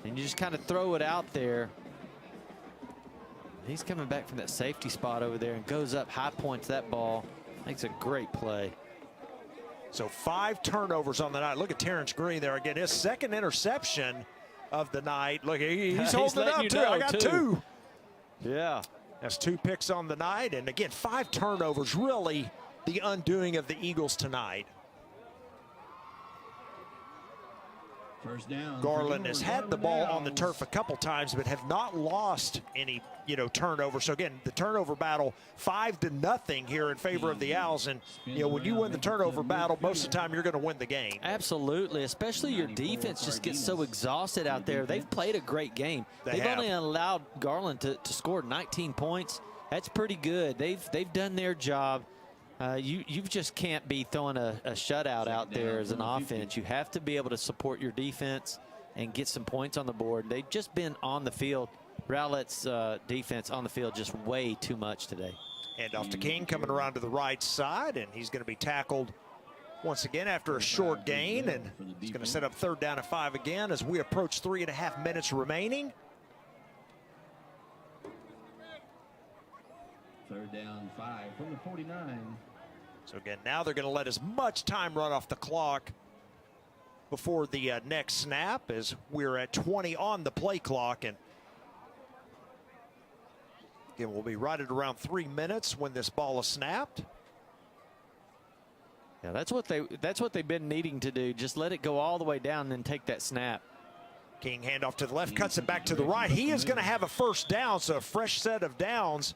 and you just kind of throw it out there. He's coming back from that safety spot over there and goes up, high points that ball. Makes a great play. So 5 turnovers on the night. Look at Terrence Green there again. His second interception of the night. Look, he's holding it up too. I got 2. Yeah. That's 2 picks on the night. And again, 5 turnovers, really the undoing of the Eagles tonight. First down. Garland has had the ball on the turf a couple times, but have not lost any, turnover. So again, the turnover battle, 5-0 here in favor of the Owls. And when you win the turnover battle, most of the time you're going to win the game. Absolutely, especially your defense just gets so exhausted out there. They've played a great game. They've only allowed Garland to score 19 points. That's pretty good. They've done their job. You just can't be throwing a shutout out there as an offense. You have to be able to support your defense and get some points on the board. They've just been on the field. Rowlett's defense on the field just way too much today. And off to King, coming around to the right side, and he's going to be tackled once again after a short gain, and he's going to set up third down and 5 again as we approach 3.5 minutes remaining. Third down, 5 from the 49. So again, now they're going to let as much time run off the clock before the next snap, as we're at 20 on the play clock. And again, we'll be right at around 3 minutes when this ball is snapped. Yeah, that's what they've been needing to do. Just let it go all the way down and then take that snap. King handoff to the left, cuts it back to the right. He is going to have a first down, so a fresh set of downs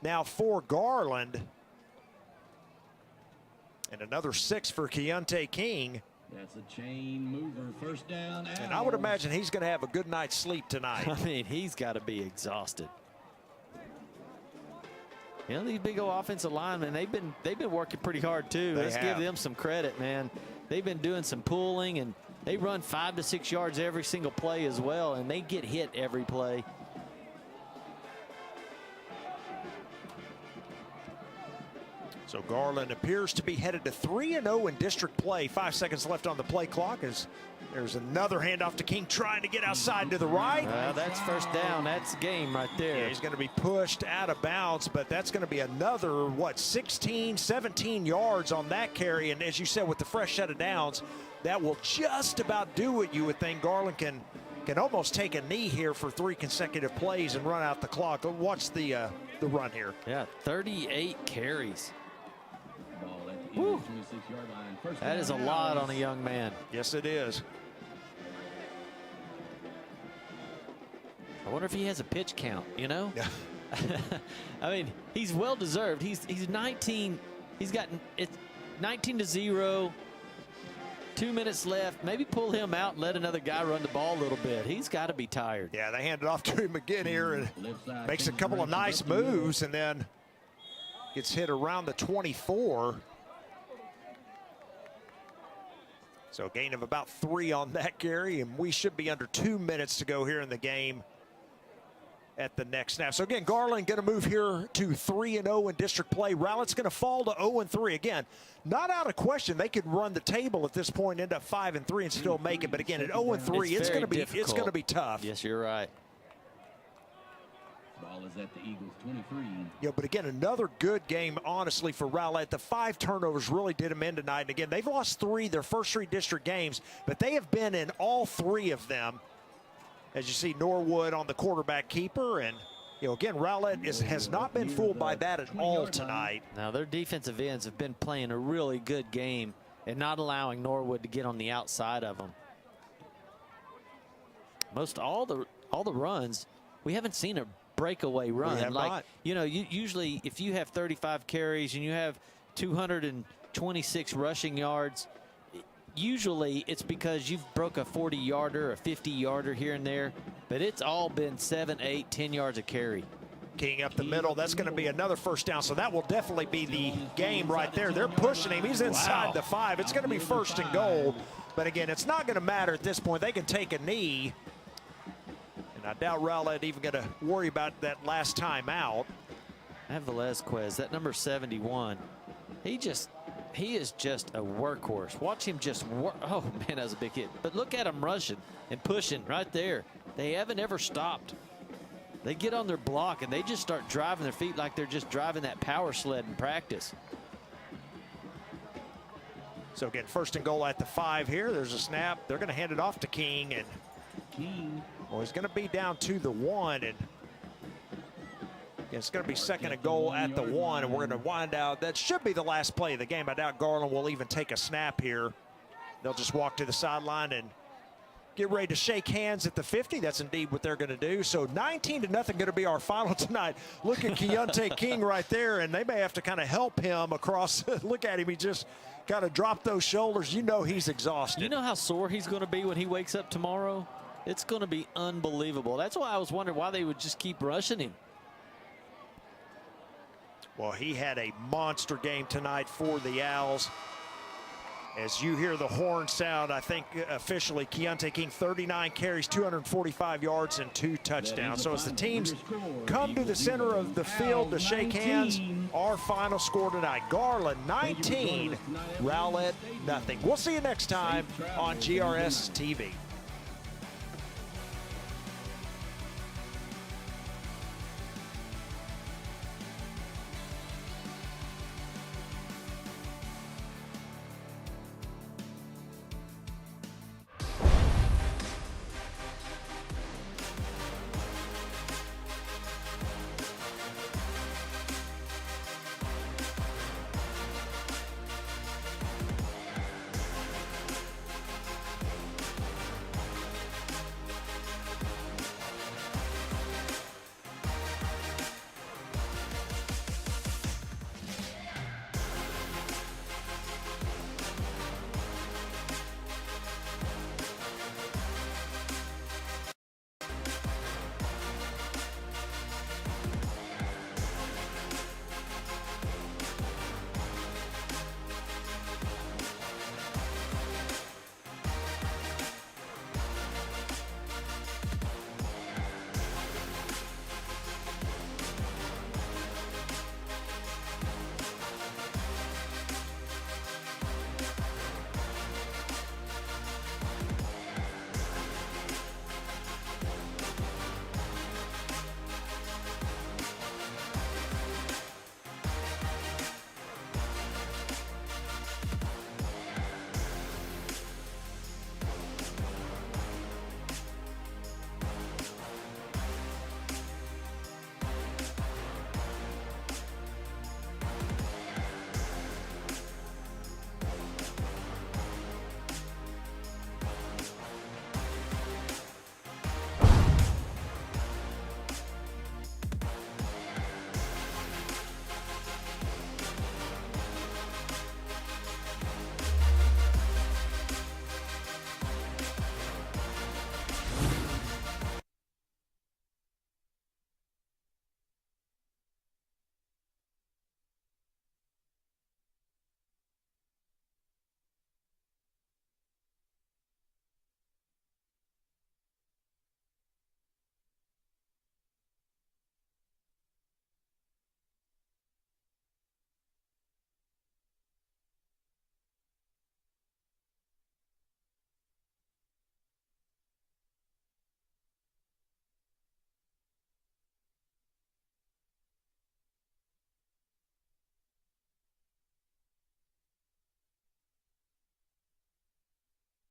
now for Garland. And another 6 for Keontae King. That's a chain mover, first down. And I would imagine he's going to have a good night's sleep tonight. I mean, he's got to be exhausted. You know, these big old offensive linemen, they've been working pretty hard too. Let's give them some credit, man. They've been doing some pulling, and they run 5 to 6 yards every single play as well, and they get hit every play. So Garland appears to be headed to 3-0 in district play. 5 seconds left on the play clock as there's another handoff to King trying to get outside to the right. That's first down. That's game right there. Yeah, he's going to be pushed out of bounds, but that's going to be another, what, 16, 17 yards on that carry. And as you said, with the fresh set of downs, that will just about do it, you would think. Garland can almost take a knee here for 3 consecutive plays and run out the clock. Watch the run here. Yeah, 38 carries. Ball at the 26-yard line. First that down, is a lot on a young man. Yes, it is. I wonder if he has a pitch count, you know? I mean, he's well deserved. He's 19. He's got it's 19-0. 2 minutes left. Maybe pull him out and let another guy run the ball a little bit. He's got to be tired. Yeah, they hand it off to him again here and makes a couple of nice moves and then gets hit around the 24. So a gain of about 3 on that carry, and we should be under 2 minutes to go here in the game at the next snap. So again, Garland going to move here to 3-0 in district play. Rowlett's going to fall to 0-3. Again, not out of question. They could run the table at this point, end up 5-3 and still make it. But again, at 0-3, it's going to be tough. Yes, you're right. Ball is at the Eagles 23. Yeah, but again, another good game, honestly, for Rowlett. The 5 turnovers really did them in tonight. And again, they've lost 3, their first 3 district games, but they have been in all 3 of them. As you see, Norwood on the quarterback keeper. And, you know, again, Rowlett has not been fooled by that at all tonight. Now, their defensive ends have been playing a really good game and not allowing Norwood to get on the outside of them. Most all the runs, we haven't seen a breakaway run. We have not. You know, usually if you have 35 carries and you have 226 rushing yards, usually it's because you've broke a 40-yarder, a 50-yarder here and there, but it's all been 7, 8, 10 yards a carry. King up the middle. That's going to be another first down, so that will definitely be the game right there. They're pushing him. He's inside the 5. It's going to be first and goal, but again, it's not going to matter at this point. They can take a knee, and I doubt Rowlett even going to worry about that last time out. I have Velazquez, that number 71. He is just a workhorse. Watch him just work. Oh, man, that was a big hit. But look at him rushing and pushing right there. They haven't ever stopped. They get on their block, and they just start driving their feet like they're just driving that power sled in practice. So, again, first and goal at the 5 here. There's a snap. They're going to hand it off to King. And well, he's going to be down to the 1. And it's going to be second and goal at the 1, and we're going to wind out. That should be the last play of the game. I doubt Garland will even take a snap here. They'll just walk to the sideline and get ready to shake hands at the 50. That's indeed what they're going to do. So 19-0 going to be our final tonight. Look at Keontae King right there, and they may have to kind of help him across. Look at him. He just got to drop those shoulders. You know he's exhausted. You know how sore he's going to be when he wakes up tomorrow? It's going to be unbelievable. That's why I was wondering why they would just keep rushing him. Well, he had a monster game tonight for the Owls. As you hear the horn sound, I think officially Keontae King, 39 carries, 245 yards, and 2 touchdowns. So as the teams come to the center of the field to shake hands, our final score tonight, Garland 19, Rowlett nothing. We'll see you next time on GRS TV.